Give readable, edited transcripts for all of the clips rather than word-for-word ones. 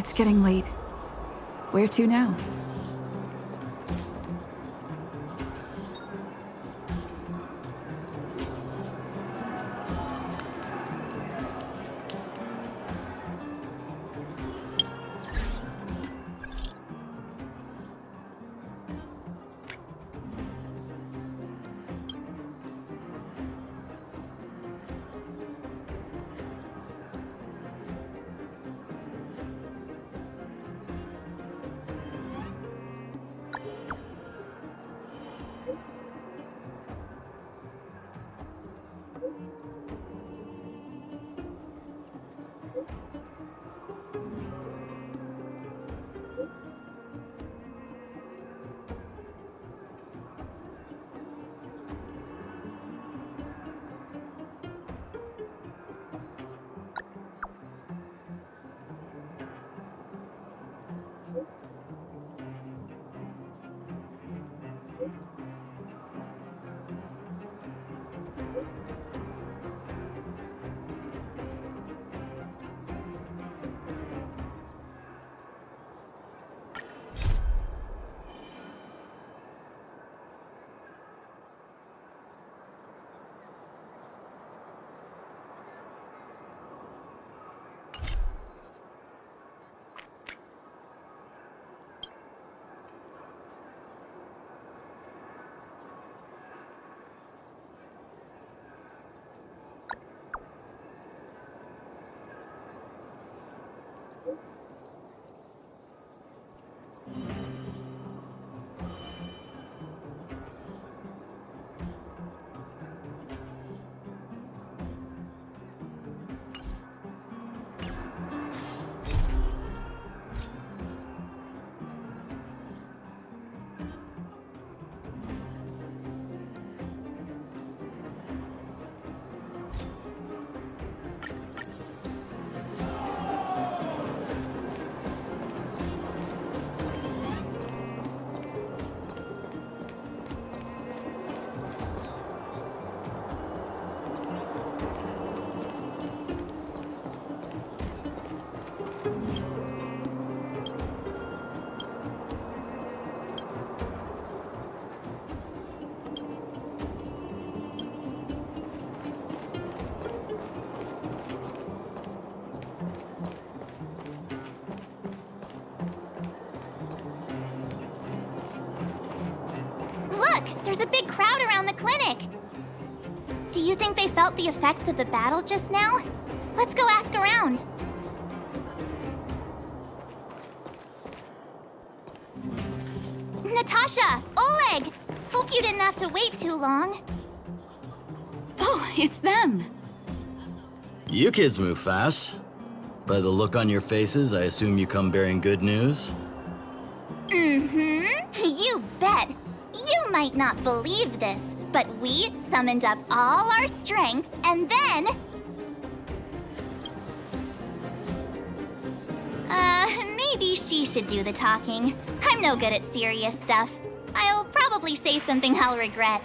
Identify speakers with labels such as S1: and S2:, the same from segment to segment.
S1: It's getting late. Where to now?
S2: There's a big crowd around the clinic! Do you think they felt the effects of the battle just now? Let's go ask around. Natasha! Oleg! Hope you didn't have to wait too long.
S1: Oh, it's them!
S3: You kids move fast. By the look on your faces, I assume you come bearing good news?
S2: Mm-hmm. You bet. You might not believe this, but we summoned up all our strength, and then... maybe she should do the talking. I'm no good at serious stuff. I'll probably say something I'll regret.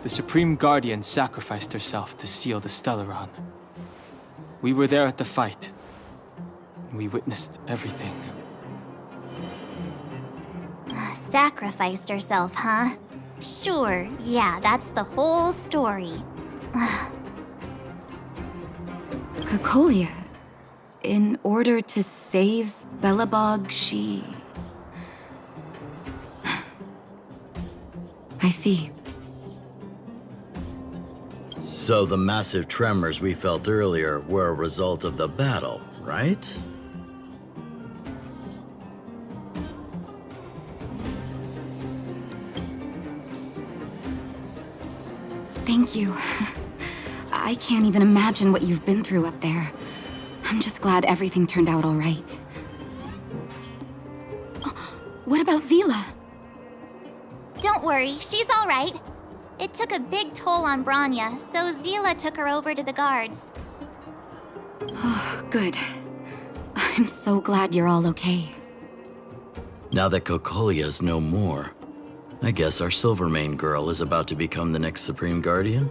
S4: The Supreme Guardian sacrificed herself to seal the Stellaron. We were there at the fight. We witnessed everything.
S2: Sacrificed herself, huh? Sure, yeah, that's the whole story.
S1: Cocolia. In order to save Belobog, she... I see.
S3: So the massive tremors we felt earlier were a result of the battle, right?
S1: Thank you. I can't even imagine what you've been through up there. I'm just glad everything turned out all right. What about Zila?
S2: Don't worry, she's all right. It took a big toll on Branya, so Zila took her over to the guards.
S1: Oh, good. I'm so glad you're all okay.
S3: Now that Cocolia's no more, I guess our Silvermane girl is about to become the next Supreme Guardian?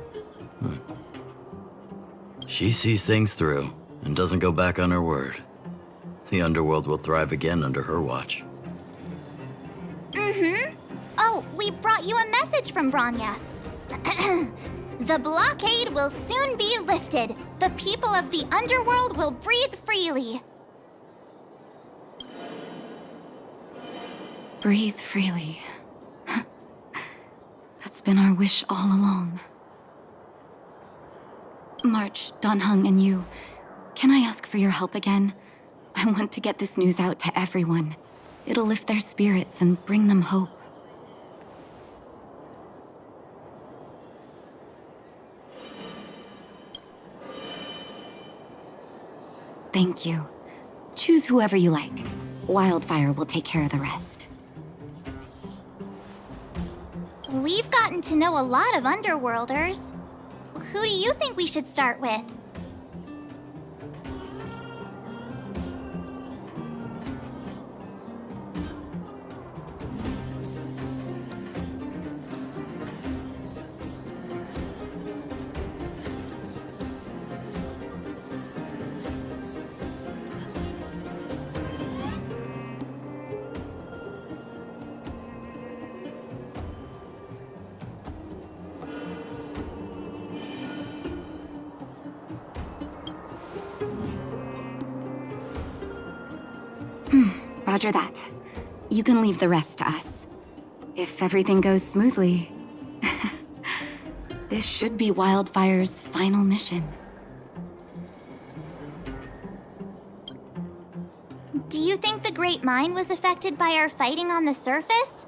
S3: She sees things through and doesn't go back on her word. The underworld will thrive again under her watch.
S2: Oh, we brought you a message from Branya. The blockade will soon be lifted. The people of the underworld will breathe freely.
S1: Breathe freely. That's been our wish all along. March, Donhung, and you, can I ask for your help again? I want to get this news out to everyone. It'll lift their spirits and bring them hope. Thank you. Choose whoever you like. Wildfire will take care of the rest.
S2: We've gotten to know a lot of Underworlders. Who do you think we should start with?
S1: Roger that. You can leave the rest to us. If everything goes smoothly, this should be Wildfire's final mission.
S2: Do you think the Great Mine was affected by our fighting on the surface?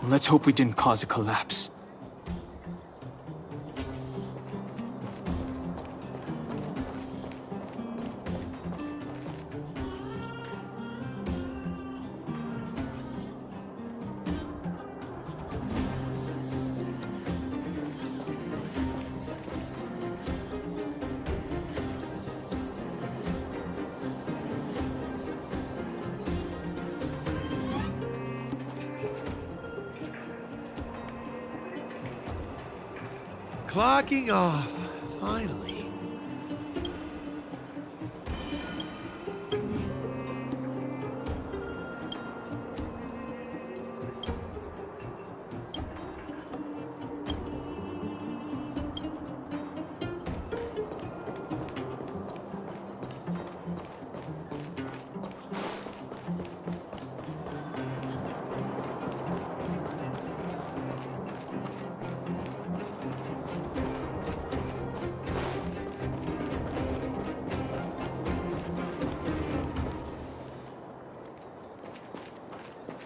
S4: Let's hope we didn't cause a collapse.
S5: Clocking off, finally.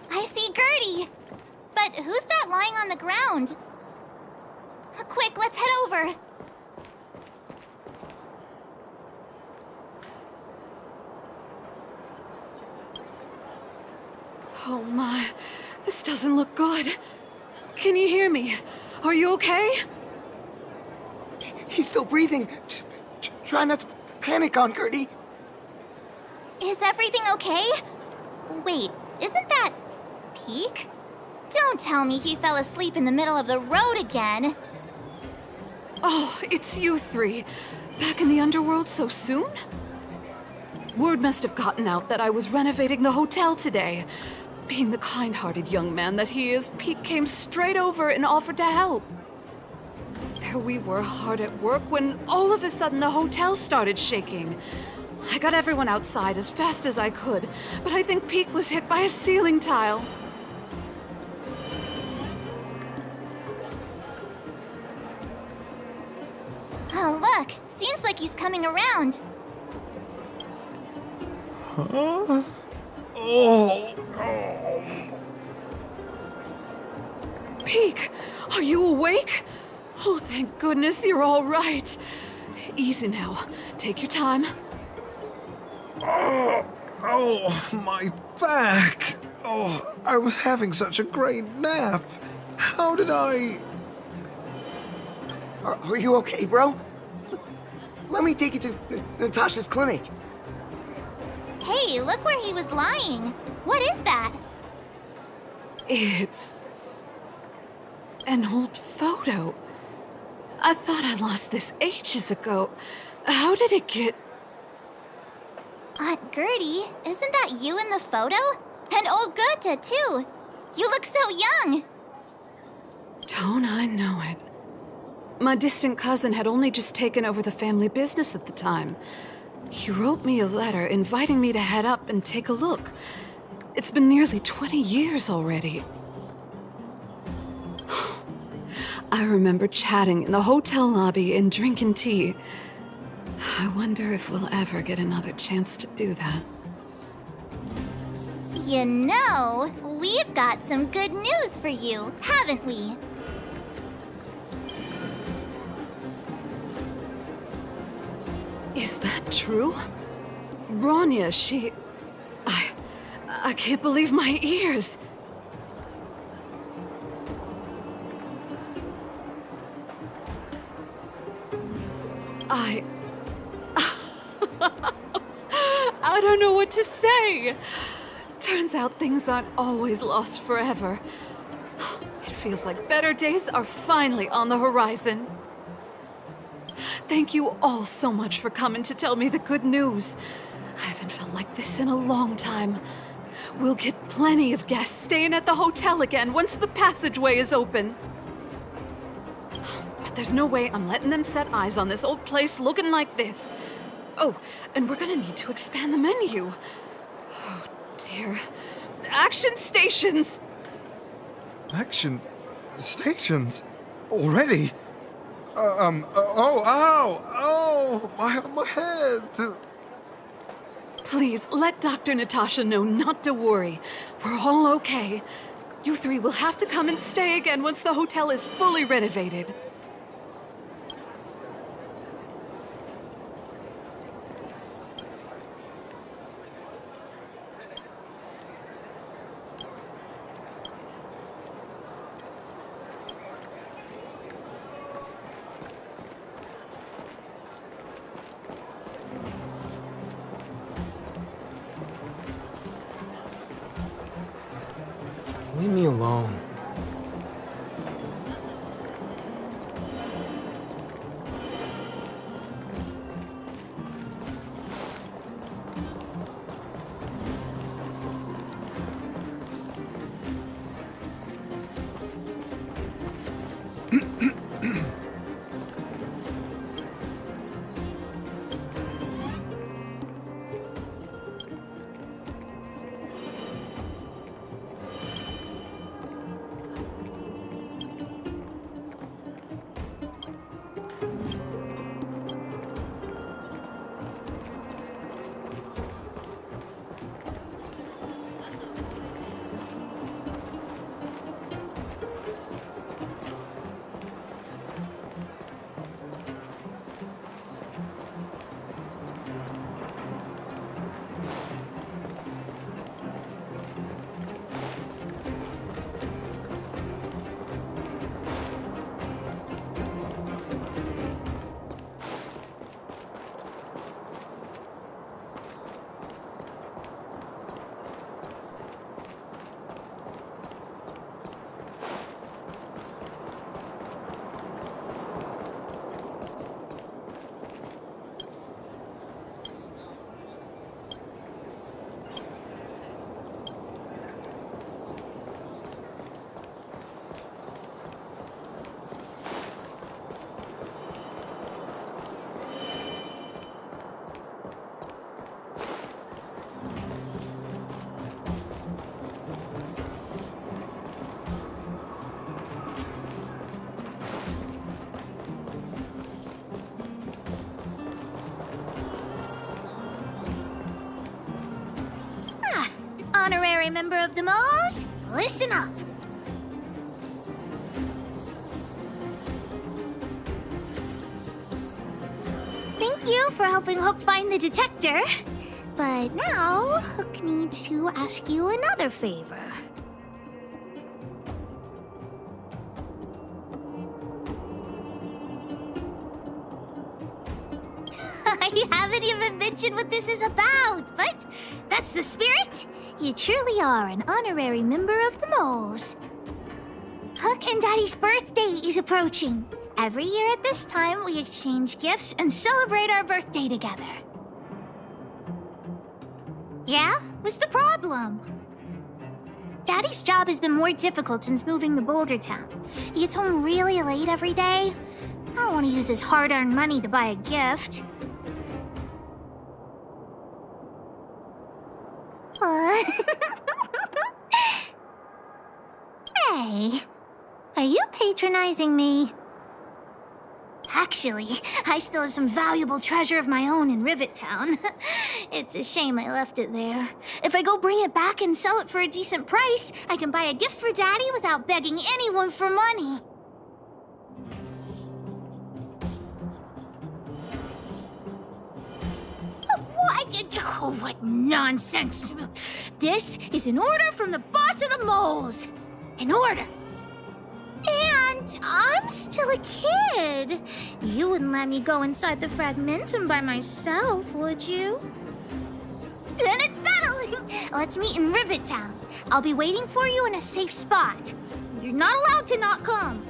S2: I see Gertie! But who's that lying on the ground? Quick, let's head over.
S6: Oh my, this doesn't look good. Can you hear me? Are you okay?
S7: He's still breathing. Try not to panic on Gertie.
S2: Is everything okay? Wait, isn't that Peak? Don't tell me he fell asleep in the middle of the road again.
S6: Oh, it's you three. Back in the underworld so soon? Word must have gotten out that I was renovating the hotel today. Being the kind-hearted young man that he is, Peak came straight over and offered to help. There we were, hard at work, when all of a sudden the hotel started shaking. I got everyone outside as fast as I could, but I think Peak was hit by a ceiling tile.
S2: Oh, look! Seems like he's coming around.
S5: Huh? Oh.
S6: Peak, are you awake? Oh, thank goodness you're all right. Easy now. Take your time.
S5: Oh, my back. Oh, I was having such a great nap. How did I...
S7: Are you okay, bro? Let me take you to Natasha's clinic.
S2: Hey, look where he was lying. What is that?
S6: It's an old photo. I thought I lost this ages ago. How did it get...
S2: Aunt Gertie, isn't that you in the photo? And old Goethe, too. You look so young.
S6: Don't I know it? My distant cousin had only just taken over the family business at the time. He wrote me a letter inviting me to head up and take a look. It's been nearly 20 years already. I remember chatting in the hotel lobby and drinking tea. I wonder if we'll ever get another chance to do that.
S2: You know, we've got some good news for you, haven't we?
S6: Is that true? Bronya, she... I can't believe my ears. I don't know what to say. Turns out things aren't always lost forever. It feels like better days are finally on the horizon. Thank you all so much for coming to tell me the good news. I haven't felt like this in a long time. We'll get plenty of guests staying at the hotel again once the passageway is open. But there's no way I'm letting them set eyes on this old place looking like this. Oh, and we're gonna need to expand the menu. Oh, dear. Action stations!
S5: Action stations? Already? Oh, my head.
S6: Please, let Dr. Natasha know not to worry. We're all okay. You three will have to come and stay again once the hotel is fully renovated.
S7: Leave me alone.
S2: Honorary member of the Moors, listen up. Thank you for helping Hook find the detector. But now, Hook needs to ask you another favor. I haven't even mentioned what this is about, but that's the spirit. You truly are an honorary member of the Moles. Hook and Daddy's birthday is approaching. Every year at this time, we exchange gifts and celebrate our birthday together. Yeah? What's the problem? Daddy's job has been more difficult since moving to Boulder Town. He gets home really late every day. I don't want to use his hard-earned money to buy a gift. Hey, are you patronizing me? Actually, I still have some valuable treasure of my own in Rivet Town. It's a shame I left it there. If I go bring it back and sell it for a decent price, I can buy a gift for Daddy without begging anyone for money. What? Oh, what nonsense. This is an order from the boss of the Moles. An order. And I'm still a kid. You wouldn't let me go inside the Fragmentum by myself, would you? Then it's settling. Let's meet in Rivet Town. I'll be waiting for you in a safe spot. You're not allowed to not come.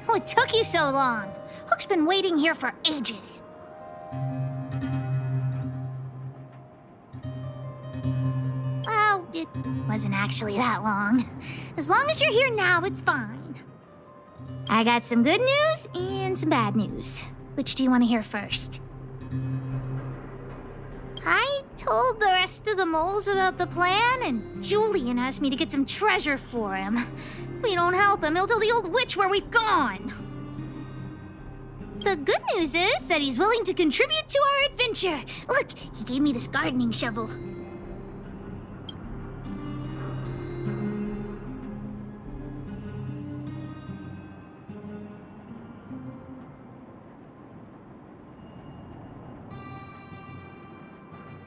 S2: What took you so long? Hook's been waiting here for ages. Well, it wasn't actually that long. As long as you're here now, it's fine. I got some good news and some bad news. Which do you want to hear first? I told the rest of the moles about the plan, and Julian asked me to get some treasure for him. If we don't help him, he'll tell the old witch where we've gone. The good news is that he's willing to contribute to our adventure. Look, he gave me this gardening shovel.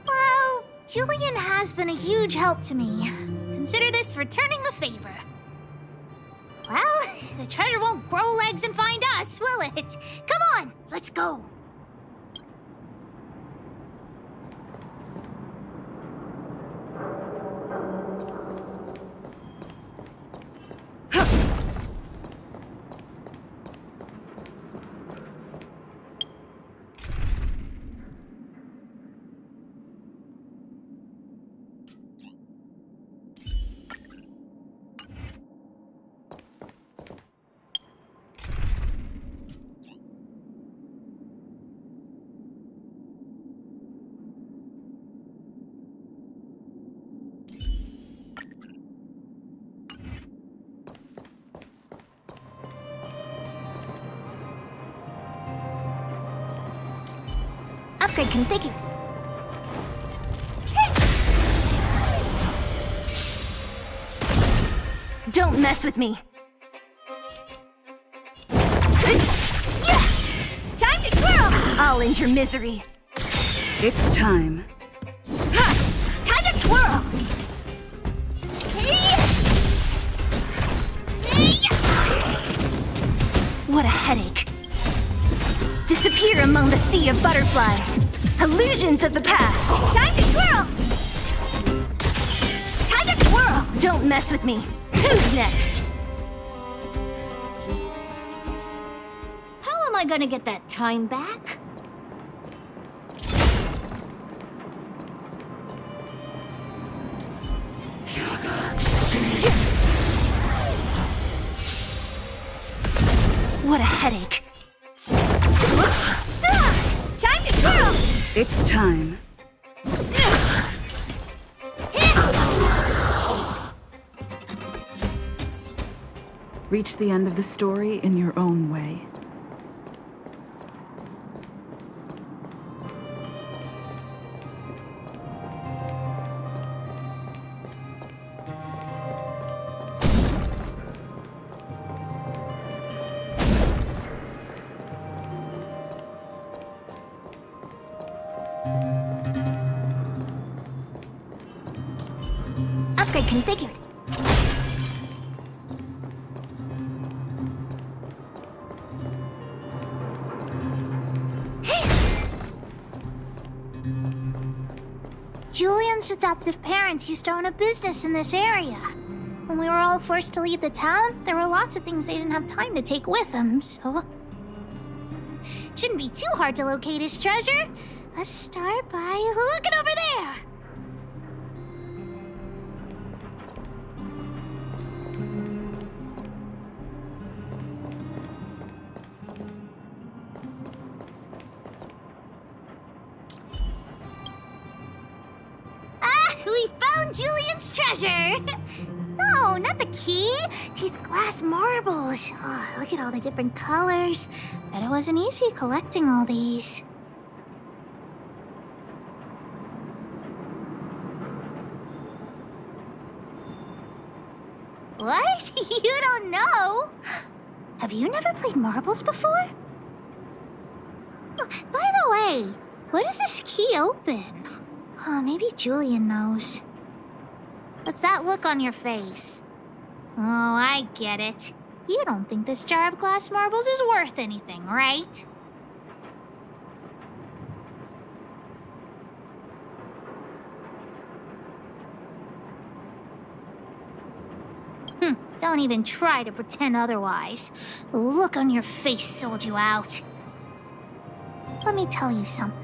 S2: Well, Julian has been a huge help to me. Consider this returning a favor. Well, the treasure won't grow legs and find us, will it? Come on, let's go. Upgrade configured.
S8: Don't mess with me.
S2: Time to twirl!
S8: I'll end your misery.
S9: It's time.
S2: Time to twirl!
S8: What a headache. Disappear among the sea of butterflies. Illusions of the past.
S2: Time to twirl! Time to twirl!
S8: Don't mess with me. Who's next?
S2: How am I gonna get that time back?
S8: What a headache.
S2: Time to twirl!
S9: It's time. Reach the end of the story in your own way.
S2: Upgrade configured. Julian's adoptive parents used to own a business in this area. When we were all forced to leave the town, there were lots of things they didn't have time to take with them, so... Shouldn't be too hard to locate his treasure. Let's start by looking over there. We found Julian's treasure! No, not the key. These glass marbles. Oh, look at all the different colors. Bet it wasn't easy collecting all these. What? You don't know? Have you never played marbles before? Oh, by the way, what does this key open? Oh, maybe Julian knows. What's that look on your face? Oh, I get it. You don't think this jar of glass marbles is worth anything, right? Don't even try to pretend otherwise. The look on your face sold you out. Let me tell you something.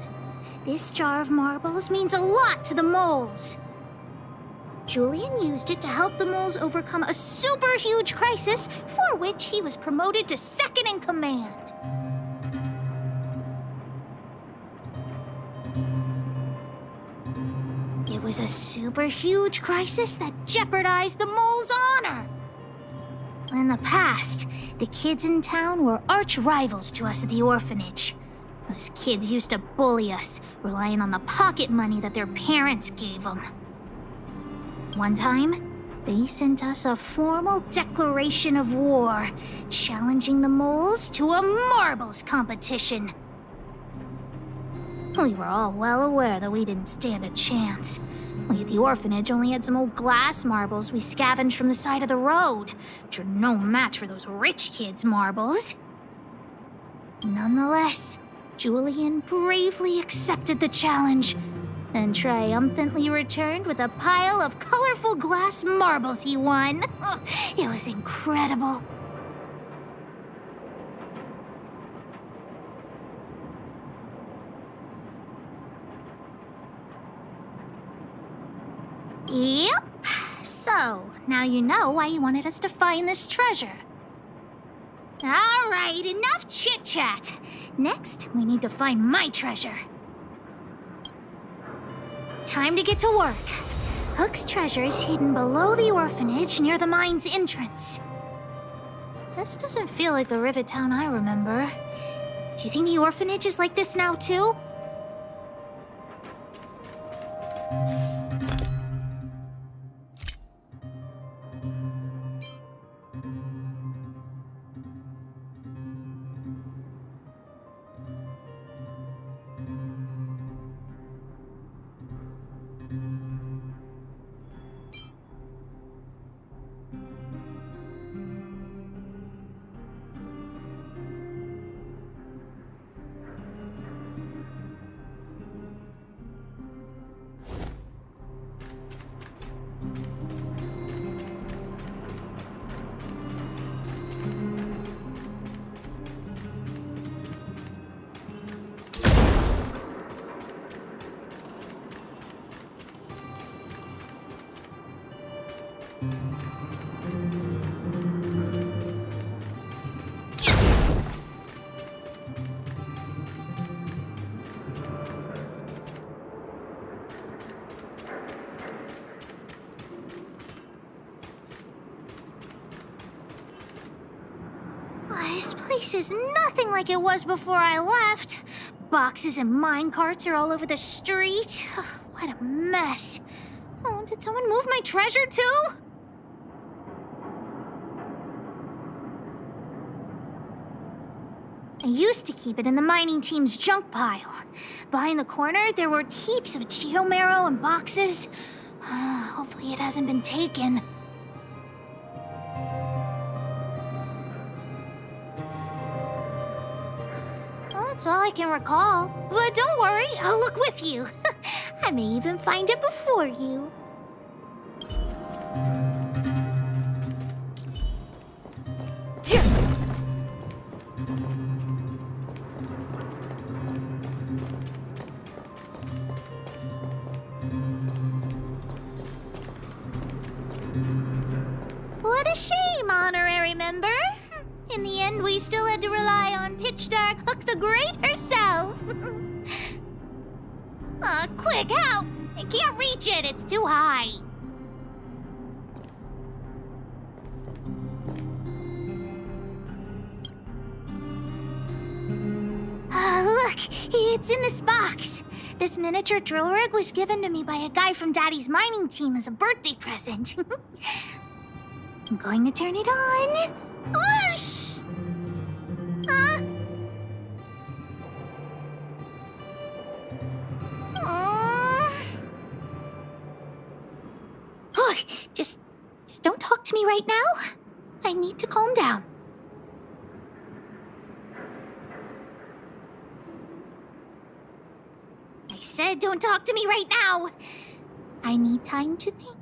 S2: This jar of marbles means a lot to the moles. Julian used it to help the moles overcome a super huge crisis for which he was promoted to second in command. It was a super huge crisis that jeopardized the mole's honor. In the past, the kids in town were arch rivals to us at the orphanage. Those kids used to bully us, relying on the pocket money that their parents gave them. One time, they sent us a formal declaration of war, challenging the moles to a marbles competition. We were all well aware that we didn't stand a chance. We at the orphanage only had some old glass marbles we scavenged from the side of the road, which are no match for those rich kids' marbles. Nonetheless, Julian bravely accepted the challenge and triumphantly returned with a pile of colorful glass marbles he won. It was incredible. Yep. So, now you know why he wanted us to find this treasure. All right, enough chit-chat. Next, we need to find my treasure. Time to get to work. Hook's treasure is hidden below the orphanage near the mine's entrance. This doesn't feel like the Rivet Town I remember. Do you think the orphanage is like this now, too? This place is nothing like it was before I left. Boxes and minecarts are all over the street. What a mess. Oh, did someone move my treasure too? I used to keep it in the mining team's junk pile. Behind the corner, there were heaps of geomarrow and boxes. Hopefully it hasn't been taken. That's all I can recall. But don't worry, I'll look with you. I may even find it before you. What a shame, honorary member. In the end, we still had to rely on Pitch Dark Hook the Great herself. Quick, help! I can't reach it, it's too high. Look, it's in this box. This miniature drill rig was given to me by a guy from Daddy's mining team as a birthday present. I'm going to turn it on. Whoosh! Look, just don't talk to me right now. I need to calm down. I said don't talk to me right now. I need time to think.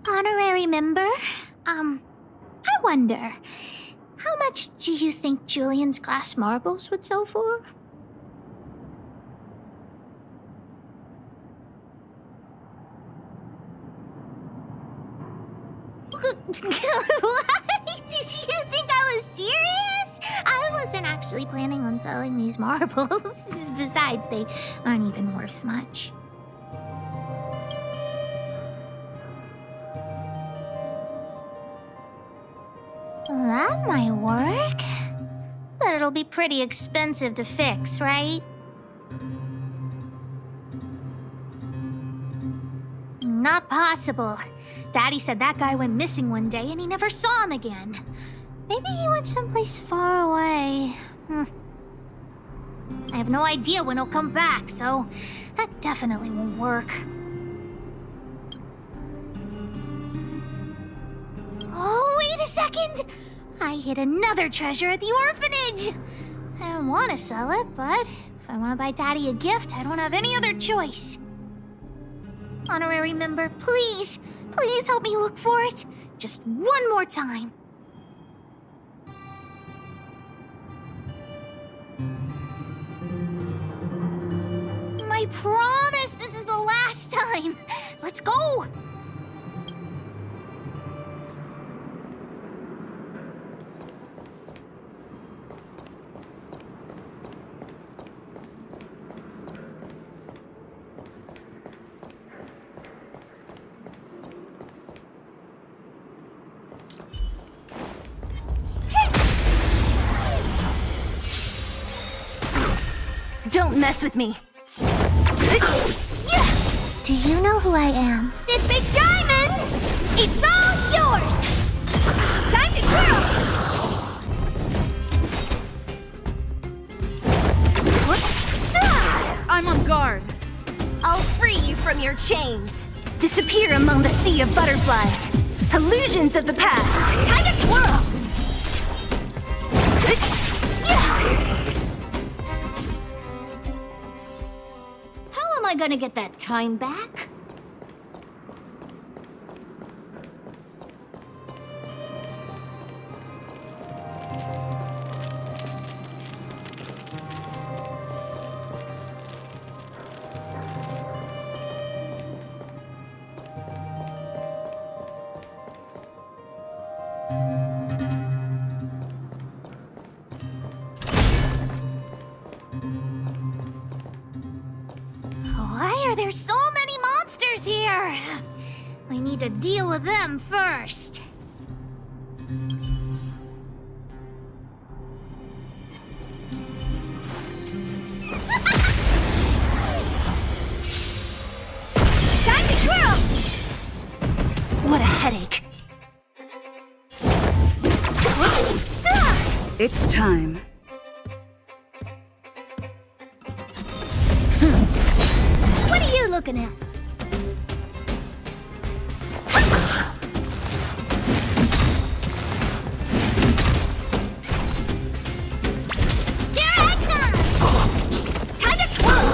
S2: Honorary member, I wonder, how How much do you think Julian's glass marbles would sell for? What? Did you think I was serious? I wasn't actually planning on selling these marbles. Besides, they aren't even worth much. That might work. But it'll be pretty expensive to fix, right? Not possible. Daddy said that guy went missing one day and he never saw him again. Maybe he went someplace far away. I have no idea when he'll come back, so that definitely won't work. Oh, wait a second! I hid another treasure at the orphanage! I don't want to sell it, but if I want to buy Daddy a gift, I don't have any other choice. Honorary member, please help me look for it. Just one more time. I promise this is the last time. Let's go.
S8: Don't mess with me. Do you know who I am?
S2: This big diamond! It's all yours! Time to twirl!
S6: I'm on guard.
S8: I'll free you from your chains. Disappear among the sea of butterflies. Illusions of the past.
S2: Time to twirl!
S8: How am I gonna get that time back?
S2: Why are there so many monsters here? We need to deal with them first. Time to twirl!
S8: What a headache.
S9: It's time.
S8: What are you looking at?
S2: Here I come! Time to twirl!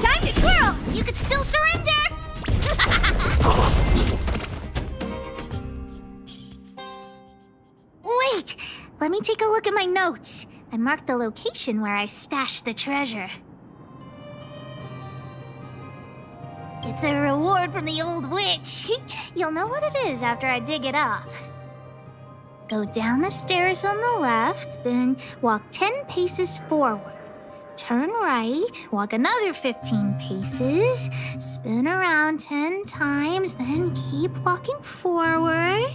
S2: Time to twirl! You could still surrender! Wait! Let me take a look at my notes. I marked the location where I stashed the treasure. It's a reward from the old witch. You'll know what it is after I dig it up. Go down the stairs on the left, then walk 10 paces forward. Turn right, walk another 15 paces, spin around 10 times, then keep walking forward.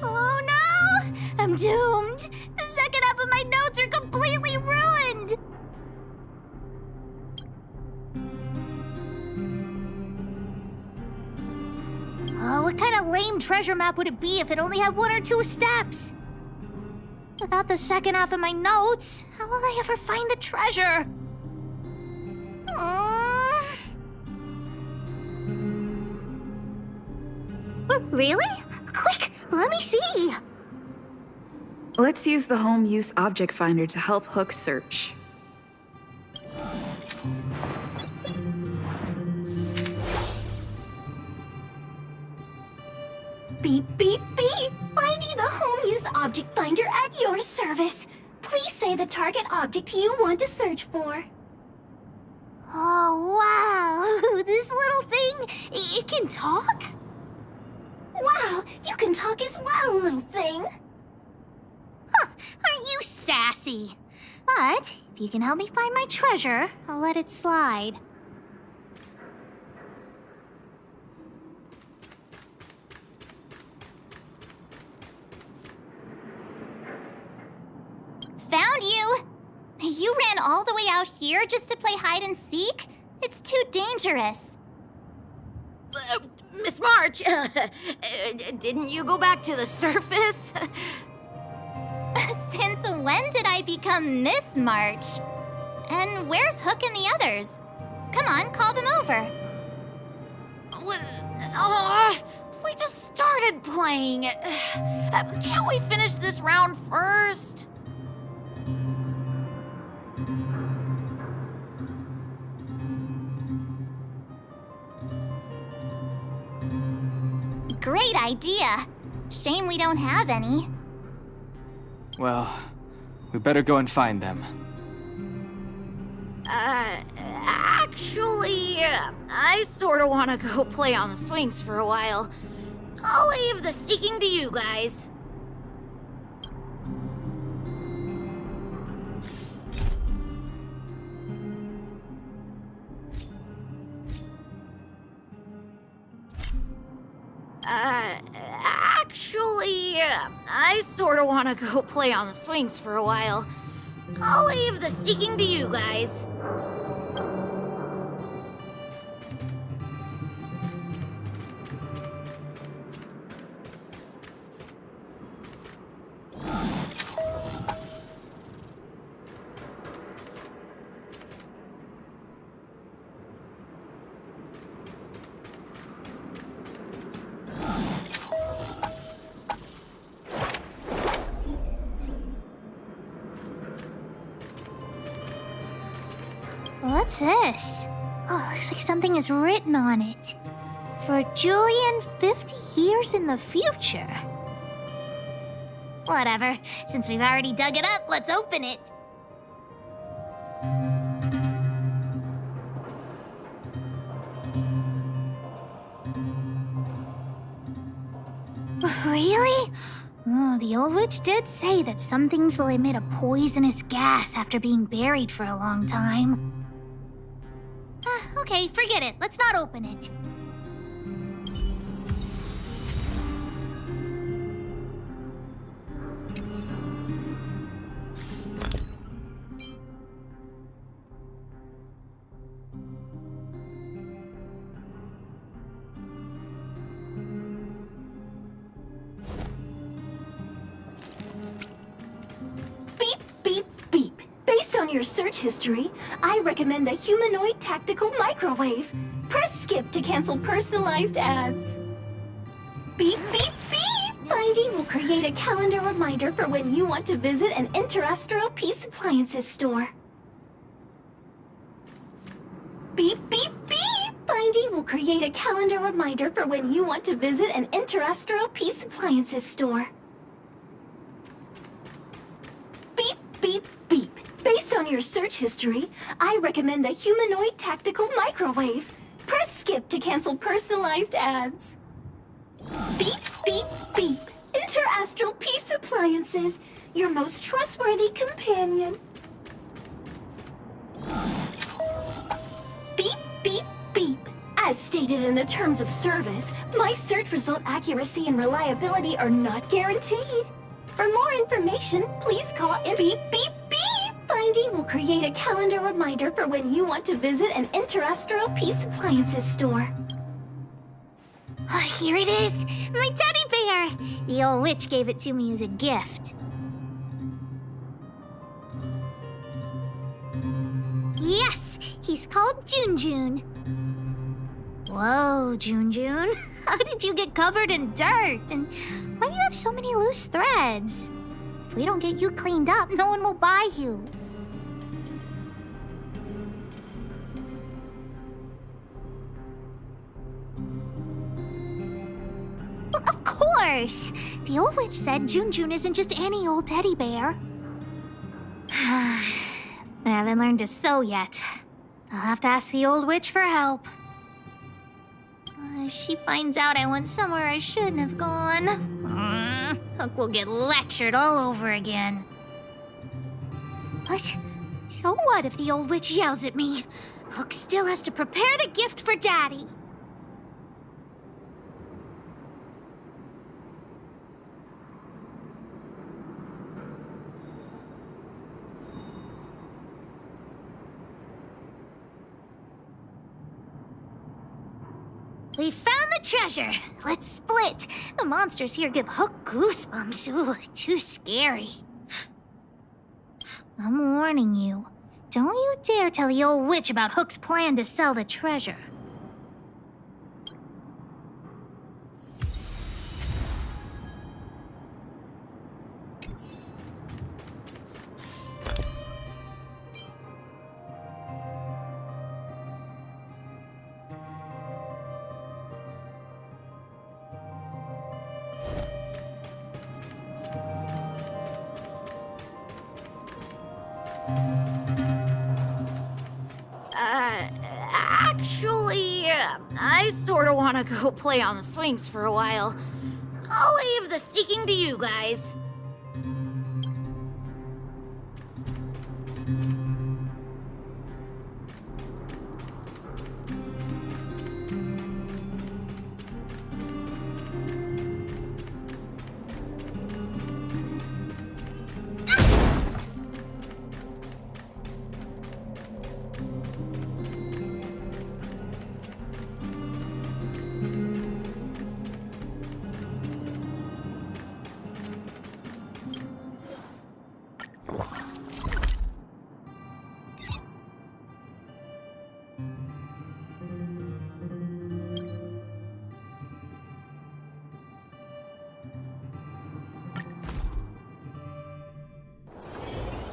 S2: Oh no! I'm doomed! The second half of my notes are completely ruined! Oh, what kind of lame treasure map would it be if it only had 1 or 2 steps? Without the second half of my notes, how will I ever find the treasure? Really? Quick, let me see.
S9: Let's use the home use object finder to help Hook search.
S8: Beep, beep, beep! Finding the home use object finder at your service. Please say the target object you want to search for.
S2: Oh, wow. This little thing, it can talk?
S8: Wow, you can talk as well, little thing.
S2: Huh, aren't you sassy? But if you can help me find my treasure, I'll let it slide.
S10: Found you! You ran all the way out here just to play hide and seek? It's too dangerous.
S11: Miss March, didn't you go back to the surface?
S10: Since when did I become Miss March? And where's Hook and the others? Come on, call them over.
S11: We just started playing. Can't we finish this round first?
S10: Great idea. Shame we don't have any.
S4: Well, we better go and find them.
S11: Actually, I sorta wanna go play on the swings for a while. I'll leave the seeking to you guys. Actually, I sorta wanna go play on the swings for a while. I'll leave the seeking to you guys.
S2: What's this? Oh, looks like something is written on it. For Julian, 50 years in the future. Whatever. Since we've already dug it up, let's open it. Really? Oh, the old witch did say that some things will emit a poisonous gas after being buried for a long time. Okay, forget it. Let's not open it.
S8: Beep, beep, beep. Based on your search history, I recommend the humanoid tactical microwave. Press skip to cancel personalized ads. Beep, beep, beep! Finding will create a calendar reminder for when you want to visit an interterrestrial peace appliances store. Beep, beep, beep! Finding will create a calendar reminder for when you want to visit an interterrestrial peace appliances store. Beep, beep, beep. Based on your search history, I recommend the humanoid tactical microwave. Press skip to cancel personalized ads. Beep, beep, beep. Interastral peace appliances, your most trustworthy companion. Beep, beep, beep. As stated in the terms of service, my search result accuracy and reliability are not guaranteed. For more information, please call in. Beep, beep, beep. Finding will create a calendar reminder for when you want to visit an interterrestrial peace appliances store.
S2: Here it is! My teddy bear! The old witch gave it to me as a gift. Yes! He's called Jun Jun. Whoa, Jun Jun. How did you get covered in dirt? And why do you have so many loose threads? If we don't get you cleaned up, no one will buy you. Of course! The old witch said Junjun isn't just any old teddy bear. I haven't learned to sew yet. I'll have to ask the old witch for help. If she finds out I went somewhere I shouldn't have gone, Hook will get lectured all over again. But so what if the old witch yells at me? Hook still has to prepare the gift for Daddy. We found the treasure. Let's split. The monsters here give Hook goosebumps. Ooh, too scary. I'm warning you. Don't you dare tell the old witch about Hook's plan to sell the treasure.
S11: Actually, I sorta wanna go play on the swings for a while. I'll leave the seeking to you guys.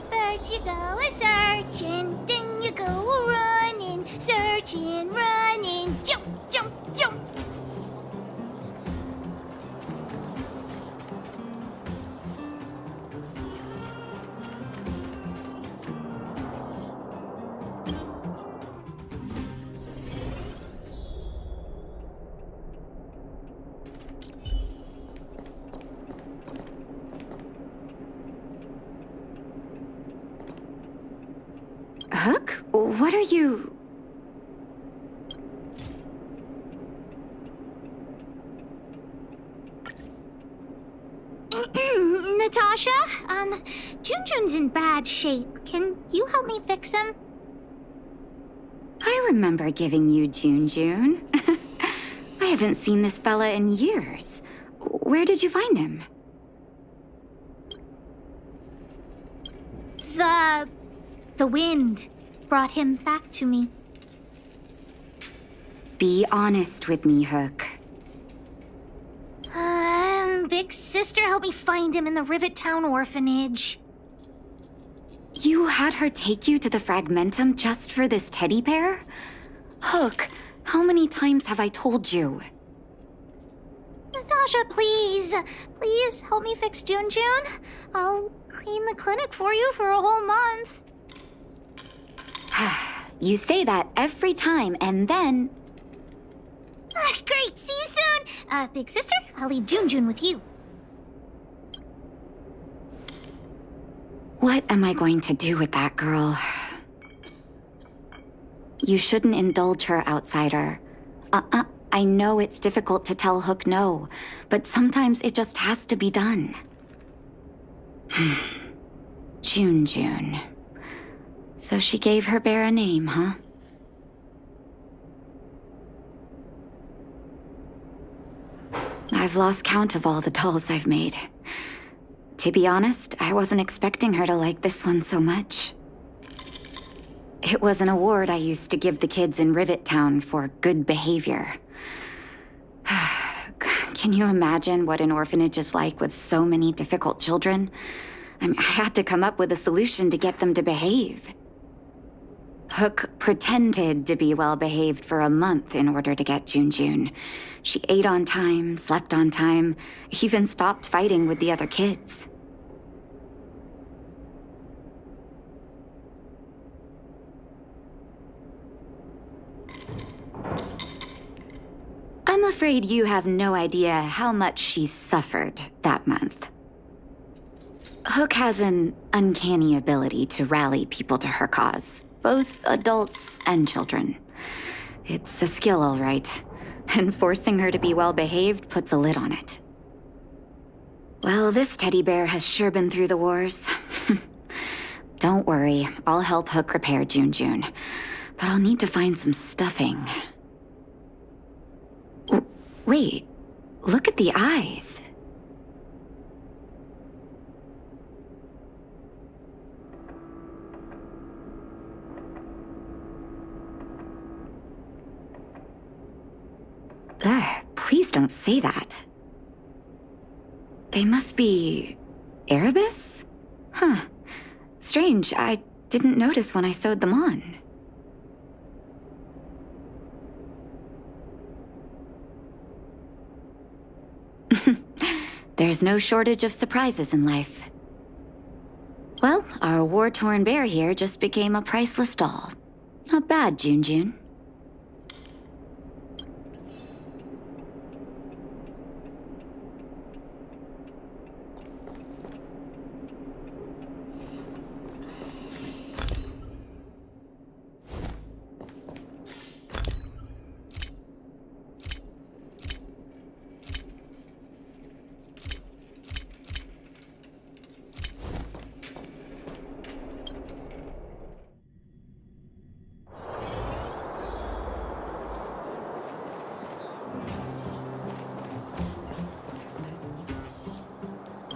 S2: First you go a-searching, then you go a-running, searching, running, jump, jump, jump.
S1: Hook? What are you...
S2: Natasha, Junjun's in bad shape. Can you help me fix him?
S1: I remember giving you Junjun. I haven't seen this fella in years. Where did you find him?
S2: The wind brought him back to me.
S1: Be honest with me, Hook.
S2: Big sister helped me find him in the Rivet Town orphanage.
S1: You had her take you to the Fragmentum just for this teddy bear? Hook, how many times have I told you?
S2: Natasha, please. Please help me fix Junjun. I'll clean the clinic for you for a whole month.
S1: You say that every time, and then...
S2: Great, see you soon. Big sister, I'll leave Junjun with you.
S1: What am I going to do with that girl? You shouldn't indulge her, outsider. I know it's difficult to tell Hook no, but sometimes it just has to be done. Junjun. So she gave her bear a name, huh? I've lost count of all the dolls I've made. To be honest, I wasn't expecting her to like this one so much. It was an award I used to give the kids in Rivet Town for good behavior. Can you imagine what an orphanage is like with so many difficult children? I had to come up with a solution to get them to behave. Hook pretended to be well-behaved for a month in order to get Junjun. She ate on time, slept on time, even stopped fighting with the other kids. I'm afraid you have no idea how much she suffered that month. Hook has an uncanny ability to rally people to her cause, both adults and children. It's a skill, all right, and forcing her to be well-behaved puts a lid on it. Well, this teddy bear has sure been through the wars. Don't worry, I'll help Hook repair Junjun, but I'll need to find some stuffing. Wait, look at the eyes. Ugh, please don't say that. They must be Erebus? Huh. Strange, I didn't notice when I sewed them on. There's no shortage of surprises in life. Well, our war-torn bear here just became a priceless doll. Not bad, Junjun.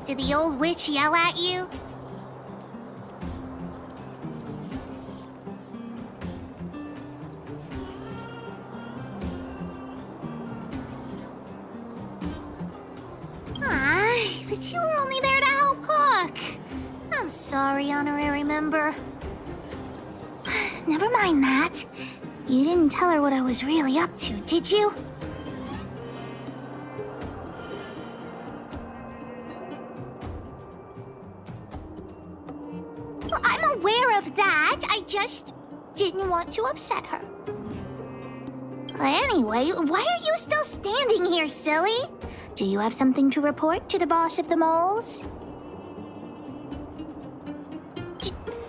S2: Did the old witch yell at you? But you were only there to help Hook. I'm sorry, honorary member. Never mind that. You didn't tell her what I was really up to, did you? Well, I'm aware of that. I just didn't want to upset her. Anyway, why are you still standing here, silly? Do you have something to report to the boss of the moles?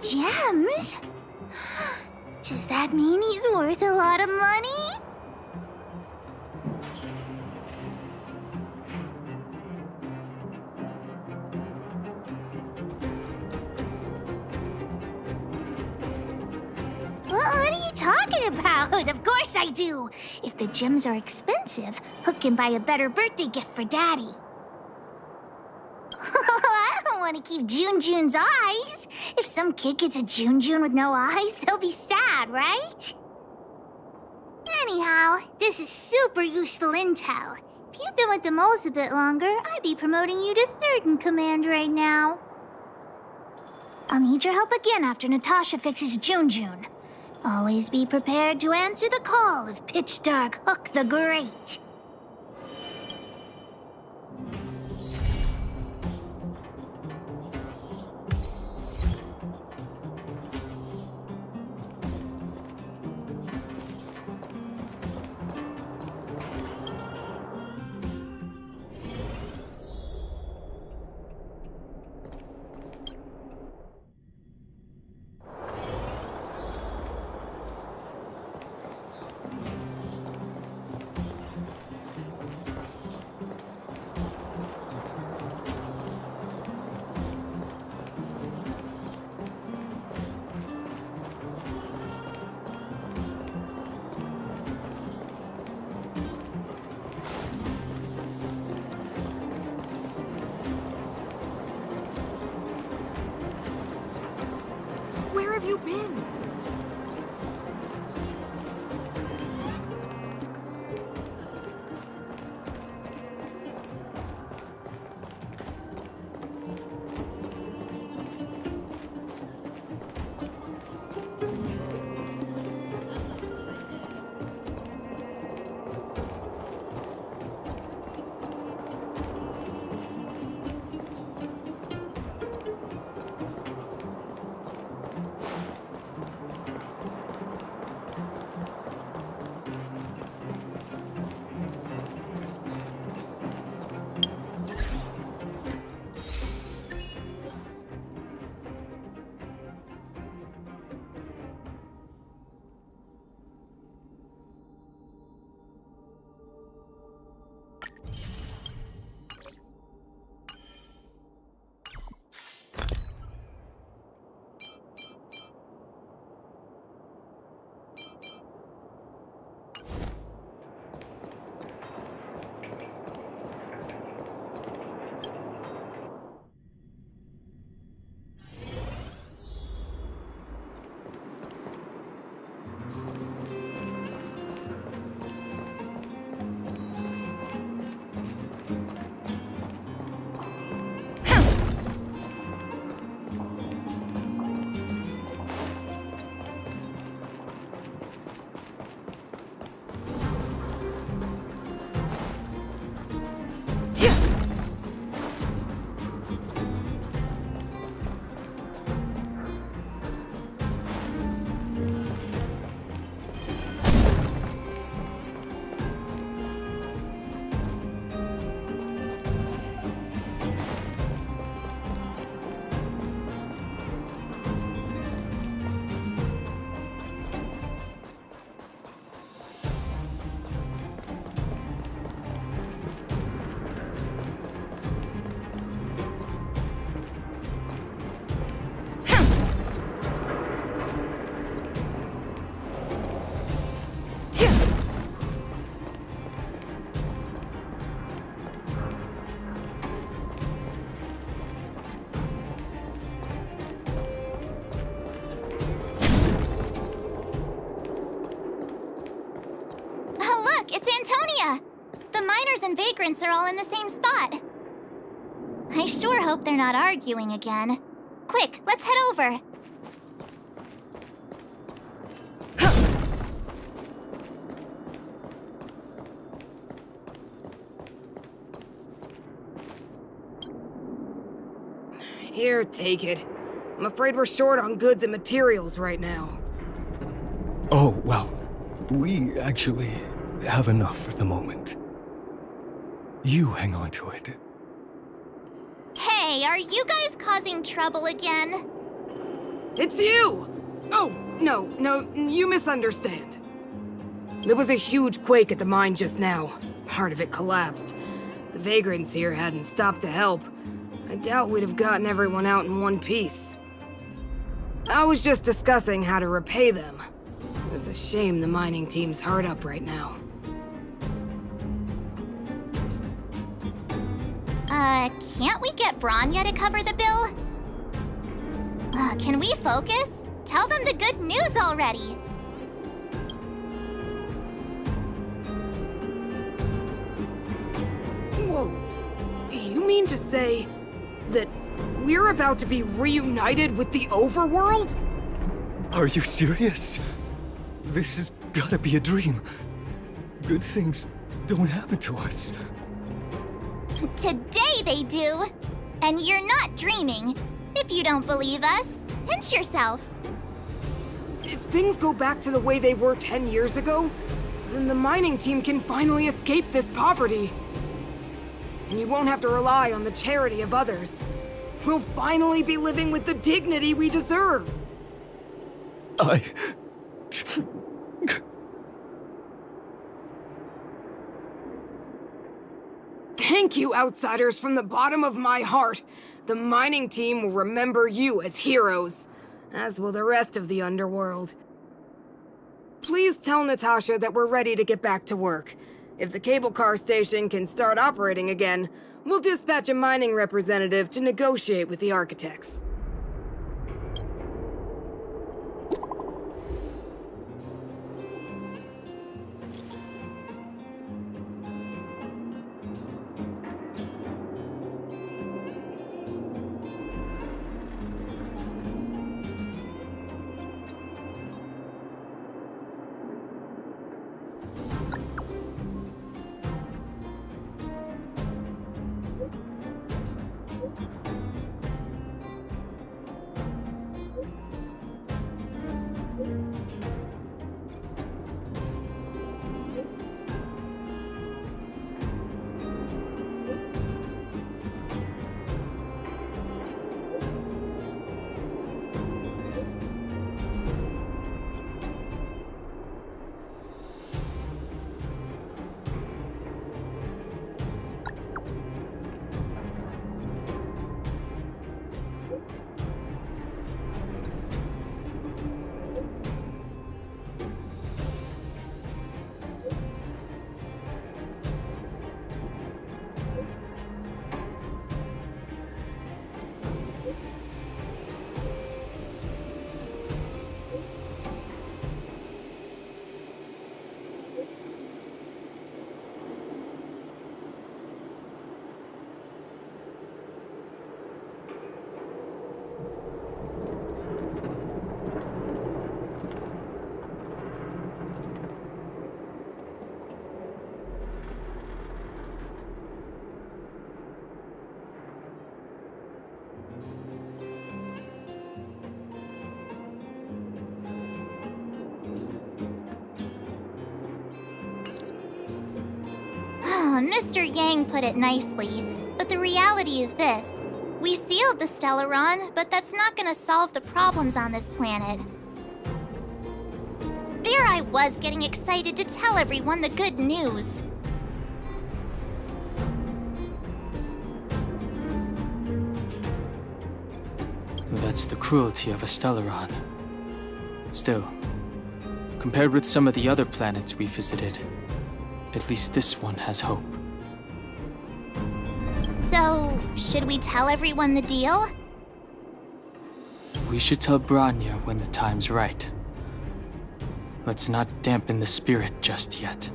S2: Gems? Does that mean he's worth a lot of money? What are you talking about? Of course I do. If the gems are expensive, Hook can buy a better birthday gift for Daddy. I don't want to keep Junjun's eyes. If some kid gets a Junjun with no eyes, they'll be sad, right? Anyhow, this is super useful intel. If you'd been with the moles a bit longer, I'd be promoting you to third in command right now. I'll need your help again after Natasha fixes Junjun. Always be prepared to answer the call of Pitch Dark Hook the Great.
S6: Where have you been?
S10: Draconia! The miners and vagrants are all in the same spot. I sure hope they're not arguing again. Quick, let's head over.
S12: Here, take it. I'm afraid we're short on goods and materials right now.
S5: Oh, well, we actually have enough for the moment. You hang on to it.
S10: Hey, are you guys causing trouble again?
S12: It's you! Oh, no, you misunderstand. There was a huge quake at the mine just now. Part of it collapsed. The vagrants here hadn't stopped to help. I doubt we'd have gotten everyone out in one piece. I was just discussing how to repay them. It's a shame the mining team's hard up right now.
S10: Can't we get Branya to cover the bill? Can we focus? Tell them the good news already.
S12: Whoa. You mean to say that we're about to be reunited with the overworld?
S5: Are you serious? This has gotta be a dream. Good things don't happen to us.
S10: Today they do. And you're not dreaming. If you don't believe us, pinch yourself.
S12: If things go back to the way they were 10 years ago, then the mining team can finally escape this poverty. And you won't have to rely on the charity of others. We'll finally be living with the dignity we deserve. Thank you, outsiders, from the bottom of my heart. The mining team will remember you as heroes, as will the rest of the underworld. Please tell Natasha that we're ready to get back to work. If the cable car station can start operating again, we'll dispatch a mining representative to negotiate with the architects.
S10: Mr. Yang put it nicely, but the reality is this. We sealed the Stellaron, but that's not gonna solve the problems on this planet. There I was getting excited to tell everyone the good news.
S4: That's the cruelty of a Stellaron. Still, compared with some of the other planets we visited, at least this one has hope.
S10: So, should we tell everyone the deal?
S4: We should tell Branya when the time's right. Let's not dampen the spirit just yet.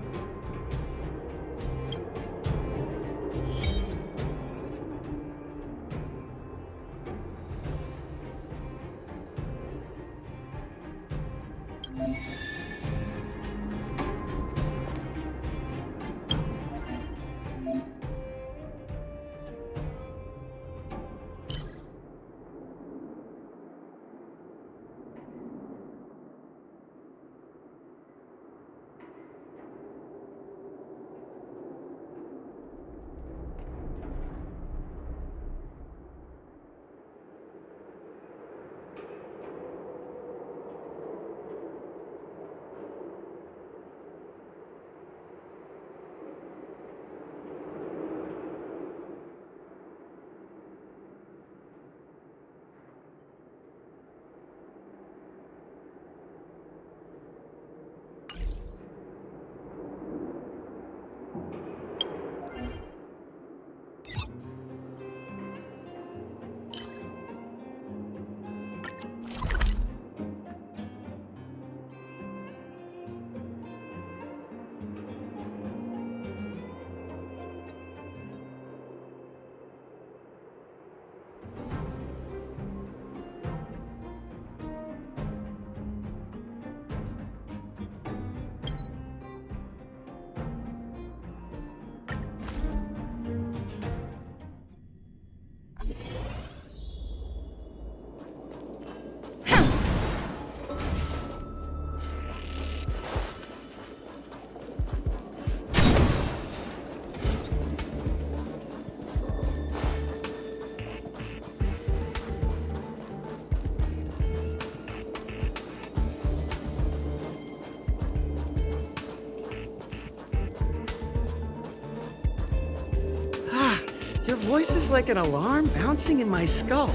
S13: Your voice is like an alarm bouncing in my skull.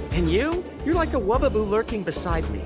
S13: And you're like a wubbaboo lurking beside me.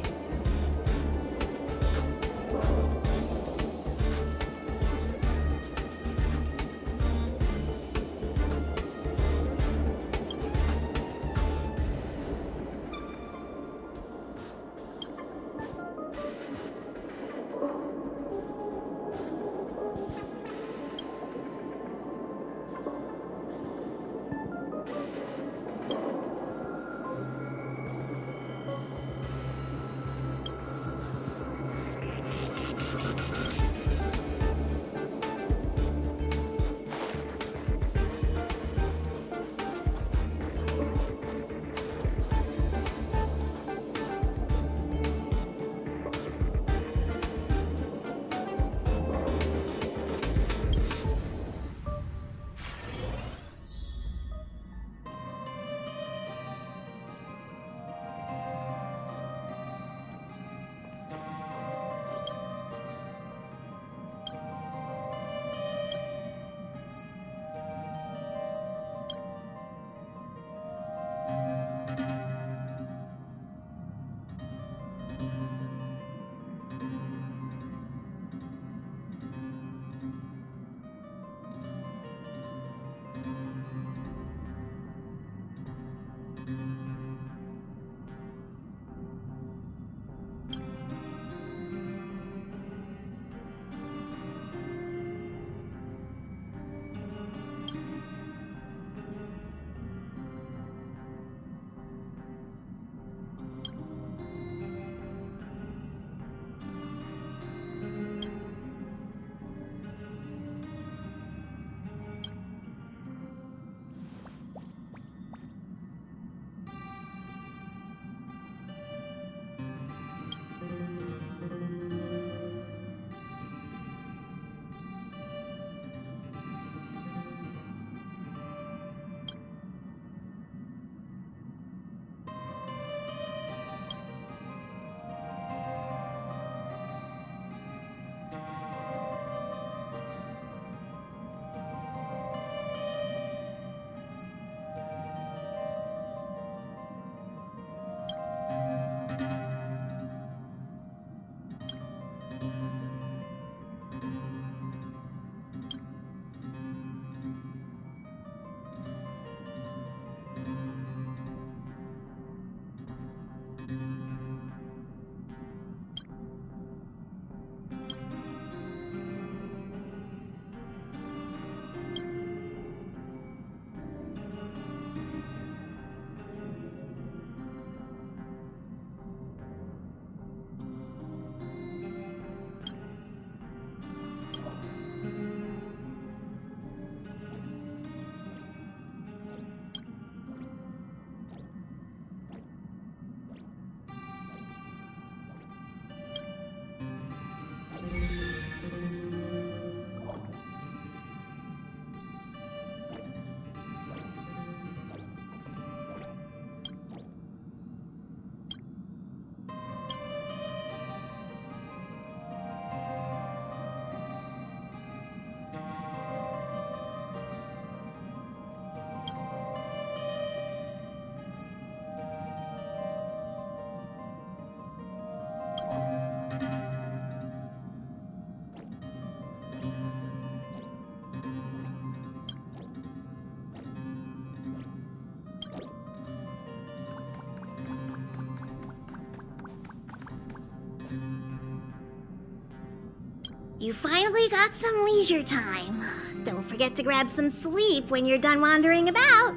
S2: you finally got some leisure time. Don't forget to grab some sleep when you're done wandering about.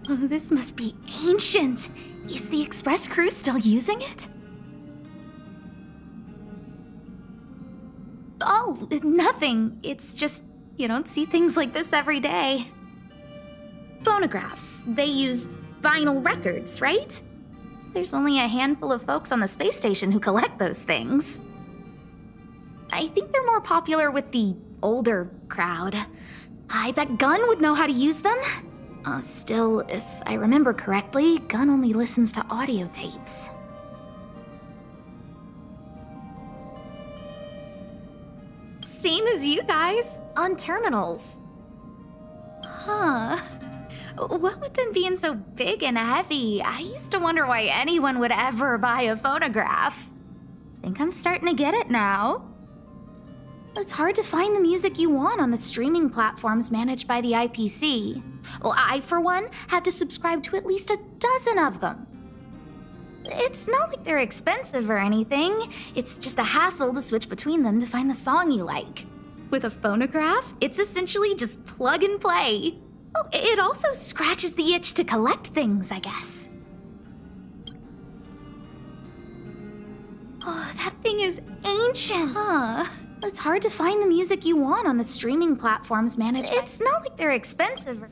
S1: Oh, this must be ancient. Is the express crew still using it? Oh, nothing. It's just, you don't see things like this every day. Phonographs. They use vinyl records, right? There's only a handful of folks on the space station who collect those things. I think they're more popular with the older crowd. I bet Gunn would know how to use them. Still, if I remember correctly, Gunn only listens to audio tapes. Same as you guys, on terminals. Huh. What with them being so big and heavy, I used to wonder why anyone would ever buy a phonograph. Think I'm starting to get it now. It's hard to find the music you want on the streaming platforms managed by the IPC. Well, I, for one, had to subscribe to at least a dozen of them. It's not like they're expensive or anything. It's just a hassle to switch between them to find the song you like. With a phonograph, it's essentially just plug and play. Oh, it also scratches the itch to collect things, I guess. Oh, that thing is ancient. Huh. It's hard to find the music you want on the streaming platforms managed by... It's not like they're expensive.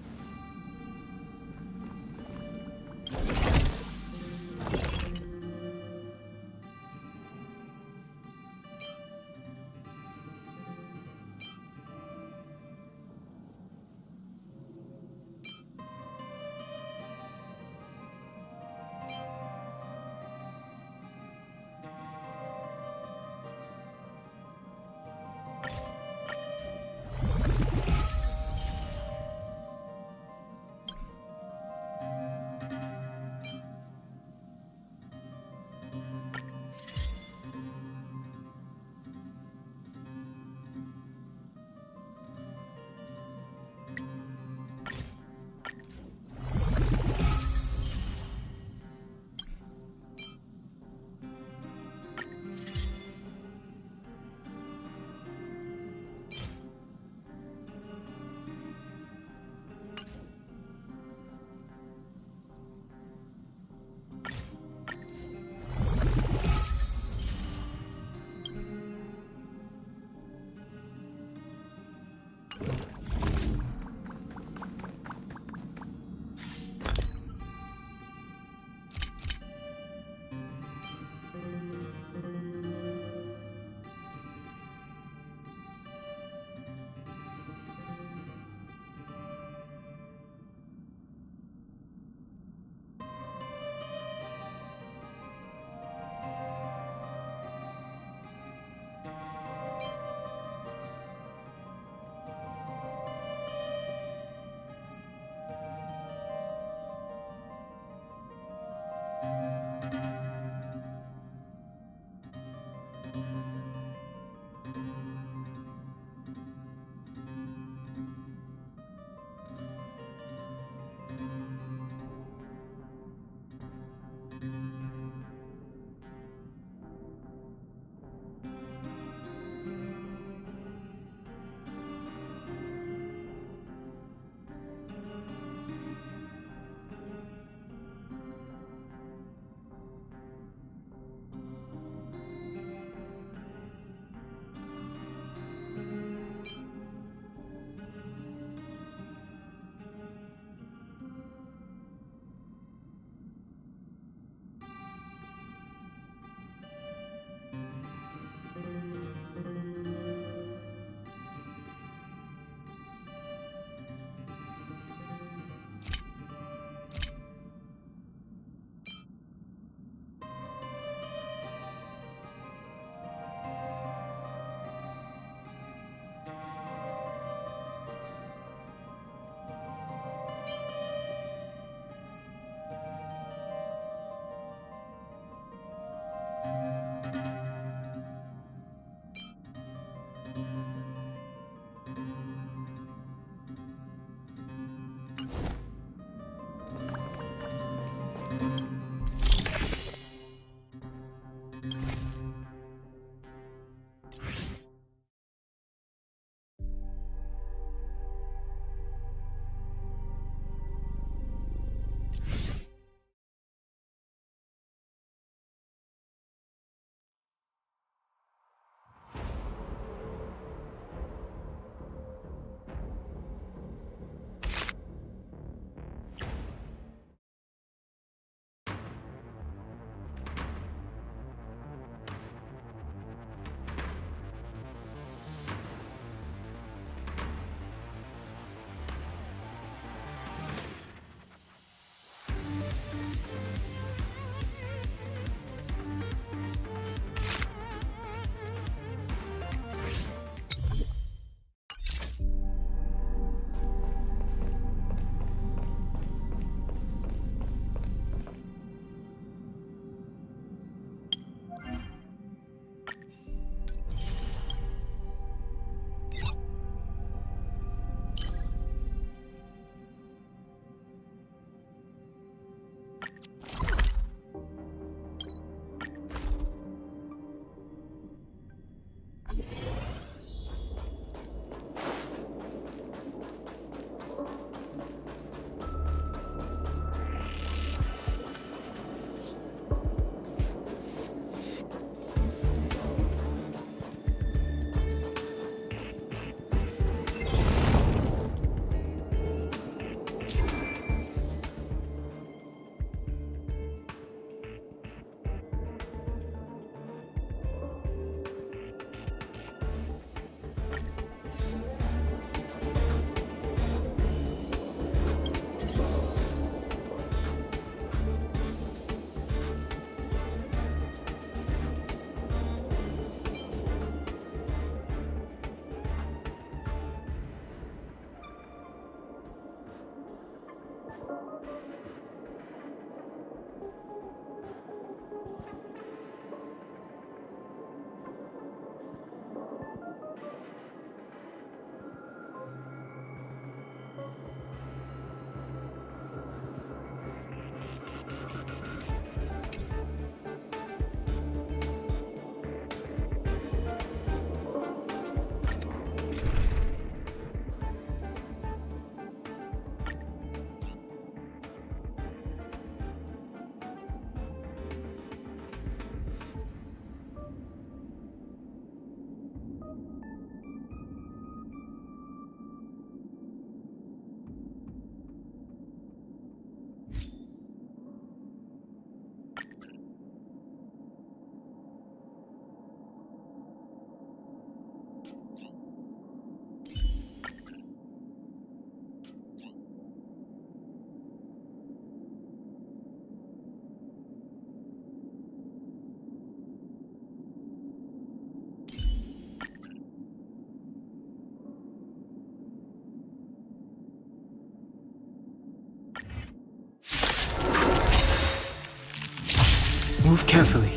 S4: Move carefully.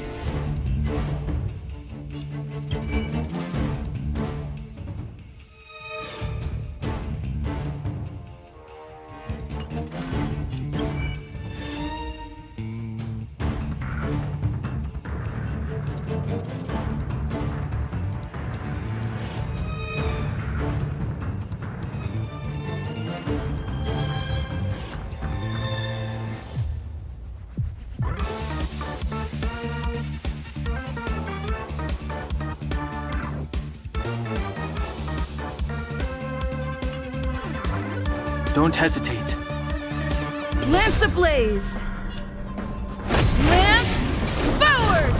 S4: Don't hesitate.
S9: Lance ablaze! Lance forward!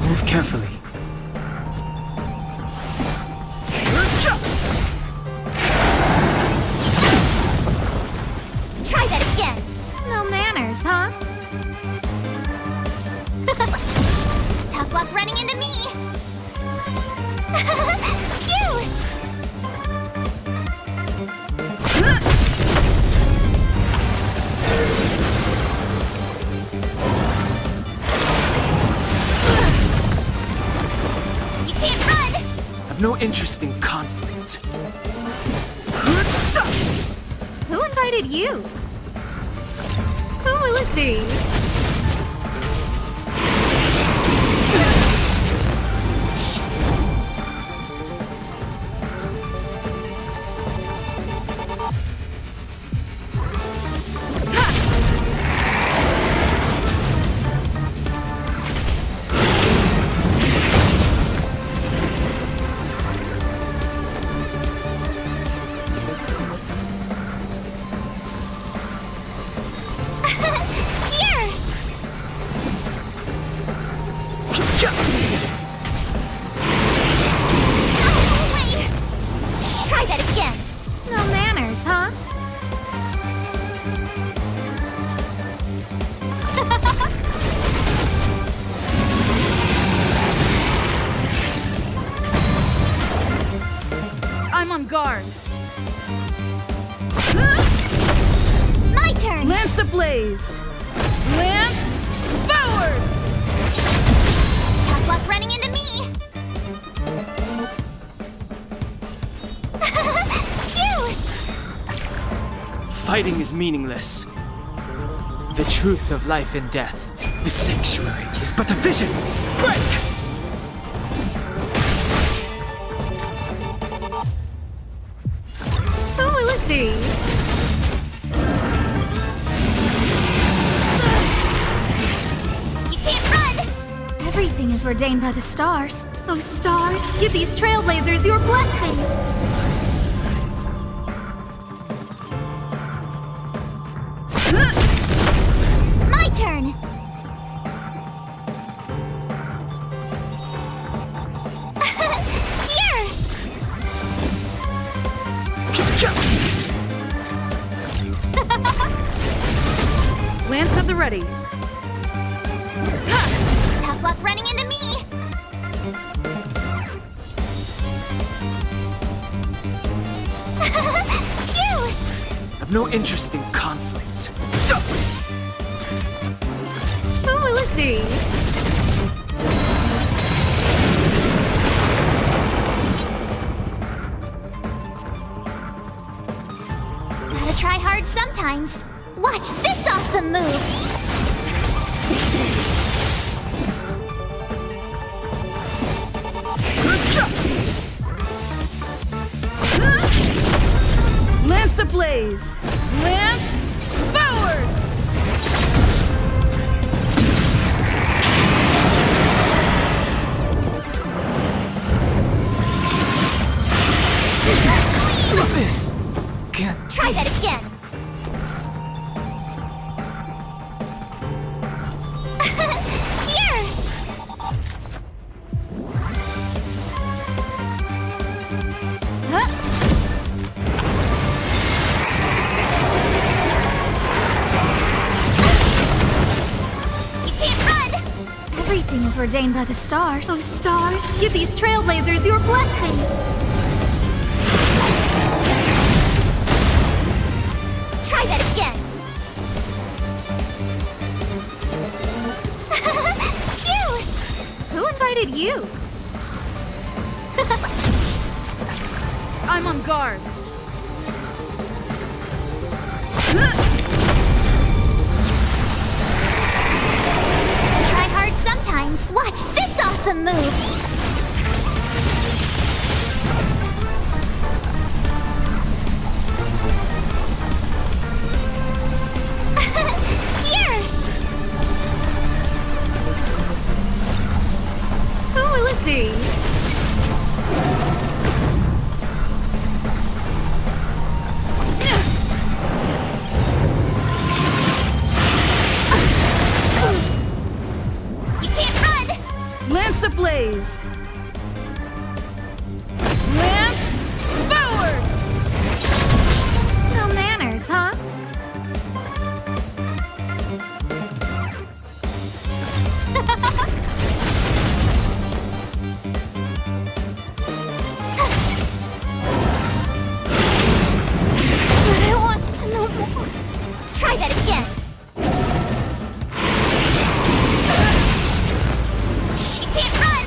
S4: Move carefully.
S2: Try that again. No manners, huh?
S10: Tough luck running into me. Cute! You can't run!
S4: I've no interest in conflict.
S2: Who invited you? Who will it be?
S10: Here! Oh, wait! Try that again.
S2: No manners, huh?
S9: I'm on guard.
S10: My turn!
S9: Lance ablaze! Lance forward!
S10: Tough luck running into me. Cute!
S4: Fighting is meaningless. The truth of life and death. The sanctuary is but a vision. Break!
S2: Who will it be?
S10: You can't run!
S2: Everything is ordained by the stars. Those stars give these trailblazers your blessing.
S10: My turn! Here!
S9: Lance at the ready.
S10: Tough luck running into me. Cute!
S4: I've no interest in conflict.
S2: Who will it be?
S10: Gotta try hard sometimes. Watch this awesome move!
S9: Lance ablaze! Lance forward!
S4: This can't.
S10: Try that again! Here! You can't run!
S2: Everything is ordained by the stars. Those stars give these trailblazers your blessing.
S10: Try that again!
S2: invited you?
S9: I'm on guard.
S10: Try hard sometimes. Watch this awesome move. Here!
S2: Who will it be?
S10: You can't run!
S9: Lance ablaze. Lance forward!
S2: No manners, huh?
S10: But I want to know more. Try that again. You can't run!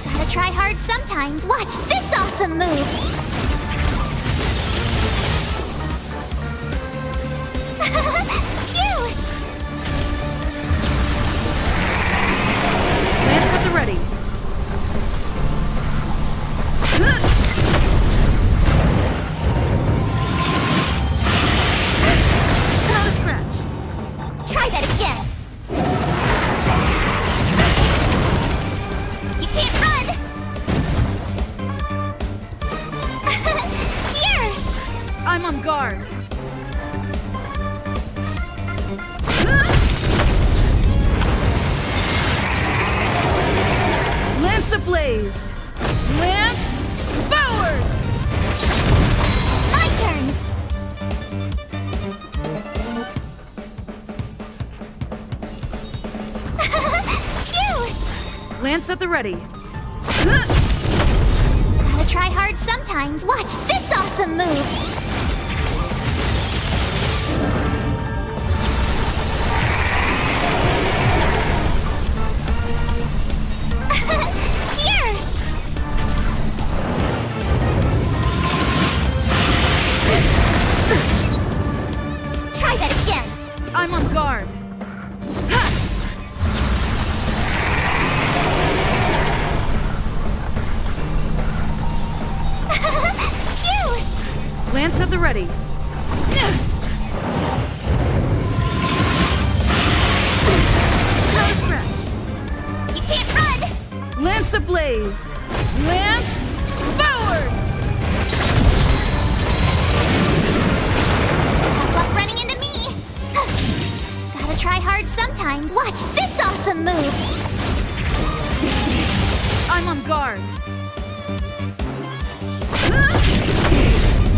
S10: Gotta try hard sometimes. Watch this awesome move. Phew!
S9: Lance at the ready. Not a scratch.
S10: Try that again. You can't run. Here!
S9: I'm on guard. Lance ablaze. Lance forward!
S10: My turn. Phew!
S9: Lance at the ready.
S10: Gotta try hard sometimes. Watch this awesome move. Here! Try that again.
S9: I'm on guard.
S10: Phew!
S9: Lance at the ready. Not a scratch.
S10: You can't run.
S9: Lance ablaze. Lance forward!
S10: Tough luck running into me. Gotta try hard sometimes. Watch this awesome move.
S9: I'm on guard.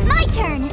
S10: My turn.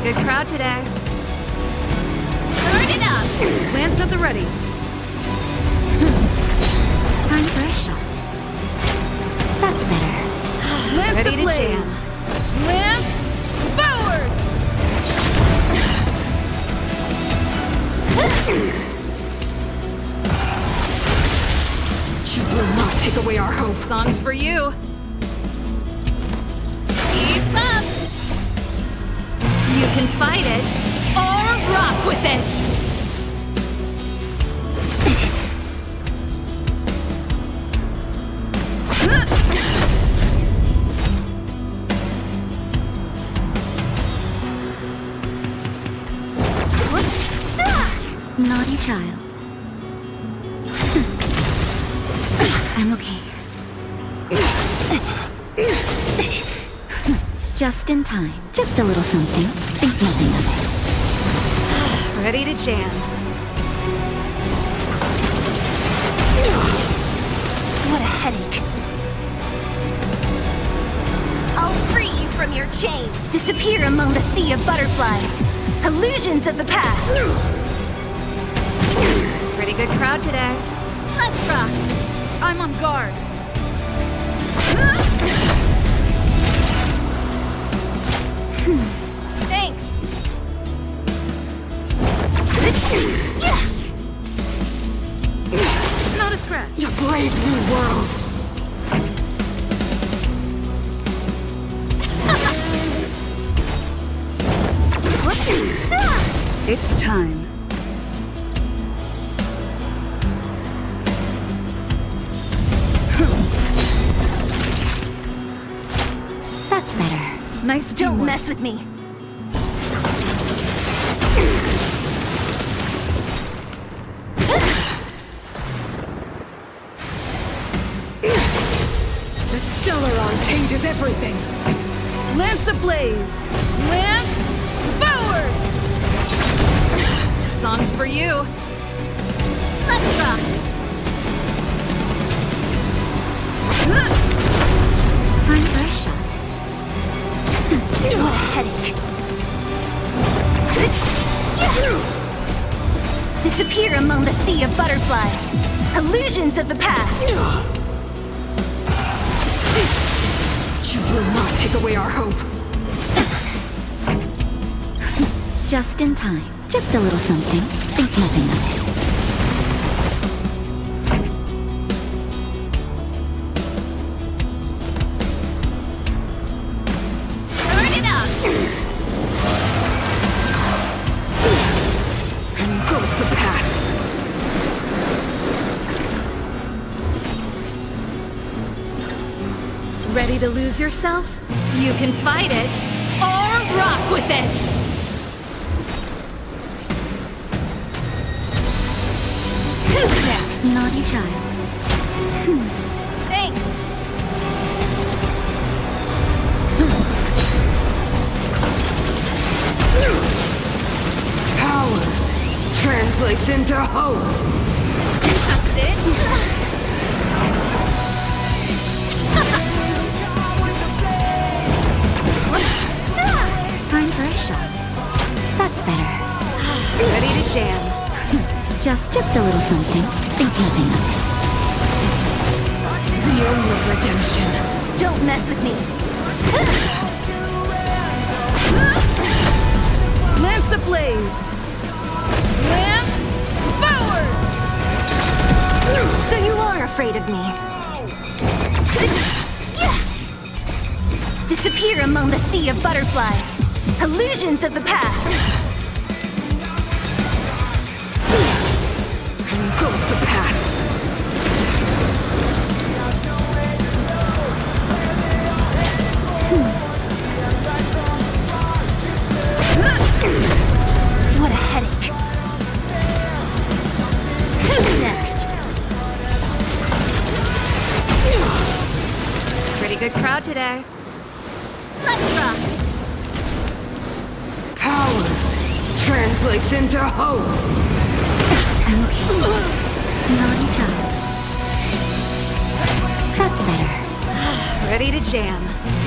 S9: good crowd today.
S2: Turn it up!
S9: Lance at the ready.
S1: Time for a shot. That's better.
S9: Lance
S6: Ready to
S9: ablaze.
S6: jam.
S9: Lance forward!
S6: You will not take away our hope.
S9: Songs for you.
S2: Keep up!
S9: You can fight it or rock with it.
S1: Naughty child. I'm okay. Just in time. Just a little something. Think nothing of it.
S9: Ready to jam.
S8: What a headache. I'll free you from your chains. Disappear among the sea of butterflies. Illusions of the past.
S9: Pretty good crowd today.
S2: Let's rock!
S9: I'm on guard.
S8: Thanks.
S9: Not a scratch.
S6: A brave new world.
S9: It's time.
S1: That's better.
S9: Nice
S8: Don't
S9: teamwork.
S8: mess with me.
S6: The Stellaron changes everything.
S9: Lance ablaze. Lance forward. Songs for you.
S2: Let's rock!
S1: Time for a shot.
S8: What a headache. Disappear among the sea of butterflies. Illusions of the past.
S6: You will not take away our hope.
S1: Just in time. Just a little something. Think nothing of it.
S2: Turn it up!
S6: Engulf the past.
S9: Ready to lose yourself? You can fight it or rock with it.
S8: Who's next?
S1: Naughty child.
S8: Thanks.
S6: Power translates into hope.
S8: That's it.
S1: Time for a shot. That's better.
S9: Ready to jam.
S1: Just a little something. Think nothing of it.
S6: The only redemption.
S8: Don't mess with me.
S9: Lance ablaze. Lance forward.
S8: So you are afraid of me. Disappear among the sea of butterflies. Illusions of the past.
S6: Engulf the past.
S8: What a headache. Who's next?
S9: Pretty good crowd today.
S2: Let's rock!
S6: Power translates into hope.
S1: I'm okay. Naughty child. That's better.
S9: Ready to jam.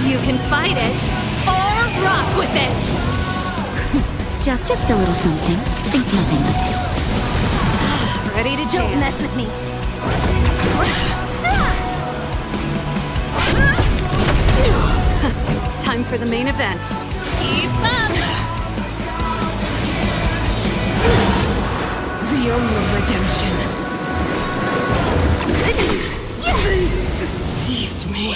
S9: You can fight it or rock with it.
S1: Just a little something. Think nothing of it.
S9: Ready to
S8: Don't
S9: jam.
S8: mess with me.
S9: Time for the main event. Keep up!
S12: The only redemption. They deceived me.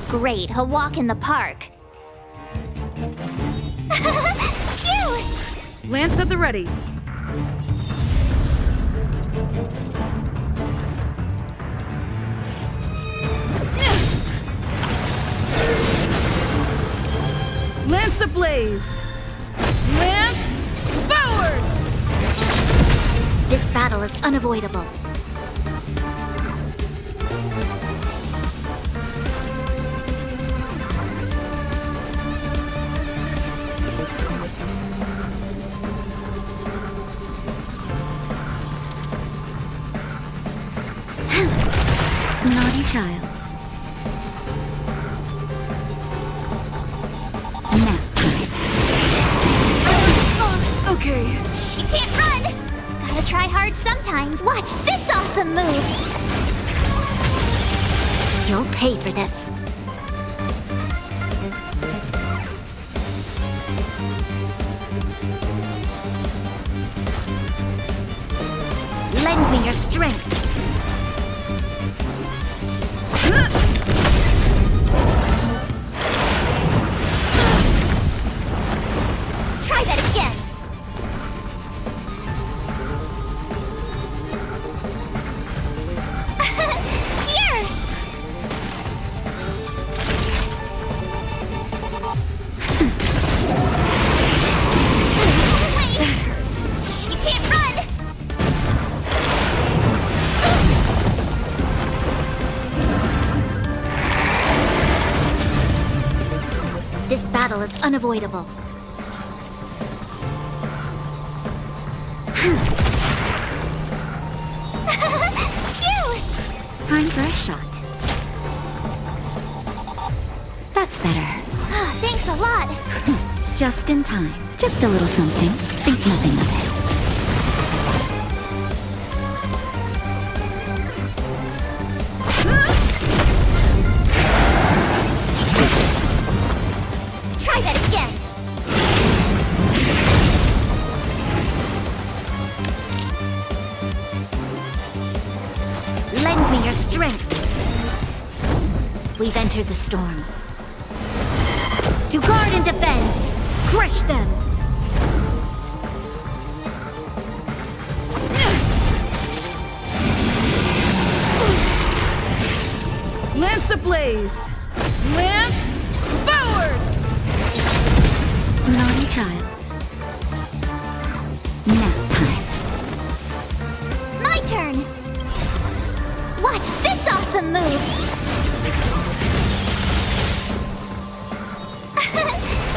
S10: Great, a walk in the park. Phew!
S12: Lance at the ready. Lance ablaze! Lance forward!
S10: This battle is unavoidable.
S1: Naughty child. Nap time.
S6: Okay.
S10: You can't run! Gotta try hard sometimes. Watch this awesome move!
S1: You'll pay for this. Lend me your strength.
S10: Try that again! Here! Wait! You can't run!
S1: This battle is unavoidable.
S10: Phew!
S1: Time for a shot. That's better.
S10: Thanks a lot!
S1: Just in time. Just a little something. Think nothing of it.
S10: Try that again!
S1: Lend me your strength. We've entered the storm. To guard and defend! Crush them!
S6: Lance ablaze! Lance forward!
S1: Naughty child. Nap time.
S10: My turn! Watch this awesome move!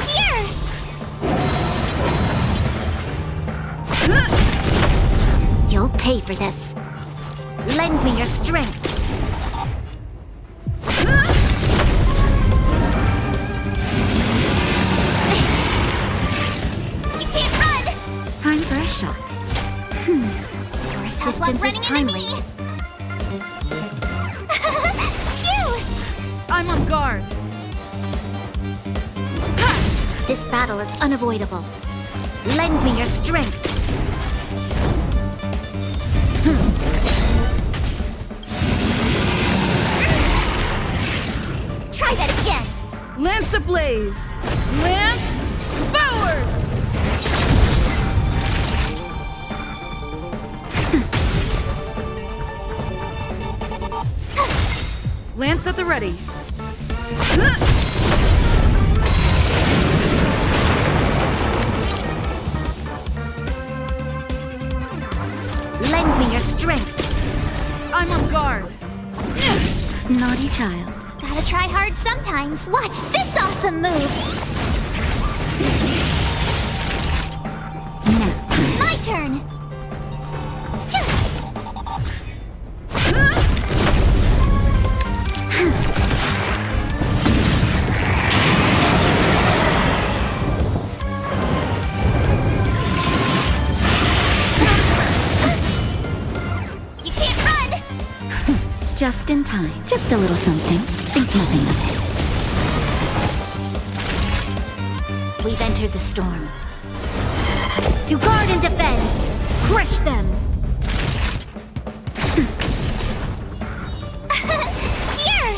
S10: Here!
S1: You'll pay for this. Lend me your strength.
S10: You can't run!
S1: Time for a shot. Your assistance is timely.
S10: Phew!
S6: I'm on guard.
S1: This battle is unavoidable. Lend me your strength.
S10: Try that again!
S6: Lance ablaze! Lance forward! Lance at the ready.
S1: Lend me your strength.
S6: I'm on guard.
S1: Naughty child.
S10: Gotta try hard sometimes. Watch this awesome move!
S1: Nap time.
S10: My turn! You can't run!
S1: Just in time. Just a little something. Think nothing of it. We've entered the storm. To guard and defend! Crush them!
S10: Here!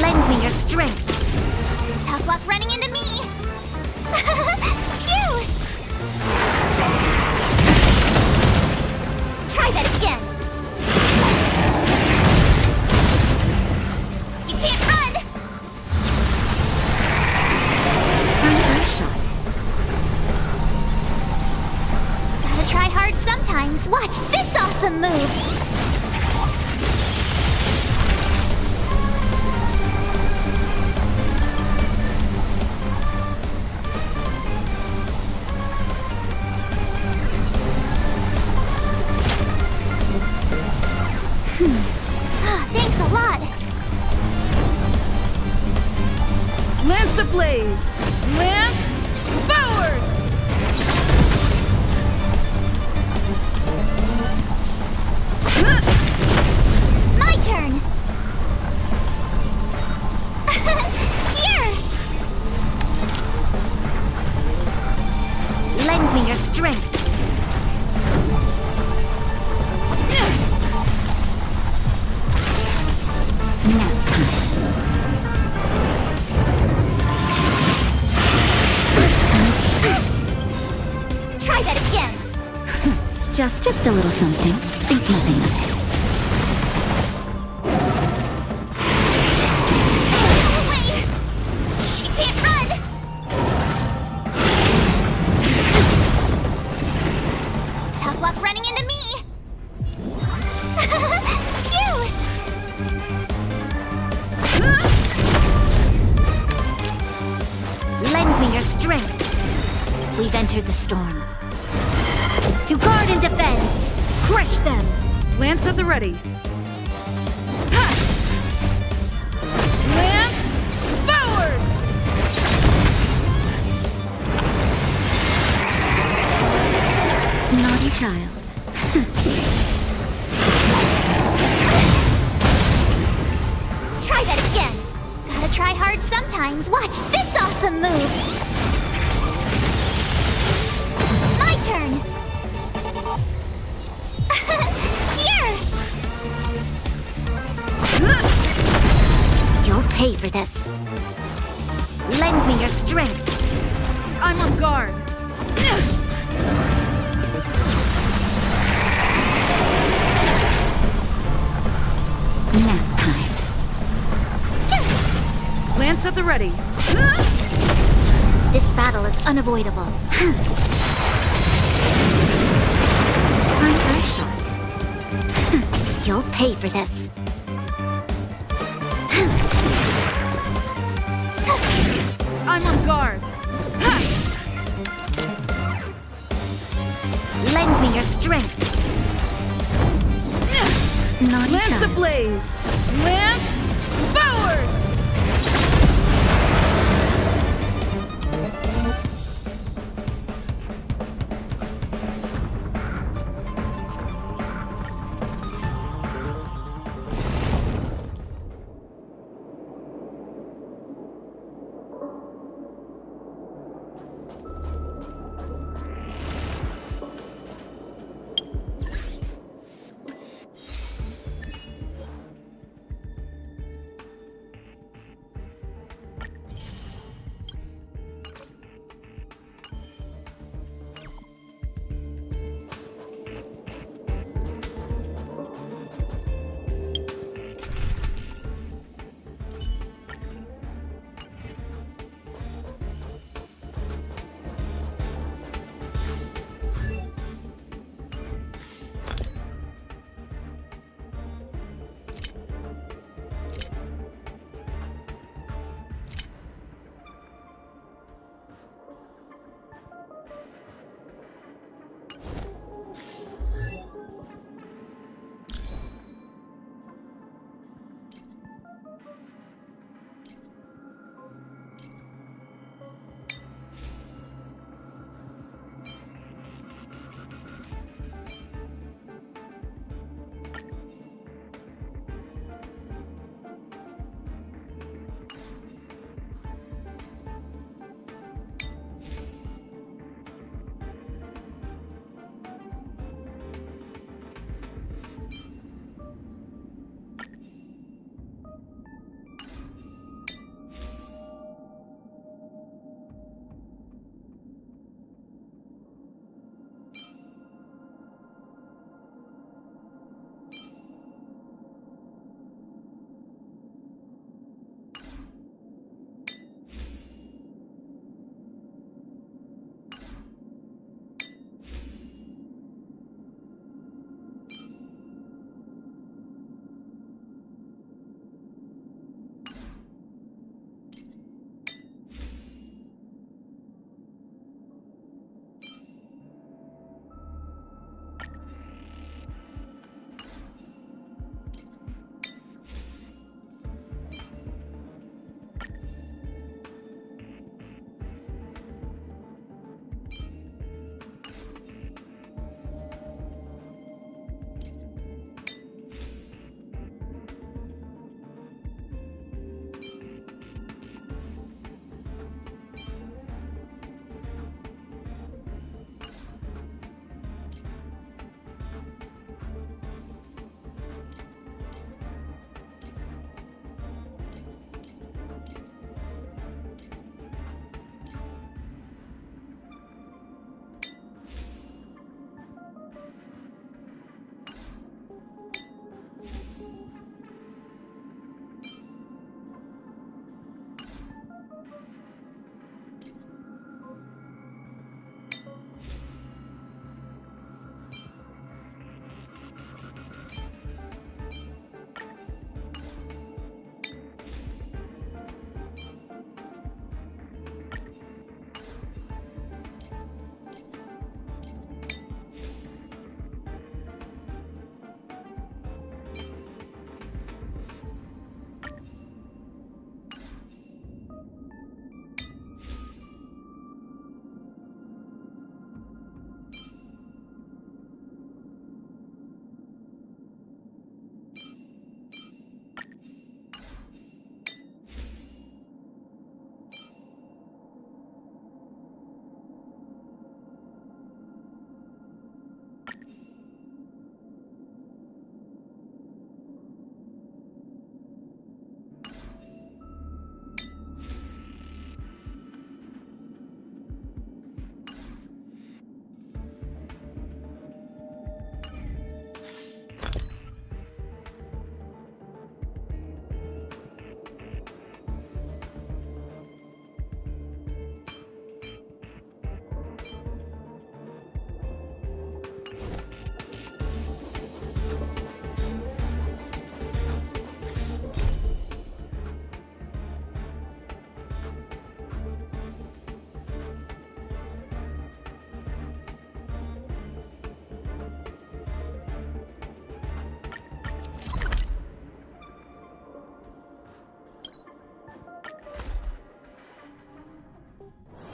S1: Lend me your strength.
S10: Tough luck running into me! Phew! Try that again! You can't run!
S1: Time for a shot.
S10: Gotta try hard sometimes. Watch this awesome move! Thanks a lot.
S12: Lance ablaze! Lance forward!
S10: My turn! Here!
S9: Lend me your strength.
S10: Try that again!
S1: Just a little something. Think nothing of it.
S10: Go away! She can't run! Tough luck running into me! Phew!
S9: Lend me your strength. We've entered the storm. To guard and defend! Crush them!
S12: Lance at the ready. Ha! Lance forward!
S1: Naughty child.
S10: Try that again! Gotta try hard sometimes. Watch this awesome move! My turn! Here!
S9: You'll pay for this. Lend me your strength.
S12: I'm on guard.
S1: Nap time.
S12: Lance at the ready.
S9: This battle is unavoidable.
S1: Aren't I shot?
S9: You'll pay for this.
S12: I'm on guard. Ha!
S9: Lend me your strength.
S1: Naughty
S12: Lance
S1: child.
S12: ablaze! Lance forward!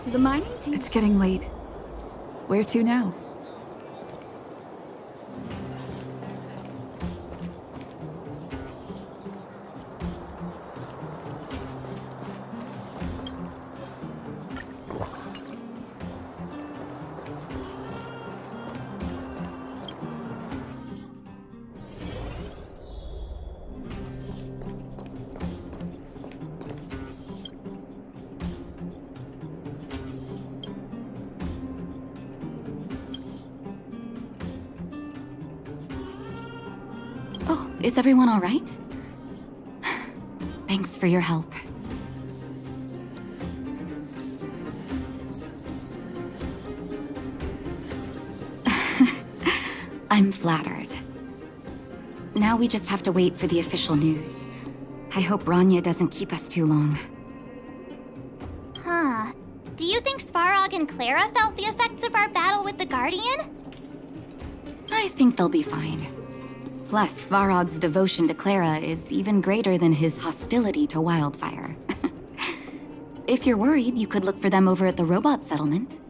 S14: The mining team. It's getting late. Where to now?
S1: Oh, is everyone all right? Thanks for your help. I'm flattered. Now we just have to wait for the official news. I hope Rania doesn't keep us too long.
S10: Huh. Do you think Svarog and Clara felt the effects of our battle with the Guardian?
S1: I think they'll be fine. Plus, Svarog's devotion to Clara is even greater than his hostility to Wildfire. If you're worried, you could look for them over at the robot settlement.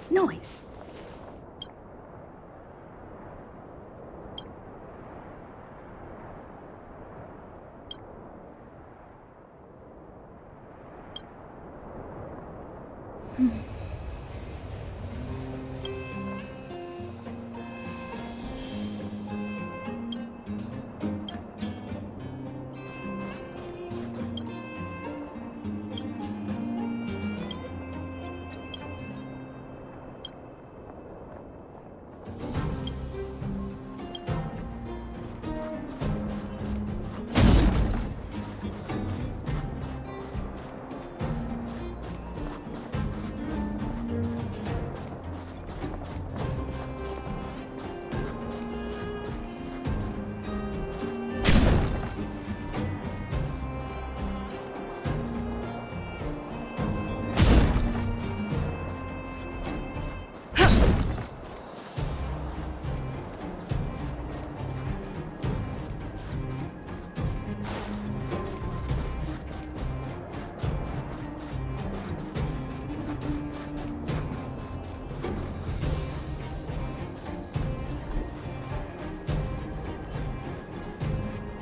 S9: Noise.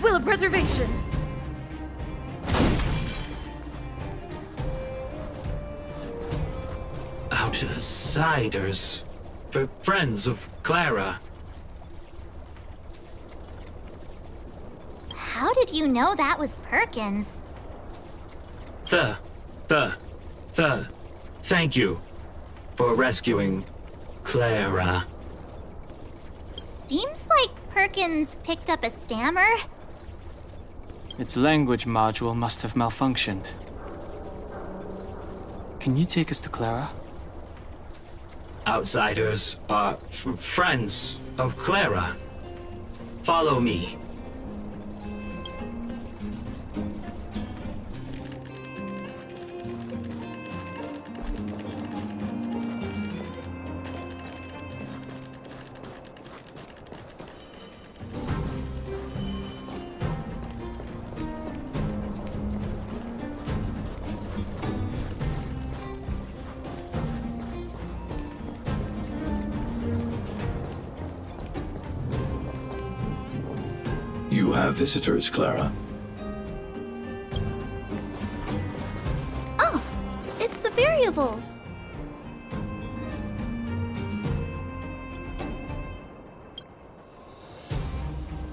S6: Will of preservation!
S15: Outsiders. Friends of Clara.
S10: How did you know that was Perkins?
S15: Thank you for rescuing Clara.
S10: Seems like Perkins picked up a stammer.
S4: Its language module must have malfunctioned. Can you take us to Clara?
S15: Outsiders are friends of Clara. Follow me.
S16: You have visitors, Clara.
S8: Oh, it's the variables.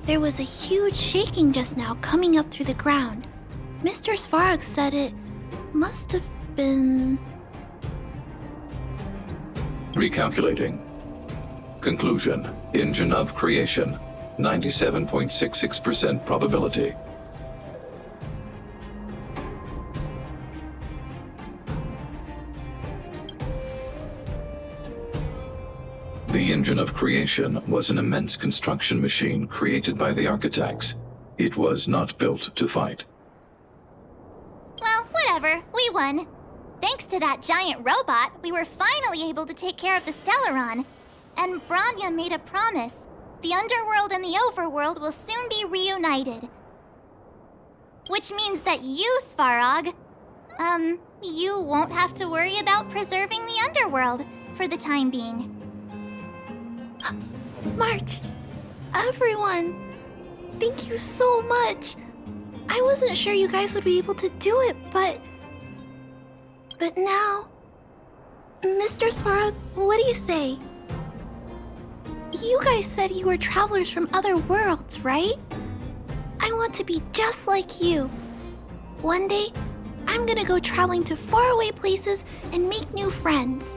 S8: There was a huge shaking just now coming up through the ground. Mr. Svarog said it must have been...
S16: Recalculating. Conclusion. Engine of creation. 97.66% probability. The engine of creation was an immense construction machine created by the architects. It was not built to fight.
S10: Well, whatever. We won. Thanks to that giant robot, we were finally able to take care of the Stellaron. And Branya made a promise. The underworld and the overworld will soon be reunited. Which means that you, Svarog, you won't have to worry about preserving the underworld for the time being.
S8: March, everyone, thank you so much. I wasn't sure you guys would be able to do it, but now... Mr. Svarog, what do you say? You guys said you were travelers from other worlds, right? I want to be just like you. One day, I'm gonna go traveling to faraway places and make new friends.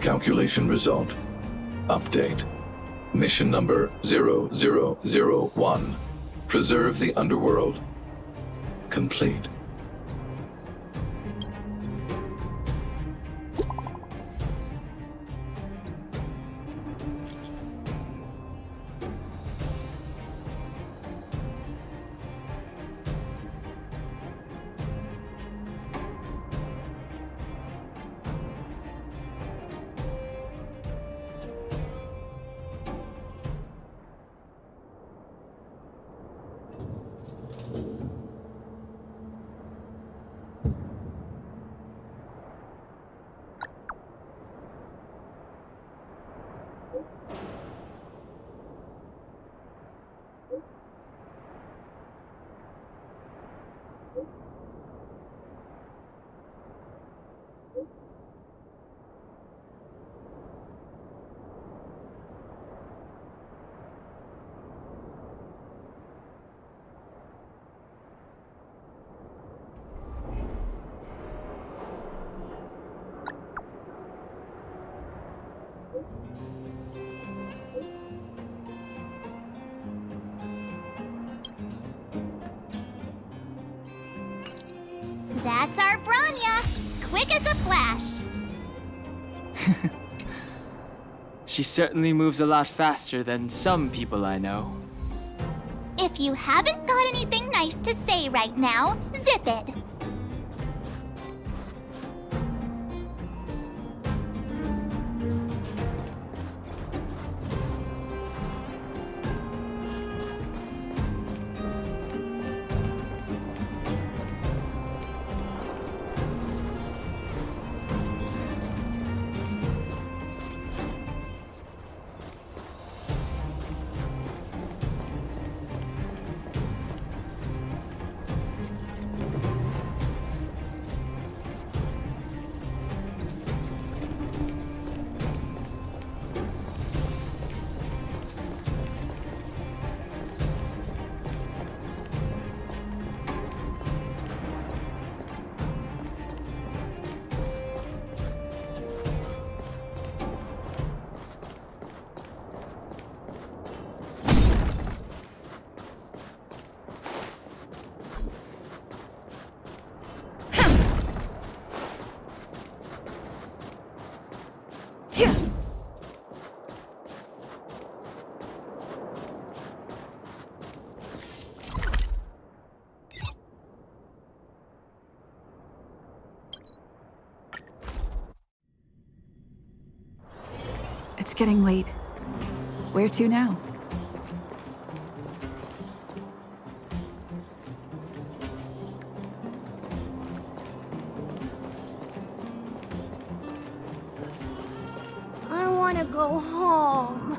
S16: Calculation result. Update. Mission number 0001. Preserve the underworld. Complete.
S10: as a flash.
S4: She certainly moves a lot faster than some people I know.
S10: If you haven't got anything nice to say right now, zip it.
S14: It's getting late. Where to now?
S2: I want to go home.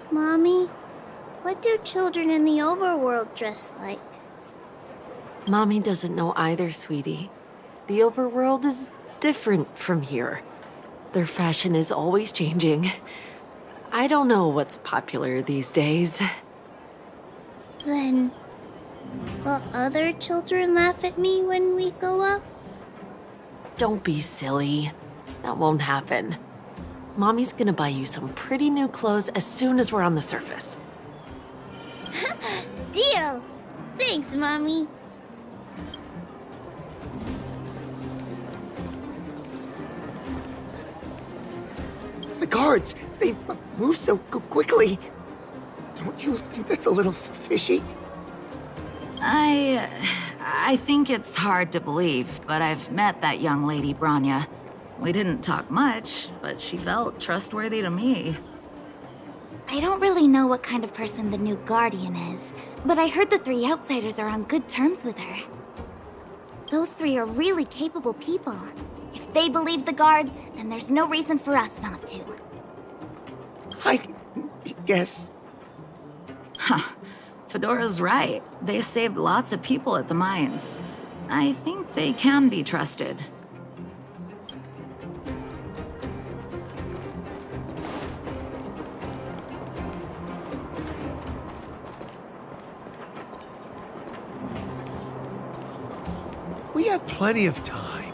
S2: Mommy, what do children in the overworld dress like?
S17: Mommy doesn't know either, sweetie. The overworld is different from here. Their fashion is always changing. I don't know what's popular these days.
S2: Then, will other children laugh at me when we go up?
S17: Don't be silly. That won't happen. Mommy's gonna buy you some pretty new clothes as soon as we're on the surface.
S2: Deal! Thanks, Mommy.
S7: The guards, they move so quickly. Don't you think that's a little fishy?
S1: I think it's hard to believe, but I've met that young lady, Branya. We didn't talk much, but she felt trustworthy to me.
S9: I don't really know what kind of person the new Guardian is, but I heard the three outsiders are on good terms with her. Those three are really capable people. If they believe the guards, then there's no reason for us not to.
S7: I guess.
S1: Huh. Fedora's right. They saved lots of people at the mines. I think they can be trusted.
S18: We have plenty of time.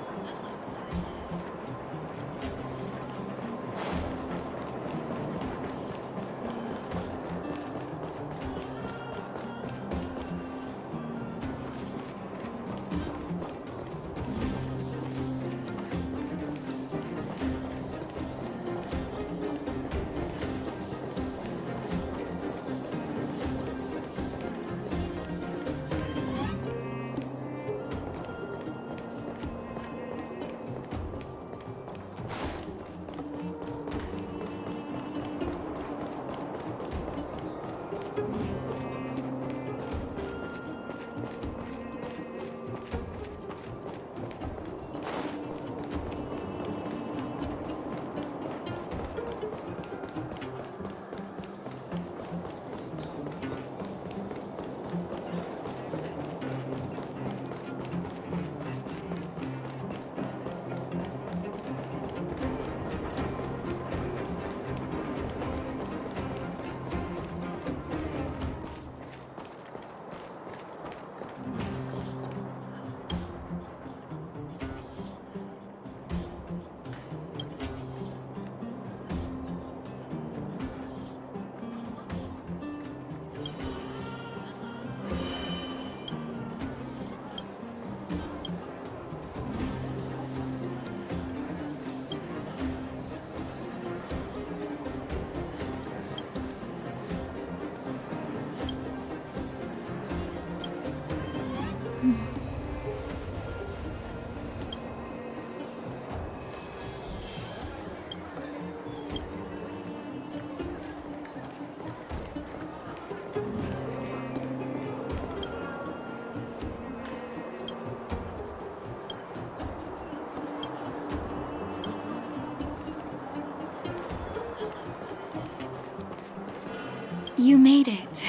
S1: You made it.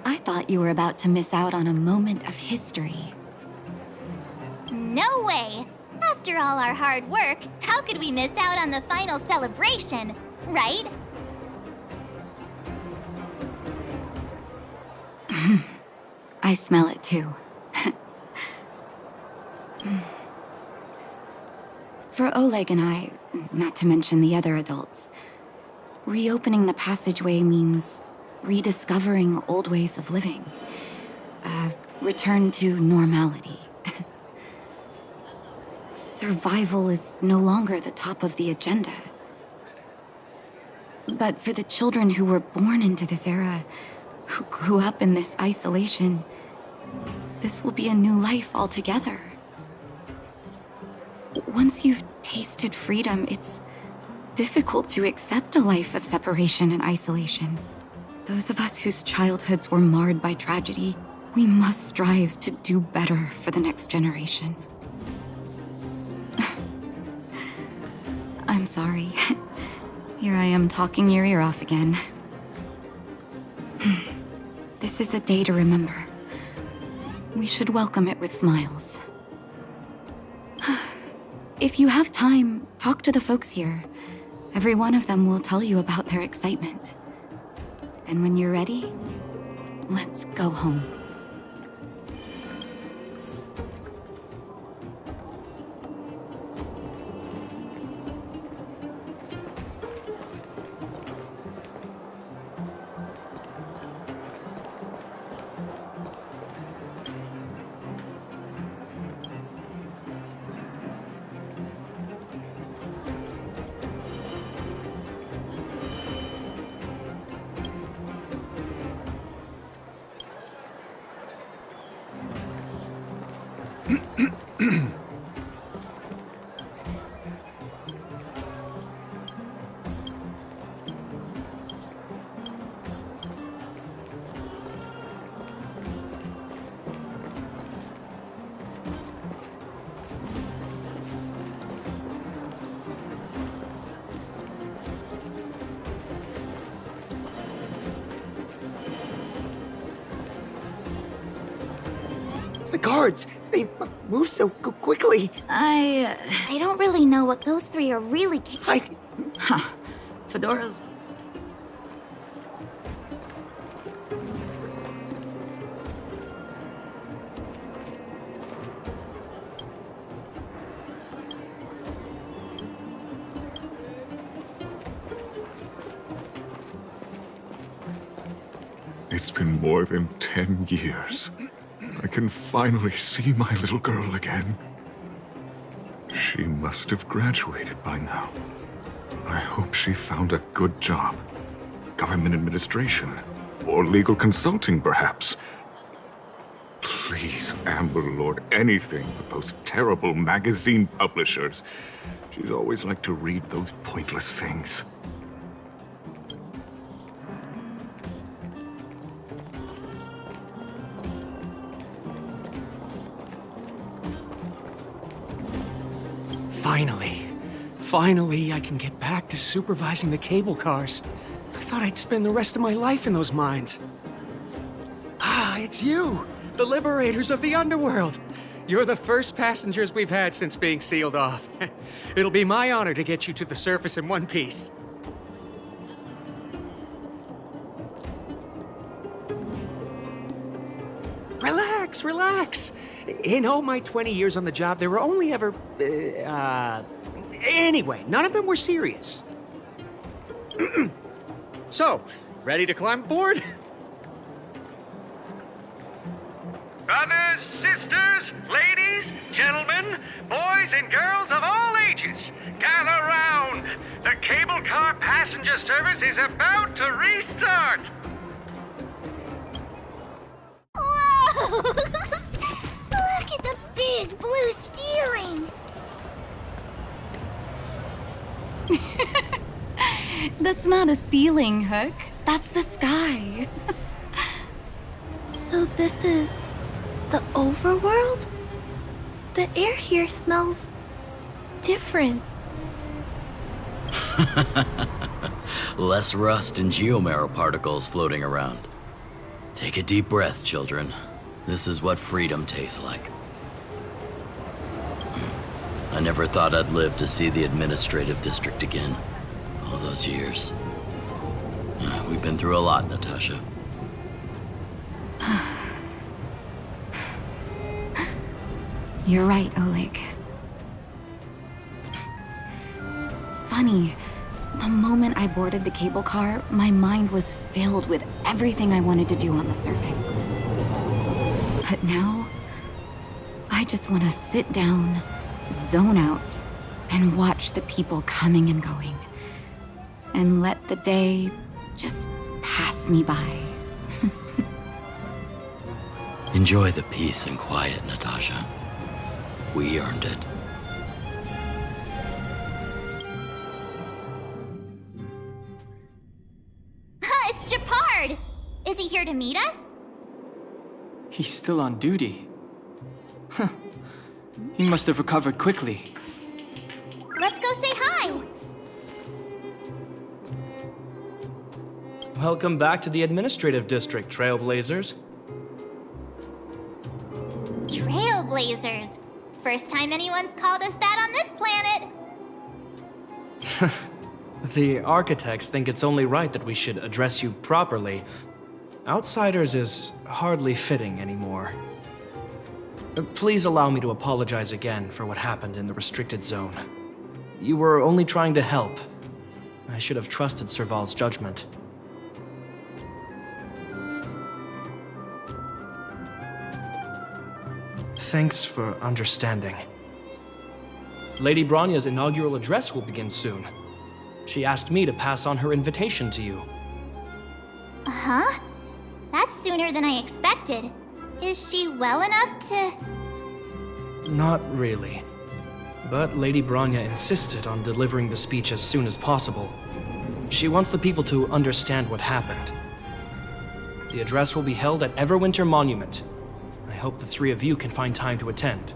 S1: I thought you were about to miss out on a moment of history.
S10: No way! After all our hard work, how could we miss out on the final celebration, right?
S1: I smell it too. For Oleg and I, not to mention the other adults, reopening the passageway means rediscovering old ways of living. Return to normality. Survival is no longer the top of the agenda. But for the children who were born into this era, who grew up in this isolation, this will be a new life altogether. Once you've tasted freedom, it's difficult to accept a life of separation and isolation. Those of us whose childhoods were marred by tragedy, we must strive to do better for the next generation. I'm sorry. Here I am talking your ear off again. This is a day to remember. We should welcome it with smiles. If you have time, talk to the folks here. Every one of them will tell you about their excitement. Then when you're ready, let's go home.
S7: The guards, they move so quickly.
S9: I don't really know what those three are really capable.
S1: Huh. Fedora's...
S19: It's been more than 10 years. I can finally see my little girl again. She must have graduated by now. I hope she found a good job. Government administration. Or legal consulting, perhaps. Please, Amber Lord, anything but those terrible magazine publishers. She's always liked to read those pointless things.
S13: Finally, I can get back to supervising the cable cars. I thought I'd spend the rest of my life in those mines. Ah, it's you, the liberators of the underworld. You're the first passengers we've had since being sealed off. It'll be my honor to get you to the surface in one piece. Relax. In all my 20 years on the job, there were only ever, anyway, none of them were serious. So, ready to climb aboard?
S20: Brothers, sisters, ladies, gentlemen, boys and girls of all ages, gather round. The cable car passenger service is about to restart.
S2: Whoa! Look at the big blue ceiling!
S1: That's not a ceiling, Hook. That's the sky.
S8: So this is the overworld? The air here smells different.
S3: Less rust and geomarrow particles floating around. Take a deep breath, children. This is what freedom tastes like. I never thought I'd live to see the administrative district again. All those years. We've been through a lot, Natasha.
S1: You're right, Oleg. It's funny. The moment I boarded the cable car, my mind was filled with everything I wanted to do on the surface. But now, I just want to sit down, zone out, and watch the people coming and going. And let the day just pass me by.
S3: Enjoy the peace and quiet, Natasha. We earned it.
S10: It's Japard! Is he here to meet us?
S4: He's still on duty. Huh. He must have recovered quickly.
S10: Let's go say hi!
S2: Welcome back to the administrative district, Trailblazers.
S10: Trailblazers. First time anyone's called us that on this planet.
S2: The architects think it's only right that we should address you properly. Outsiders is hardly fitting anymore. Please allow me to apologize again for what happened in the restricted zone. You were only trying to help. I should have trusted Serval's judgment. Thanks for understanding. Lady Branya's inaugural address will begin soon. She asked me to pass on her invitation to you.
S10: Huh? That's sooner than I expected. Is she well enough to...
S2: Not really. But Lady Branya insisted on delivering the speech as soon as possible. She wants the people to understand what happened. The address will be held at Everwinter Monument. I hope the three of you can find time to attend.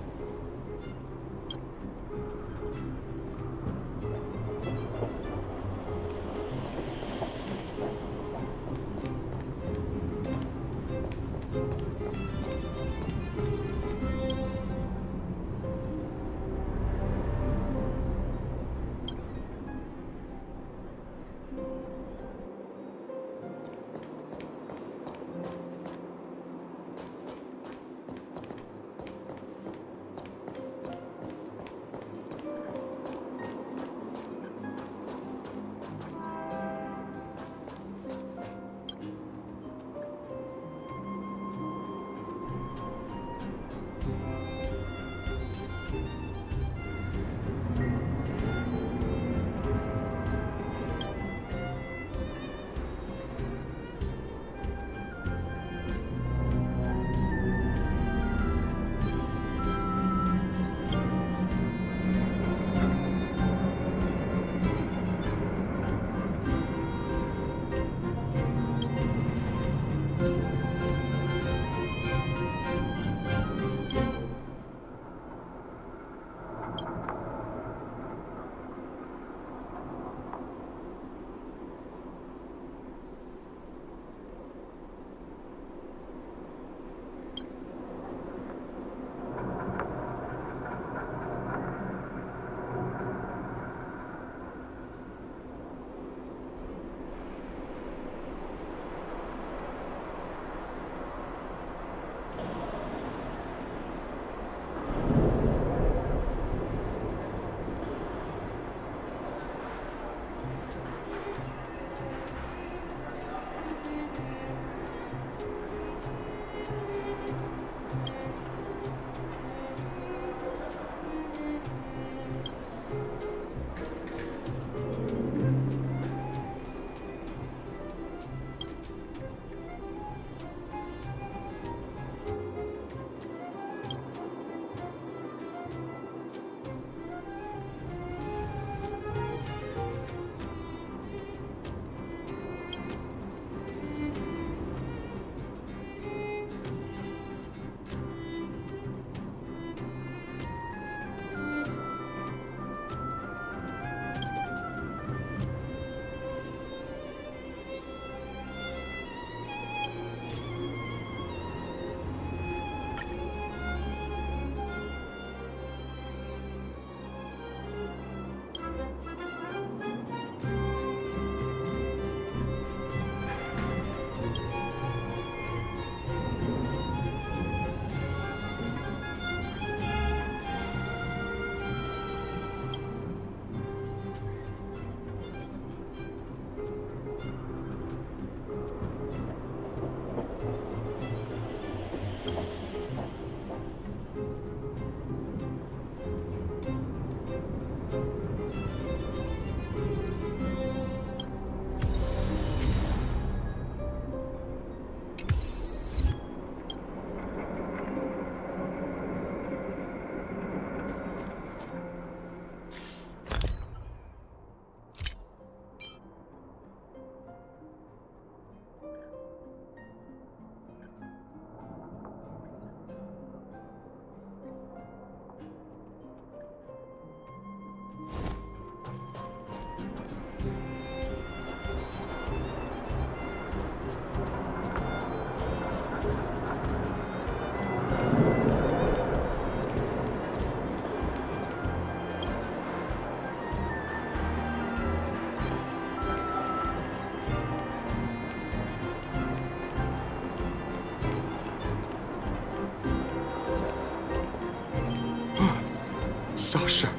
S19: Sasha.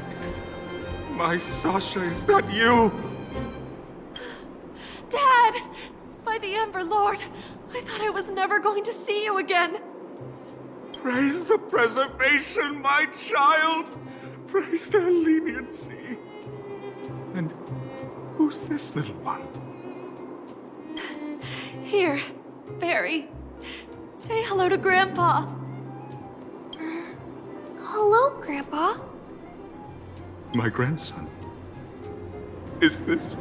S19: My Sasha, is that you?
S6: Dad! By the Ember Lord, I thought I was never going to see you again.
S19: Praise the preservation, my child! Praise their leniency. And who's this little one?
S6: Here, Barry. Say hello to Grandpa.
S2: Hello, Grandpa.
S19: My grandson. Is this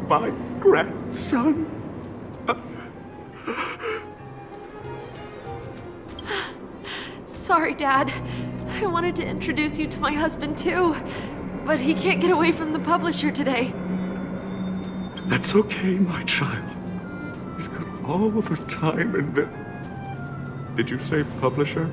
S19: my grandson?
S6: Sorry, Dad. I wanted to introduce you to my husband too, but he can't get away from the publisher today.
S19: That's okay, my child. We've got all the time in the... Did you say publisher?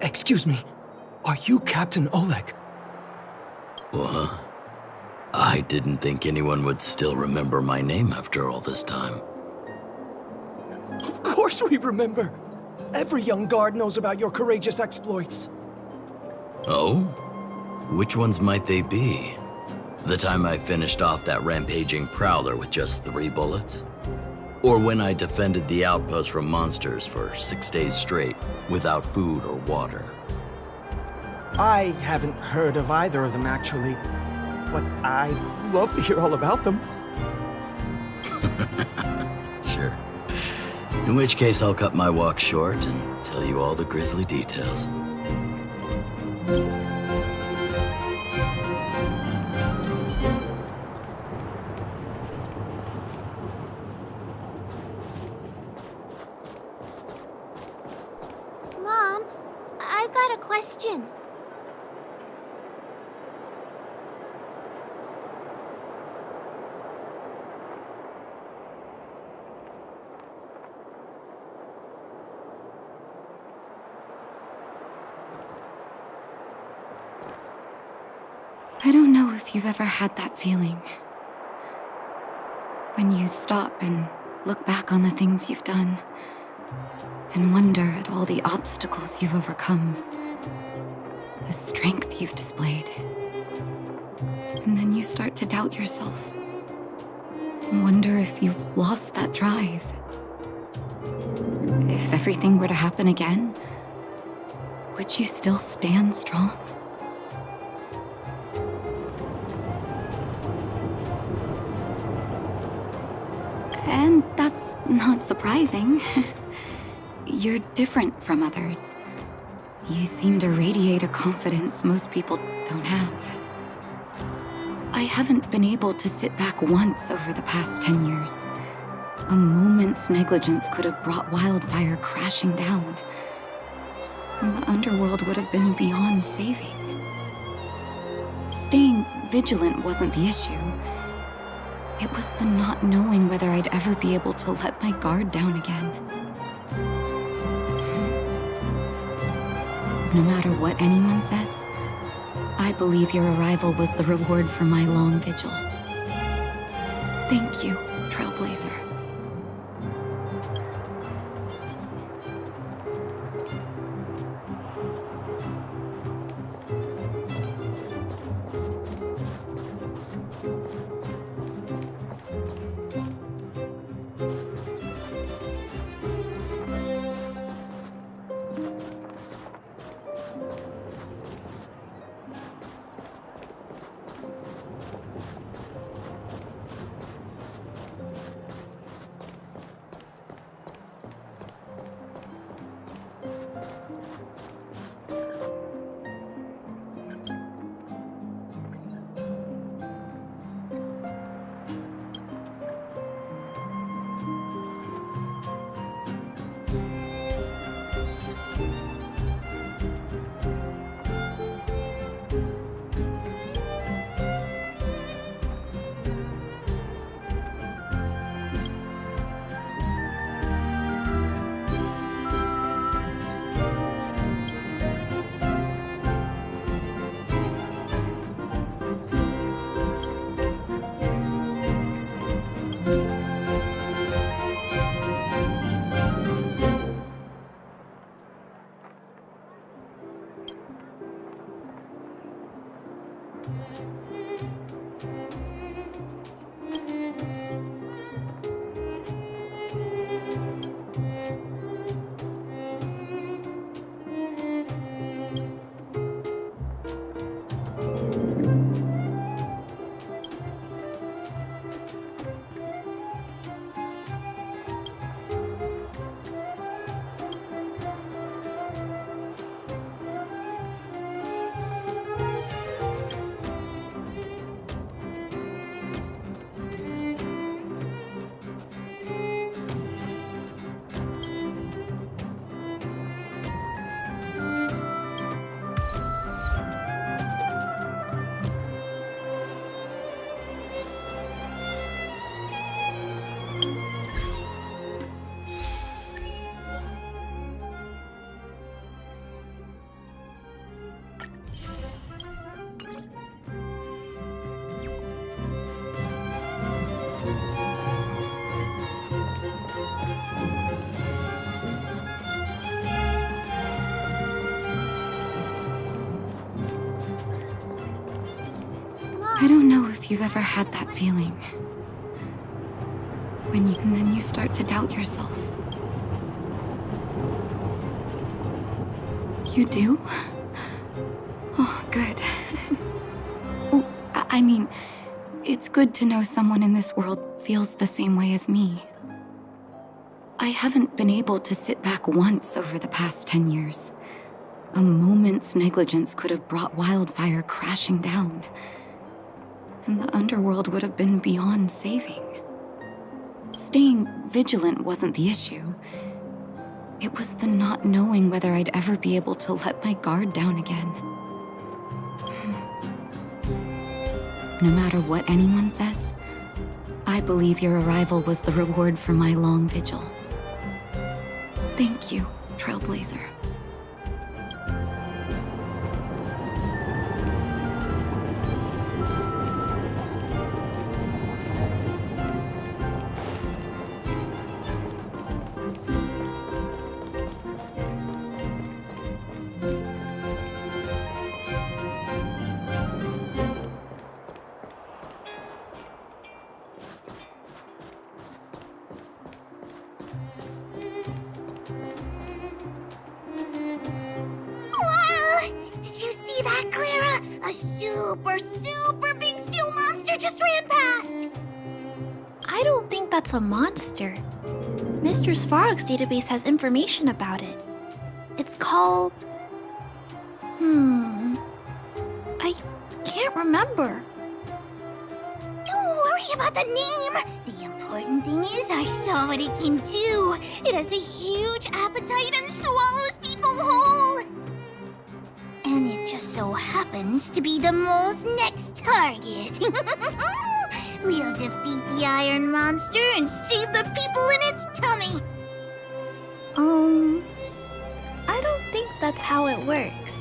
S18: Excuse me. Are you Captain Oleg?
S3: What? I didn't think anyone would still remember my name after all this time.
S18: Of course we remember. Every young guard knows about your courageous exploits.
S3: Oh? Which ones might they be? The time I finished off that rampaging prowler with just 3 bullets? Or when I defended the outpost from monsters for 6 days straight without food or water?
S18: I haven't heard of either of them, actually. But I'd love to hear all about them.
S3: Sure. In which case, I'll cut my walk short and tell you all the grisly details.
S2: Mom, I've got a question.
S1: I don't know if you've ever had that feeling. When you stop and look back on the things you've done, and wonder at all the obstacles you've overcome, the strength you've displayed. And then you start to doubt yourself, and wonder if you've lost that drive. If everything were to happen again, would you still stand strong? And that's not surprising. You're different from others. You seem to radiate a confidence most people don't have. I haven't been able to sit back once over the past 10 years. A moment's negligence could have brought wildfire crashing down, and the underworld would have been beyond saving. Staying vigilant wasn't the issue. It was the not knowing whether I'd ever be able to let my guard down again. No matter what anyone says, I believe your arrival was the reward for my long vigil. Thank you, Trailblazer. I don't know if you've ever had that feeling. And then you start to doubt yourself. You do? Oh, good. Oh, I mean, it's good to know someone in this world feels the same way as me. I haven't been able to sit back once over the past 10 years. A moment's negligence could have brought wildfire crashing down, and the underworld would have been beyond saving. Staying vigilant wasn't the issue. It was the not knowing whether I'd ever be able to let my guard down again. No matter what anyone says, I believe your arrival was the reward for my long vigil. Thank you, Trailblazer.
S2: Did you see that, Clara? A super big steel monster just ran past!
S21: I don't think that's a monster. Mistress Farog's database has information about it. It's called... I can't remember.
S2: Don't worry about the name! The important thing is I saw what it can do. It has a huge appetite and swallows people whole! And it just so happens to be the mole's next target. We'll defeat the Iron Monster and save the people in its tummy!
S21: I don't think that's how it works.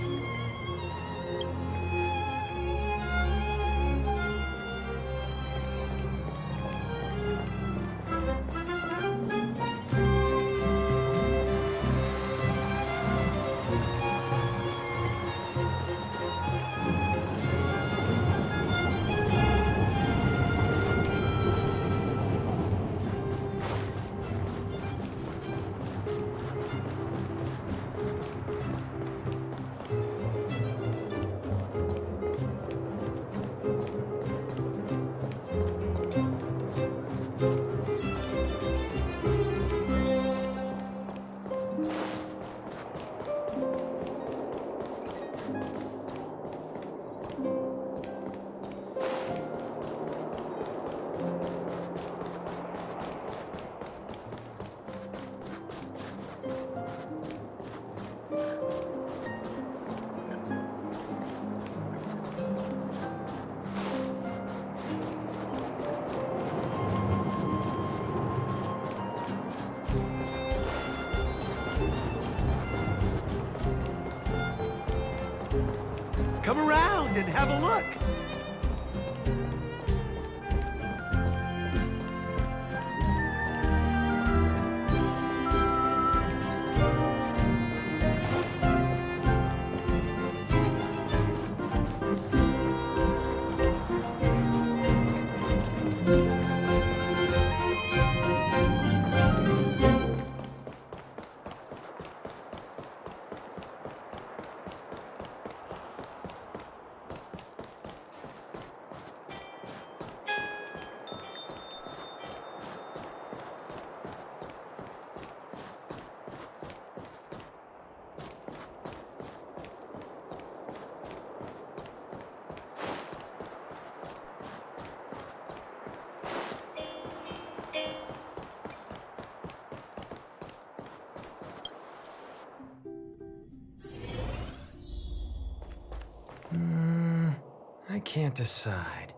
S22: Come around and have a look.
S23: I can't decide.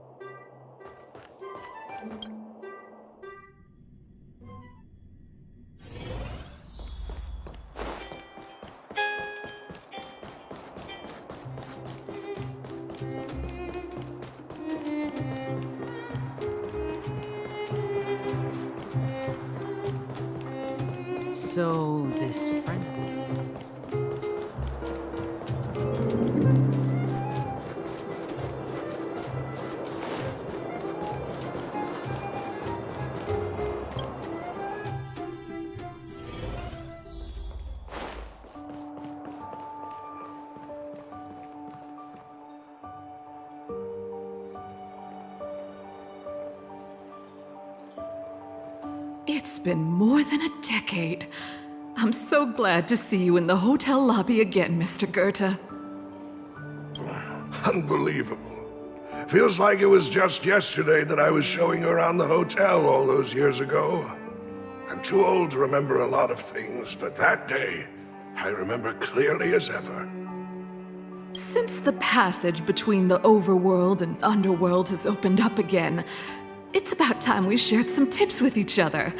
S24: So, this friend...
S6: It's been more than a decade. I'm so glad to see you in the hotel lobby again, Mr. Goethe.
S5: Unbelievable. Feels like it was just yesterday that I was showing you around the hotel all those years ago. I'm too old to remember a lot of things, but that day, I remember clearly as ever.
S6: Since the passage between the overworld and underworld has opened up again, it's about time we shared some tips with each other.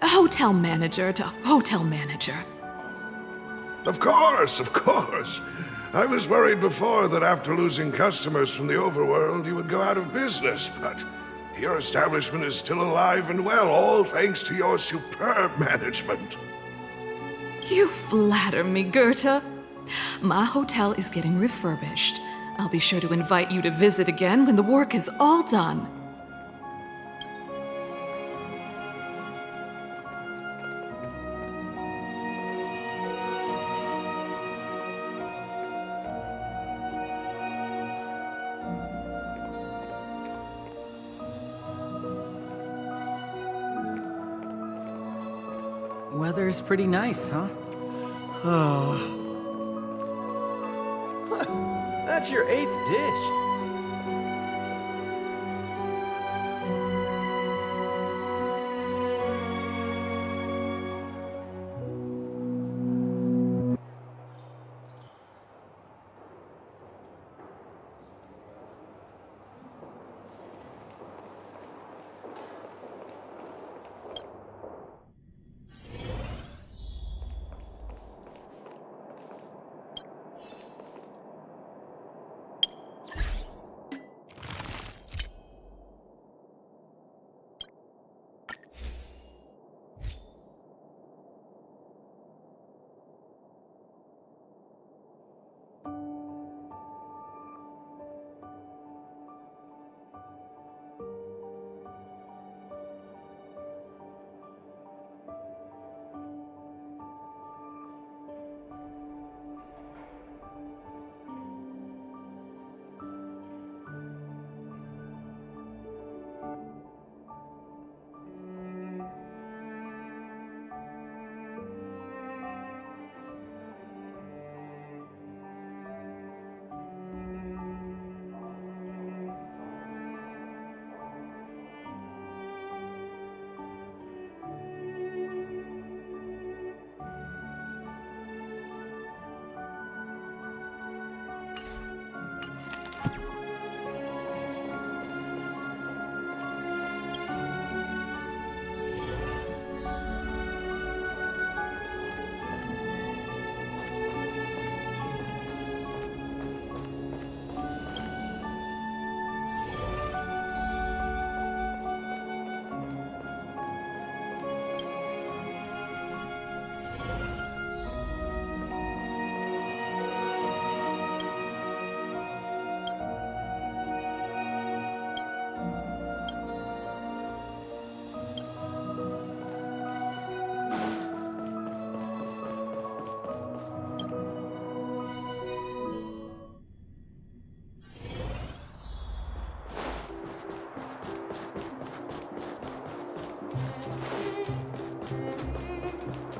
S6: Hotel manager to hotel manager.
S5: Of course, of course. I was worried before that after losing customers from the overworld, you would go out of business, but your establishment is still alive and well, all thanks to your superb management.
S6: You flatter me, Goethe. My hotel is getting refurbished. I'll be sure to invite you to visit again when the work is all done.
S11: Weather's pretty nice, huh?
S23: Oh. That's your 8th dish.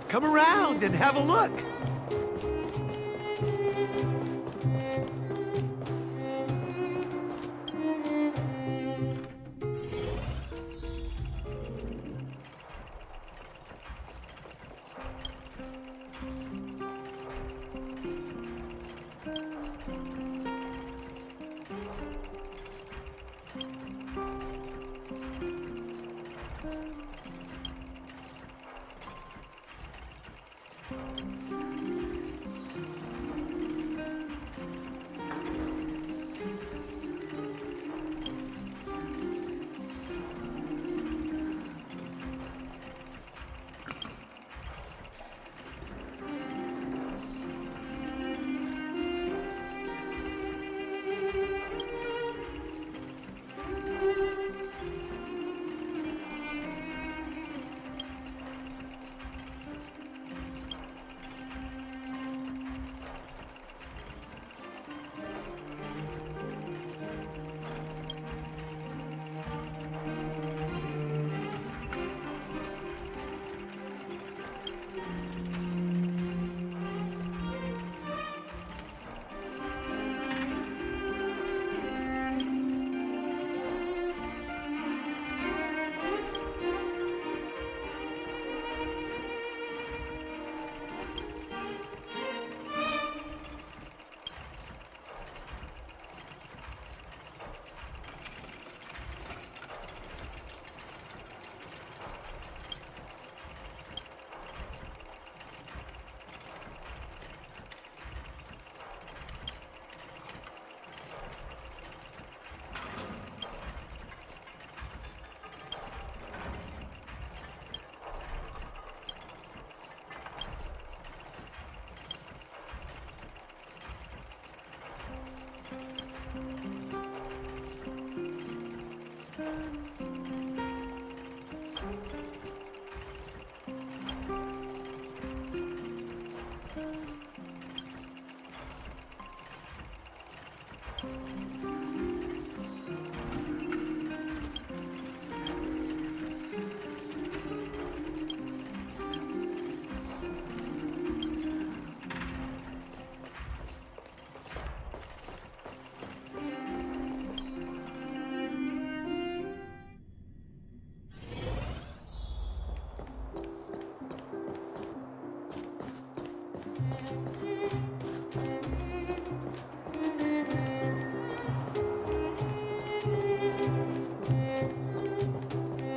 S22: Come around and have a look.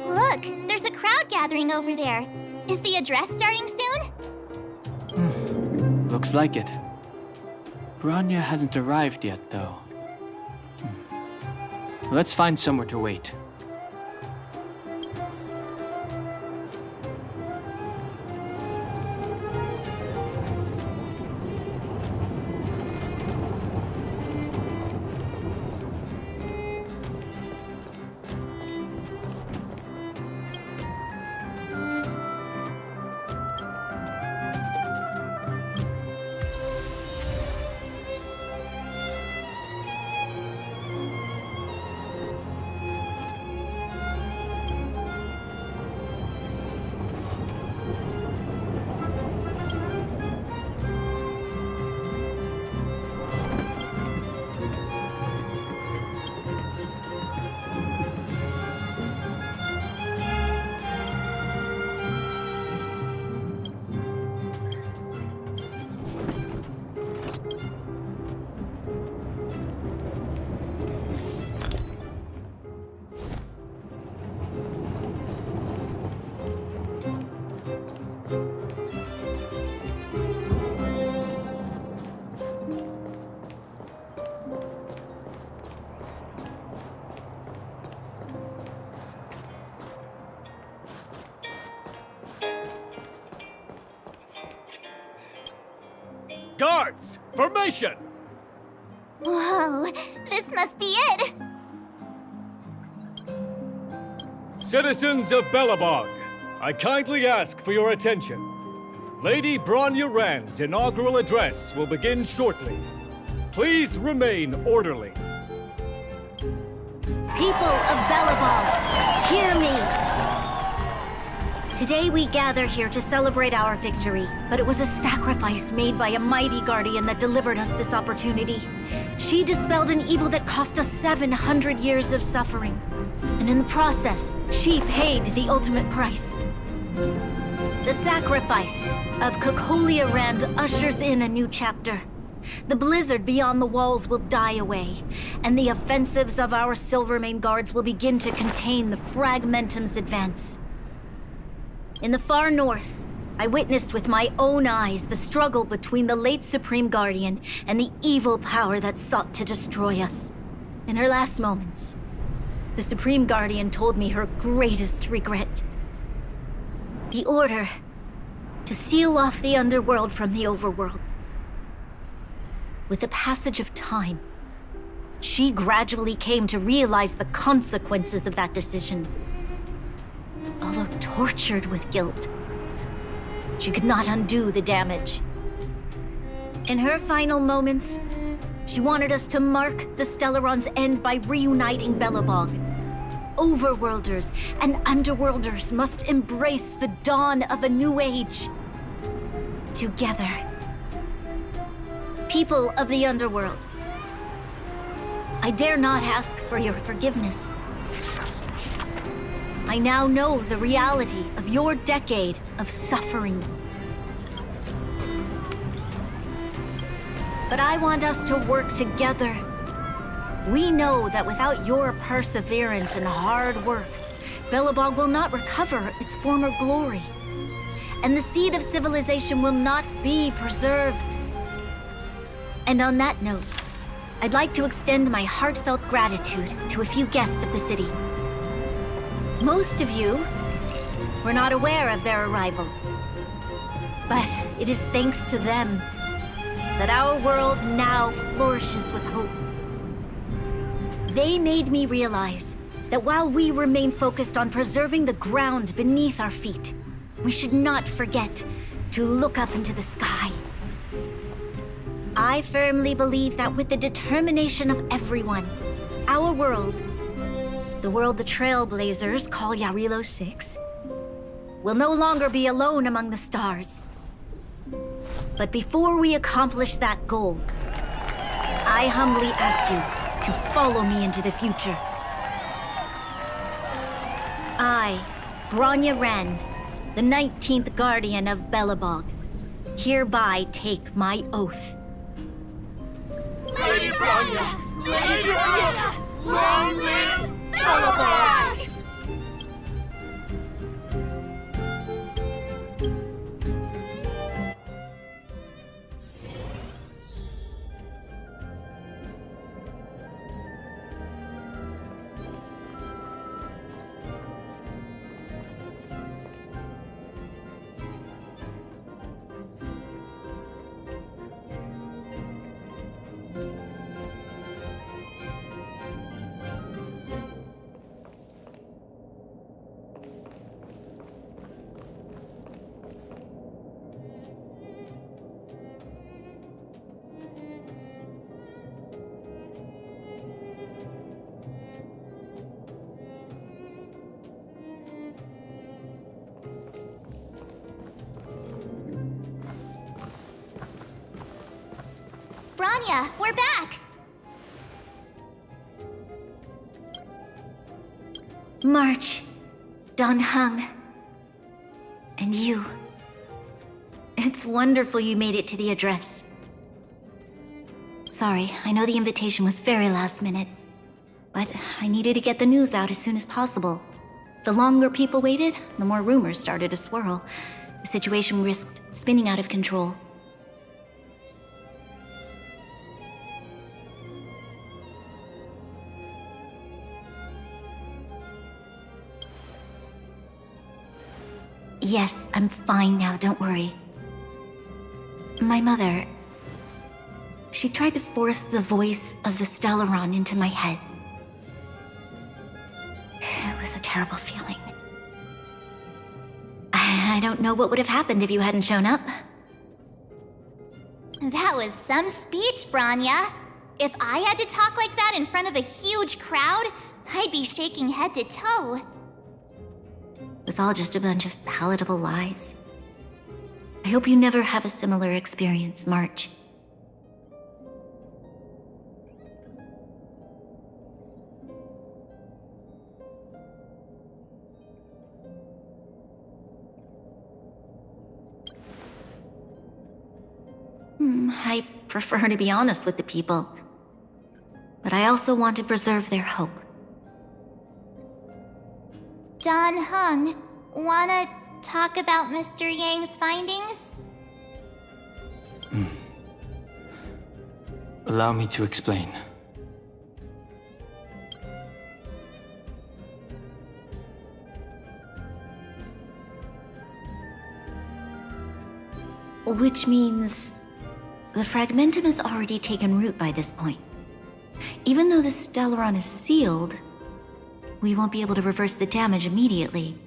S10: Look, there's a crowd gathering over there. Is the address starting soon?
S4: Looks like it. Bronya hasn't arrived yet, though. Let's find somewhere to wait.
S12: Guards! Formation!
S10: Whoa, this must be it!
S12: Citizens of Belobog, I kindly ask for your attention. Lady Bronya Rand's inaugural address will begin shortly. Please remain orderly.
S15: People of Belobog, hear me! Today we gather here to celebrate our victory, but it was a sacrifice made by a mighty guardian that delivered us this opportunity. She dispelled an evil that cost us 700 years of suffering. And in the process, she paid the ultimate price. The sacrifice of Cocolia Rand ushers in a new chapter. The blizzard beyond the walls will die away, and the offensives of our Silvermane guards will begin to contain the Fragmentum's advance. In the far north, I witnessed with my own eyes the struggle between the late Supreme Guardian and the evil power that sought to destroy us. In her last moments, the Supreme Guardian told me her greatest regret. The order to seal off the underworld from the overworld. With the passage of time, she gradually came to realize the consequences of that decision. Although tortured with guilt, she could not undo the damage. In her final moments, she wanted us to mark the Stellaron's end by reuniting Belobog. Overworlders and Underworlders must embrace the dawn of a new age. Together. People of the Underworld, I dare not ask for your forgiveness. I now know the reality of your decade of suffering. But I want us to work together. We know that without your perseverance and hard work, Belobog will not recover its former glory. And the seed of civilization will not be preserved. And on that note, I'd like to extend my heartfelt gratitude to a few guests of the city. Most of you were not aware of their arrival. But it is thanks to them that our world now flourishes with hope. They made me realize that while we remain focused on preserving the ground beneath our feet, we should not forget to look up into the sky. I firmly believe that with the determination of everyone, our world, the world the Trailblazers call Yarilo 6, will no longer be alone among the stars. But before we accomplish that goal, I humbly ask you to follow me into the future. I, Bronya Rand, the 19th Guardian of Belobog, hereby take my oath.
S2: Lady Bronya! Lady Bronya! Long live Belobog!
S10: Bronya, we're back!
S15: March, Dan Heng, and you. It's wonderful you made it to the address. Sorry, I know the invitation was very last minute, but I needed to get the news out as soon as possible. The longer people waited, the more rumors started to swirl. The situation risked spinning out of control. Yes, I'm fine now, don't worry. My mother... she tried to force the voice of the Stellaron into my head. It was a terrible feeling. I don't know what would have happened if you hadn't shown up.
S10: That was some speech, Bronya. If I had to talk like that in front of a huge crowd, I'd be shaking head to toe.
S15: It was all just a bunch of palatable lies. I hope you never have a similar experience, March. I prefer to be honest with the people. But I also want to preserve their hope.
S10: Dan Heng, wanna talk about Mr. Yang's findings?
S4: Allow me to explain.
S15: Which means... the fragmentum has already taken root by this point. Even though the Stellaron is sealed, we won't be able to reverse the damage immediately.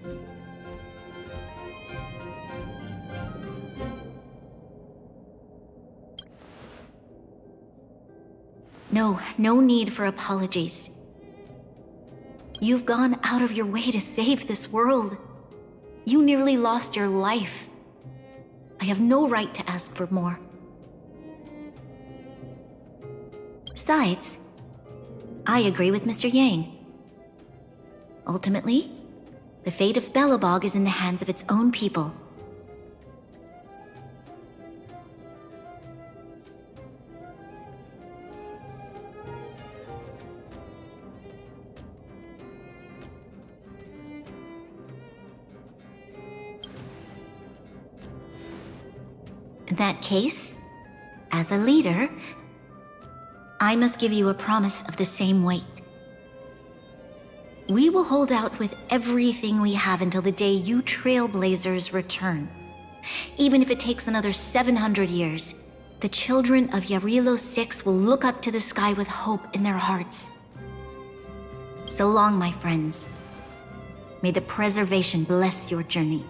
S15: No need for apologies. You've gone out of your way to save this world. You nearly lost your life. I have no right to ask for more. Besides, I agree with Mr. Yang. Ultimately, the fate of Belobog is in the hands of its own people. In that case, as a leader, I must give you a promise of the same weight. We will hold out with everything we have until the day you Trailblazers return. Even if it takes another 700 years, the children of Yarilo 6 will look up to the sky with hope in their hearts. So long, my friends. May the preservation bless your journey.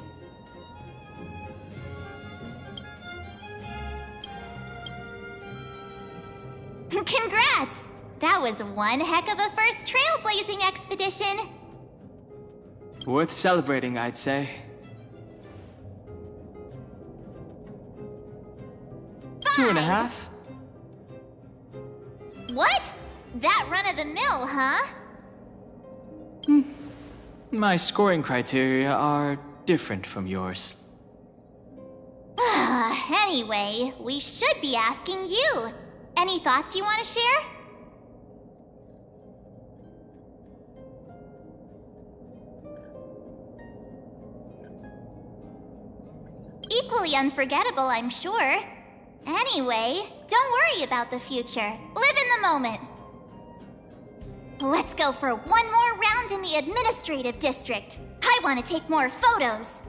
S10: Congrats! That was one heck of a first trailblazing expedition.
S4: Worth celebrating, I'd say.
S10: Fine.
S4: 2.5?
S10: What? That run of the mill, huh?
S4: My scoring criteria are different from yours.
S10: Anyway, we should be asking you. Any thoughts you want to share? Equally unforgettable, I'm sure. Anyway, don't worry about the future. Live in the moment. Let's go for one more round in the administrative district. I want to take more photos.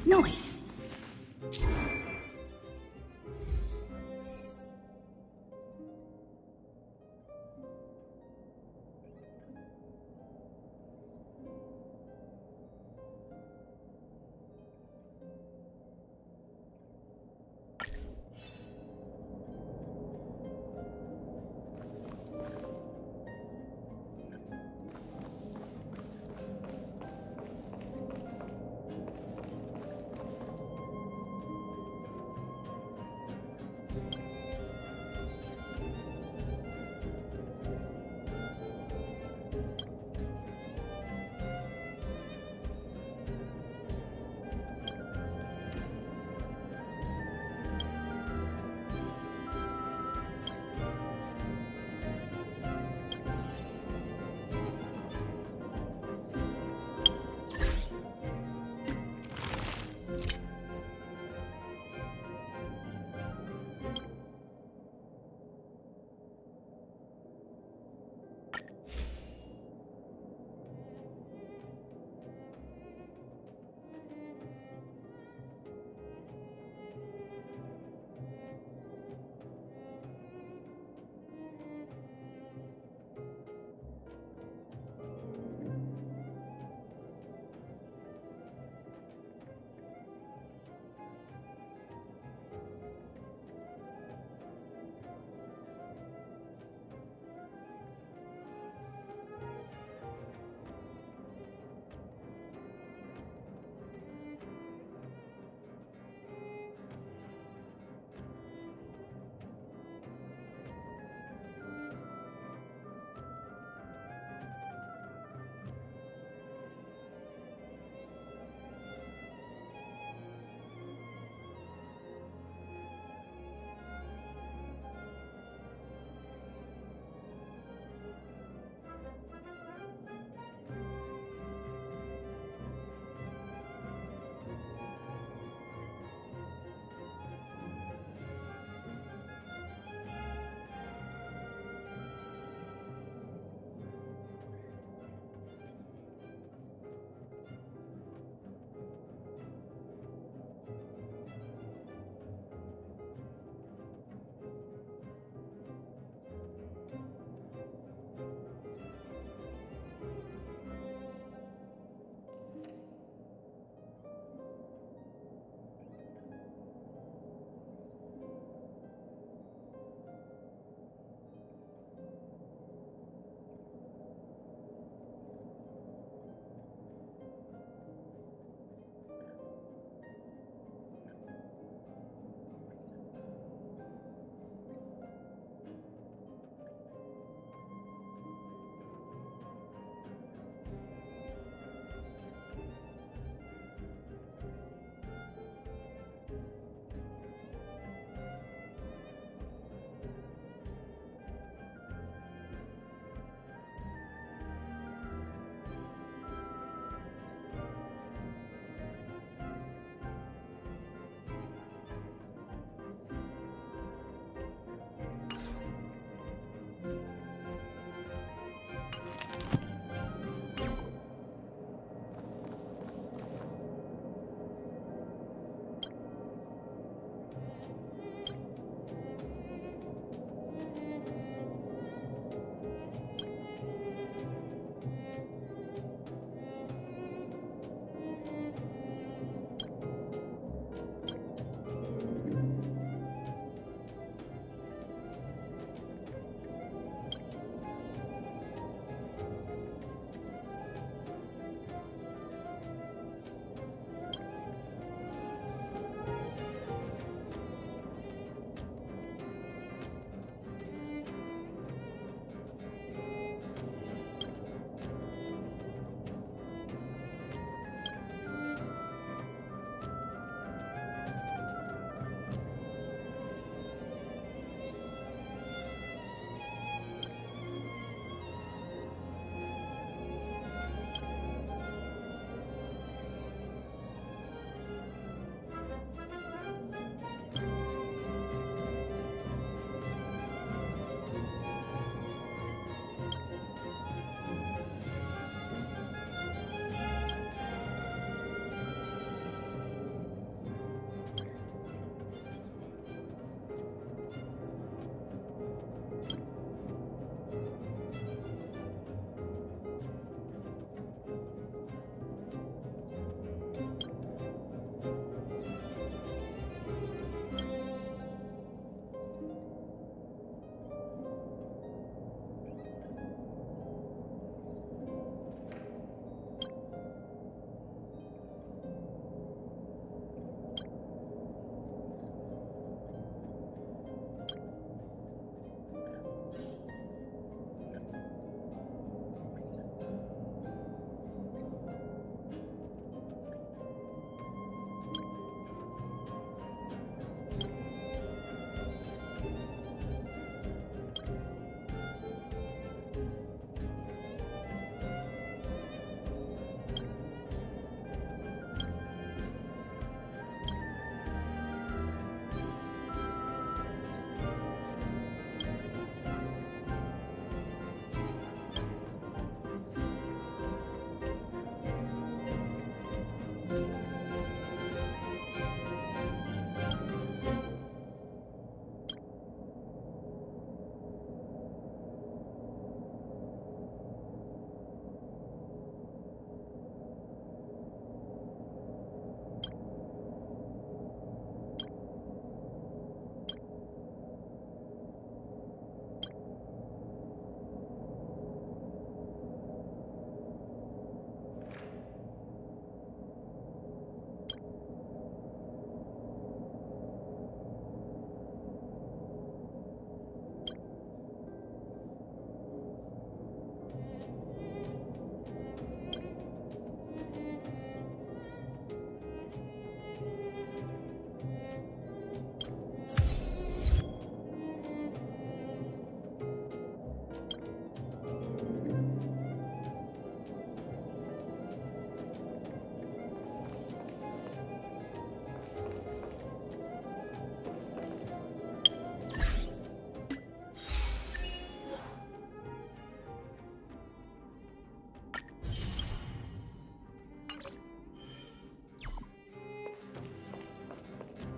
S1: Noise.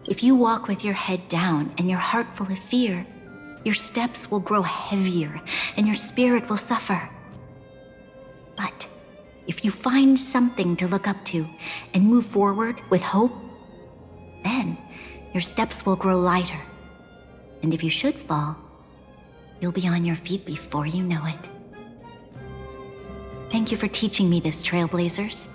S15: If you walk with your head down and your heart full of fear, your steps will grow heavier and your spirit will suffer. But if you find something to look up to and move forward with hope, then your steps will grow lighter. And if you should fall, you'll be on your feet before you know it. Thank you for teaching me this, Trailblazers.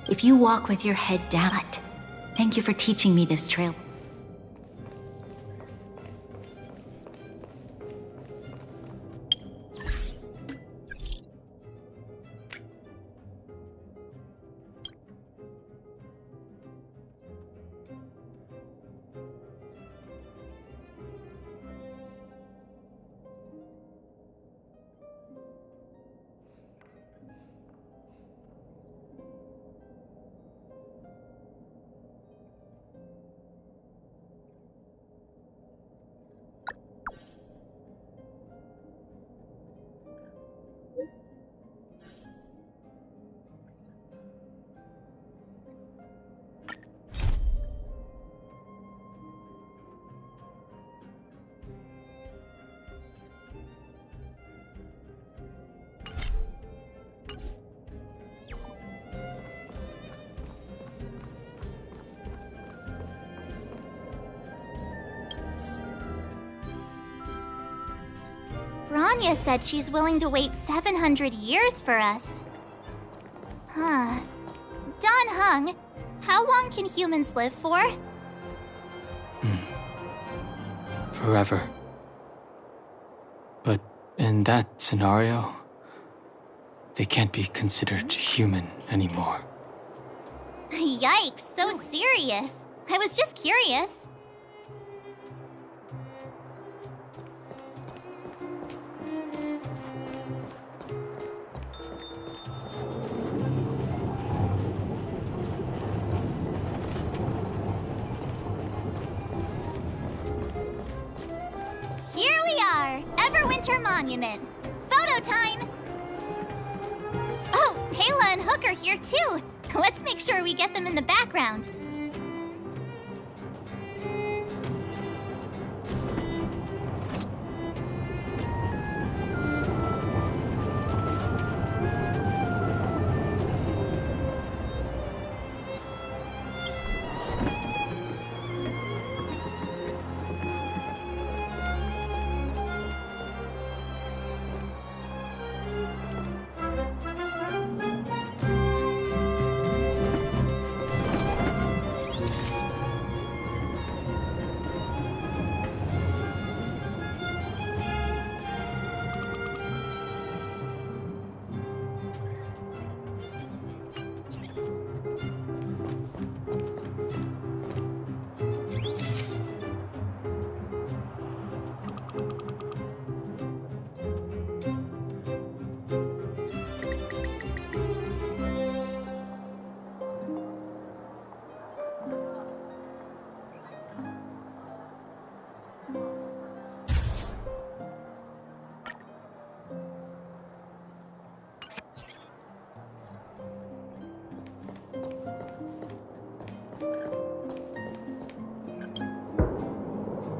S15: If you walk with your head down, thank you for teaching me this, Trail.
S10: Bronya said she's willing to wait 700 years for us. Huh. Don Hung, how long can humans live for?
S4: Forever. But in that scenario, they can't be considered human anymore.
S10: Yikes, so serious. I was just curious. Here we are, Everwinter Monument. Photo time! Oh, Payla and Hook are here too. Let's make sure we get them in the background.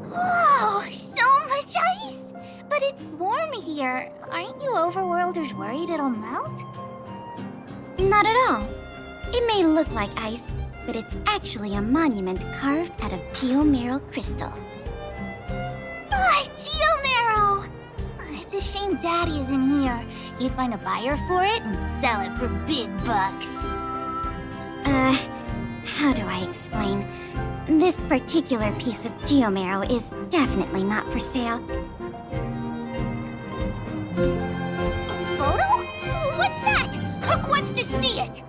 S2: Whoa, so much ice! But it's warm here. Aren't you overworlders worried it'll melt?
S9: Not at all. It may look like ice, but it's actually a monument carved out of geomeral crystal.
S2: Ah, Geomarrow! It's a shame Daddy isn't here. He'd find a buyer for it and sell it for big bucks.
S9: How do I explain? This particular piece of geomarrow is definitely not for sale.
S2: Photo? What's that? Hook wants to see it!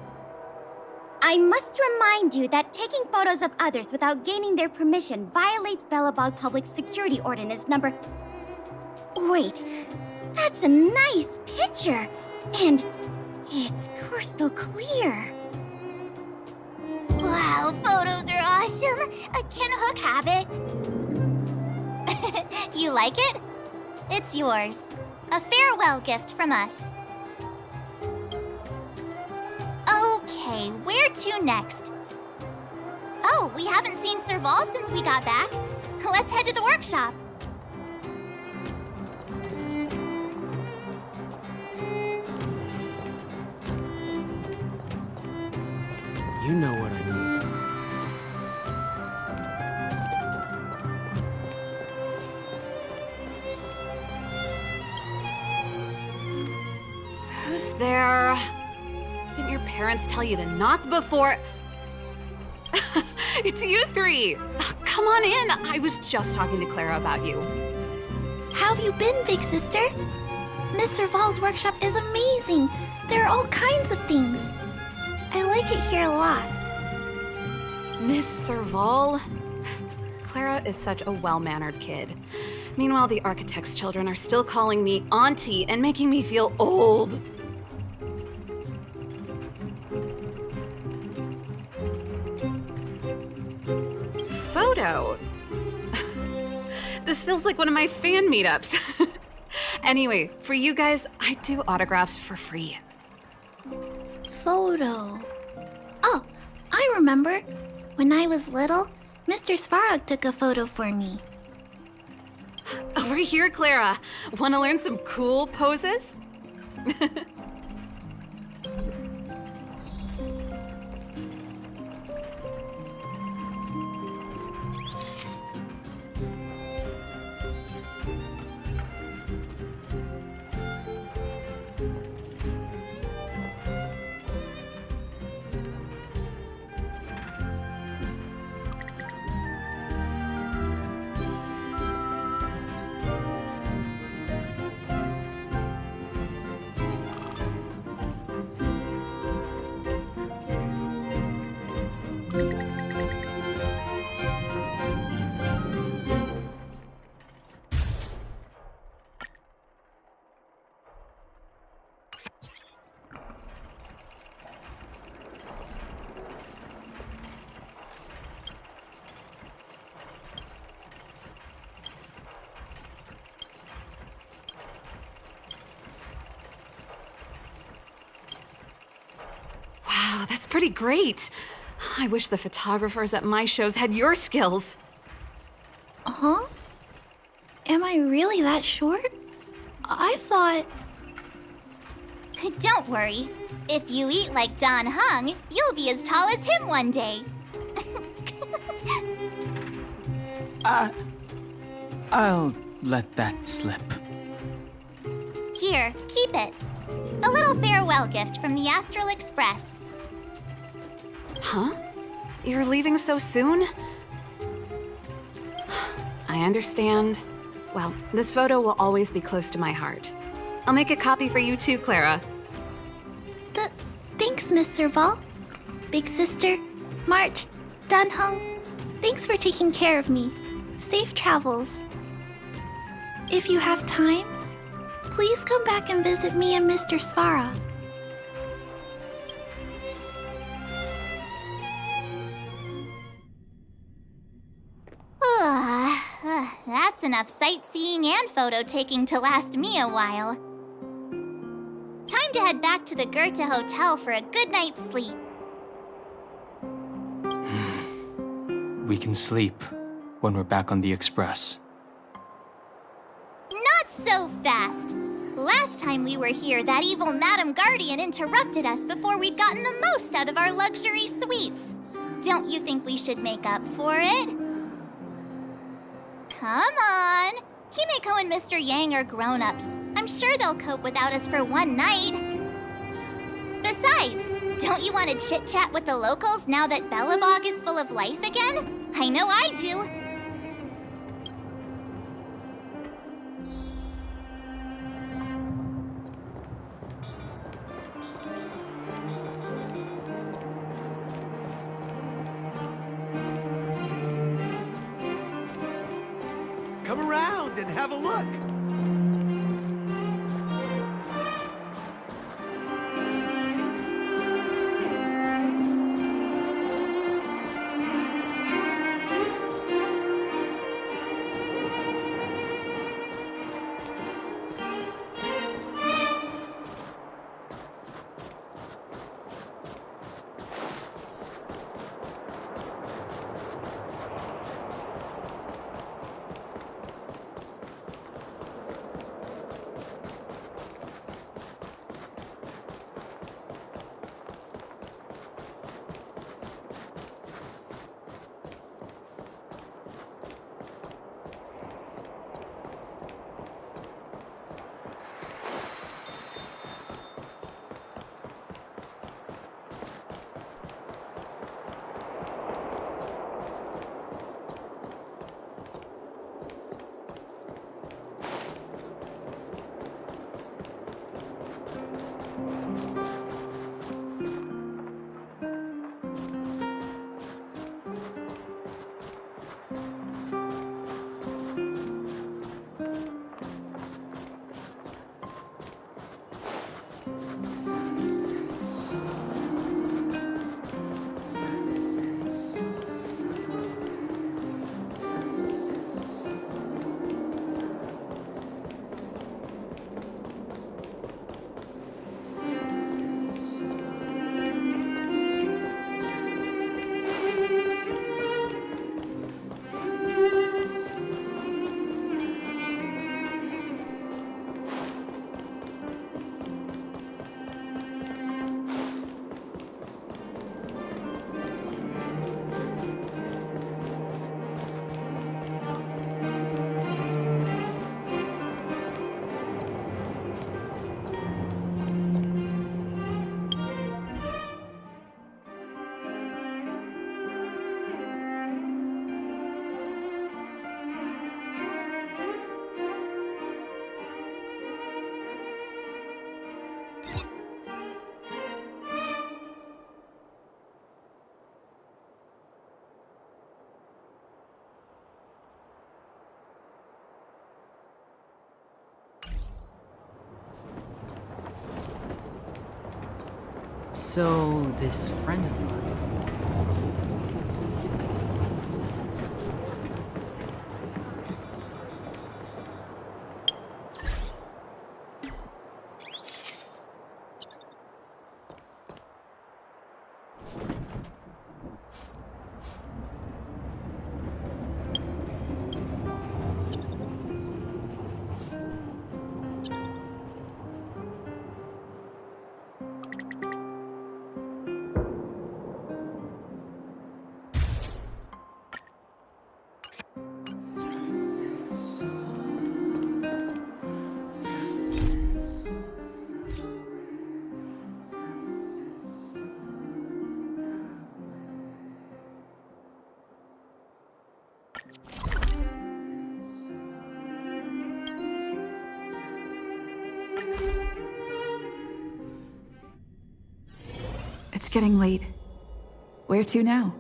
S9: I must remind you that taking photos of others without gaining their permission violates Belobog Public Security Ordinance number... Wait, that's a nice picture! And it's crystal clear.
S2: Wow, photos are awesome! Can Hook have it?
S10: You like it? It's yours. A farewell gift from us. Okay. Okay, where to next? Oh, we haven't seen Serval since we got back. Let's head to the workshop.
S13: You know what I mean.
S6: Who's there? Didn't your parents tell you to knock before? It's you three! Come on in! I was just talking to Clara about you.
S21: How have you been, big sister? Miss Serval's workshop is amazing. There are all kinds of things. I like it here a lot.
S6: Miss Serval? Clara is such a well-mannered kid. Meanwhile, the architect's children are still calling me auntie and making me feel old. Photo? This feels like one of my fan meetups. Anyway, for you guys, I do autographs for free.
S21: Photo. Oh, I remember. When I was little, Mr. Svarog took a photo for me.
S6: Over here, Clara. Want to learn some cool poses? Wow, that's pretty great. I wish the photographers at my shows had your skills.
S21: Huh? Am I really that short? I thought...
S10: Don't worry. If you eat like Don Hung, you'll be as tall as him one day.
S4: I'll let that slip.
S10: Here, keep it. A little farewell gift from the Astral Express.
S6: Huh? You're leaving so soon? I understand. Well, this photo will always be close to my heart. I'll make a copy for you too, Clara.
S21: Thanks, Miss Serval. Big sister, March, Dunhung, thanks for taking care of me. Safe travels. If you have time, please come back and visit me and Mr. Svara.
S10: That's enough sightseeing and photo taking to last me a while. Time to head back to the Goethe Hotel for a good night's sleep.
S4: We can sleep when we're back on the Express.
S10: Not so fast. Last time we were here, that evil Madam Guardian interrupted us before we'd gotten the most out of our luxury suites. Don't you think we should make up for it? Come on. Himeko and Mr. Yang are grown-ups. I'm sure they'll cope without us for one night. Besides, don't you want to chit-chat with the locals now that Belobog is full of life again? I know I do.
S22: Come around and have a look.
S11: So, this friend of mine.
S14: It's getting late. Where to now?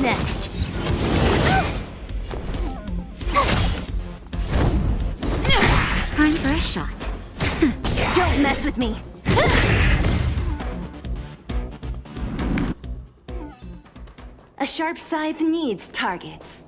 S8: Next.
S1: Time for a shot.
S8: Don't mess with me. A sharp scythe needs targets.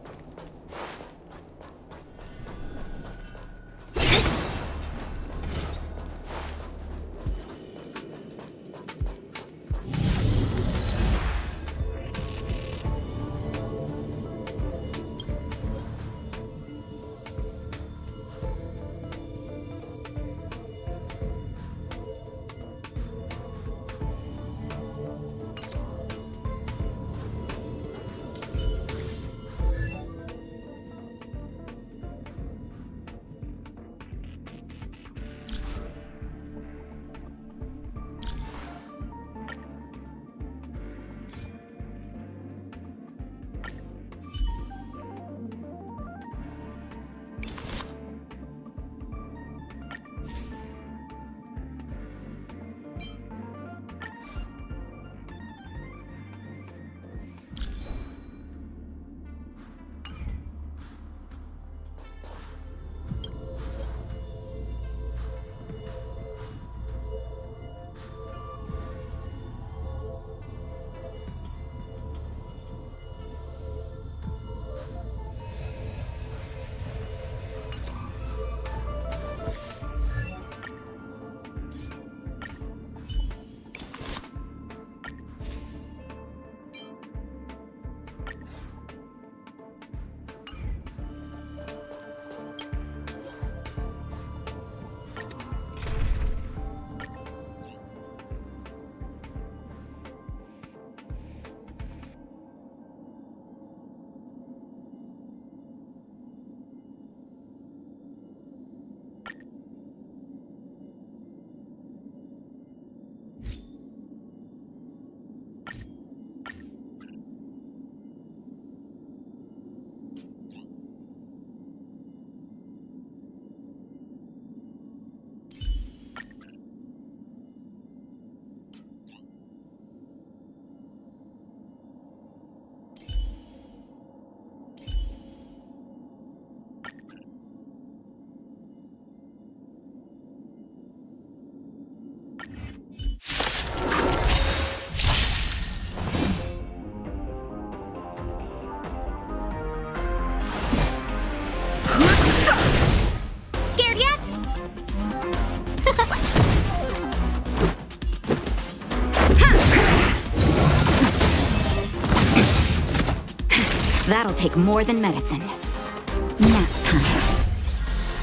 S1: That'll take more than medicine. Nap time.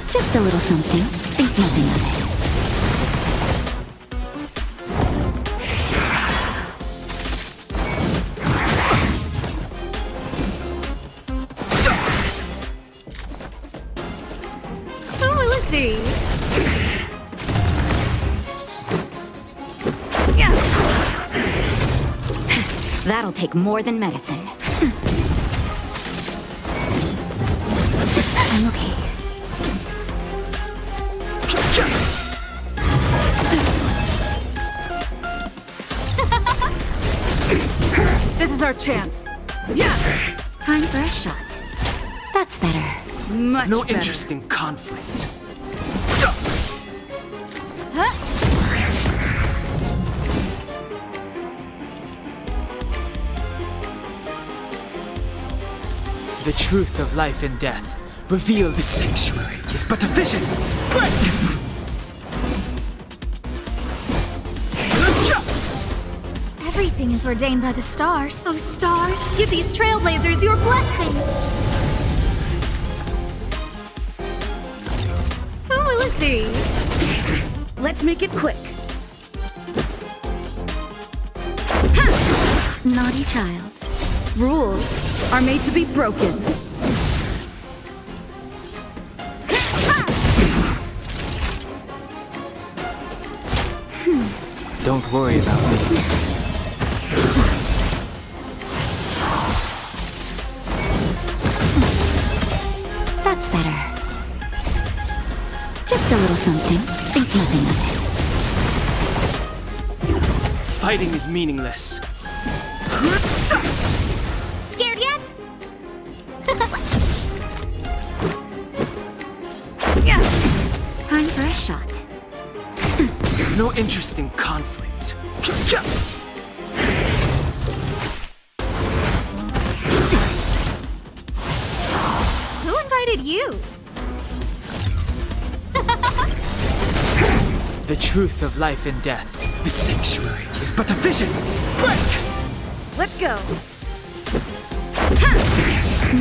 S1: Just a little something. Think nothing of it.
S2: Who will it be?
S1: That'll take more than medicine. I'm okay.
S6: This is our chance.
S1: Time for a shot. That's better.
S6: Much
S4: No
S6: better.
S4: interest in conflict. The truth of life and death. Reveal the sanctuary is but a vision. Break!
S2: Everything is ordained by the stars. So stars, give these trailblazers your blessing. Who will it be?
S15: Let's make it quick.
S1: Naughty child.
S15: Rules are made to be broken.
S4: Don't worry about me.
S1: That's better. Just a little something. Think nothing of it.
S4: Fighting is meaningless.
S2: Scared yet?
S1: Time for a shot.
S4: No interest in conflict.
S2: Who invited you?
S4: The truth of life and death. The sanctuary is but a vision. Break!
S15: Let's go.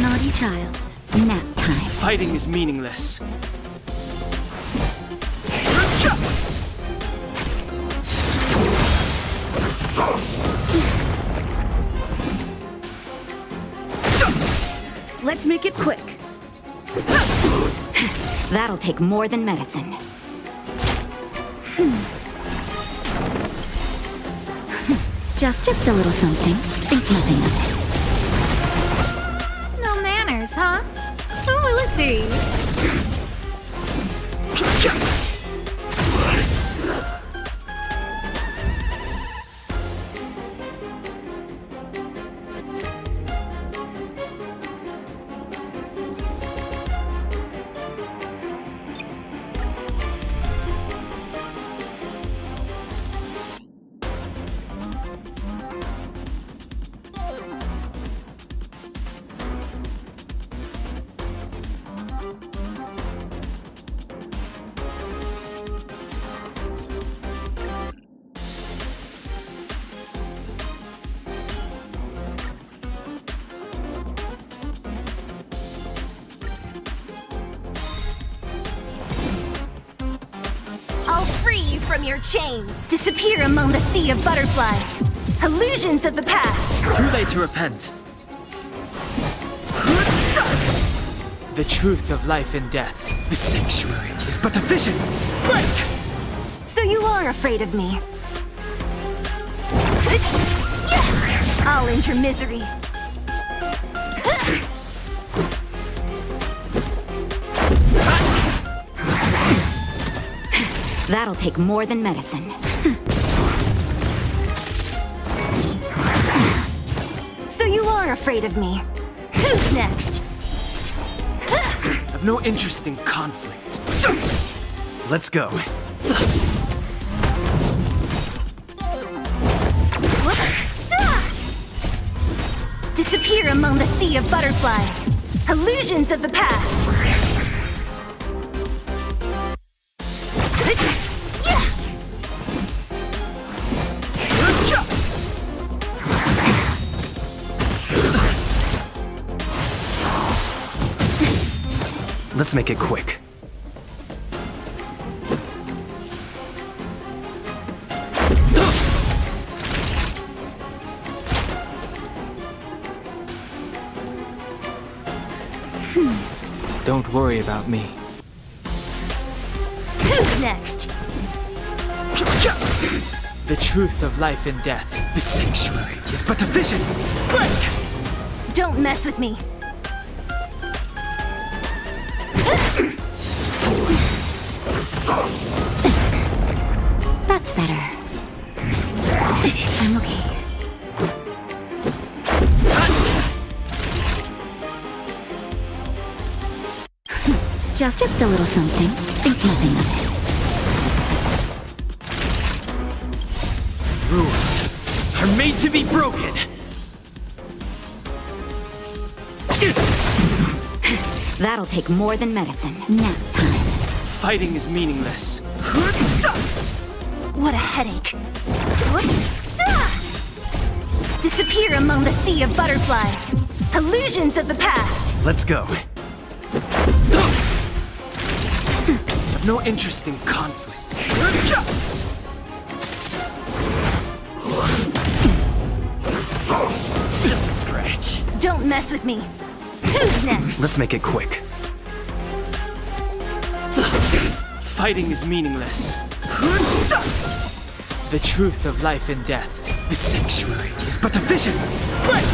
S1: Naughty child. Nap time.
S4: Fighting is meaningless.
S15: Let's make it quick.
S1: That'll take more than medicine. Just a little something. Think nothing of it.
S2: No manners, huh? Who will it be?
S8: I'll free you from your chains. Disappear among the sea of butterflies. Illusions of the past.
S4: Too late to repent. The truth of life and death. The sanctuary is but a vision. Break!
S8: So you are afraid of me. I'll end your misery.
S1: That'll take more than medicine.
S8: So you are afraid of me. Who's next?
S4: I've no interest in conflict.
S23: Let's go.
S8: Disappear among the sea of butterflies. Illusions of the past.
S23: Let's make it quick.
S4: Don't worry about me.
S8: Who's next?
S4: The truth of life and death.
S18: The sanctuary is but a vision. Break!
S8: Don't mess with me.
S1: That's better. I'm okay. Just a little something. Think nothing of it.
S18: Rules are made to be broken.
S1: That'll take more than medicine. Nap time.
S4: Fighting is meaningless.
S8: What a headache. Disappear among the sea of butterflies. Illusions of the past.
S23: Let's go.
S4: I've no interest in conflict.
S18: Just a scratch.
S8: Don't mess with me. Who's next?
S23: Let's make it quick.
S4: Fighting is meaningless. The truth of life and death.
S18: The sanctuary is but a vision. Break!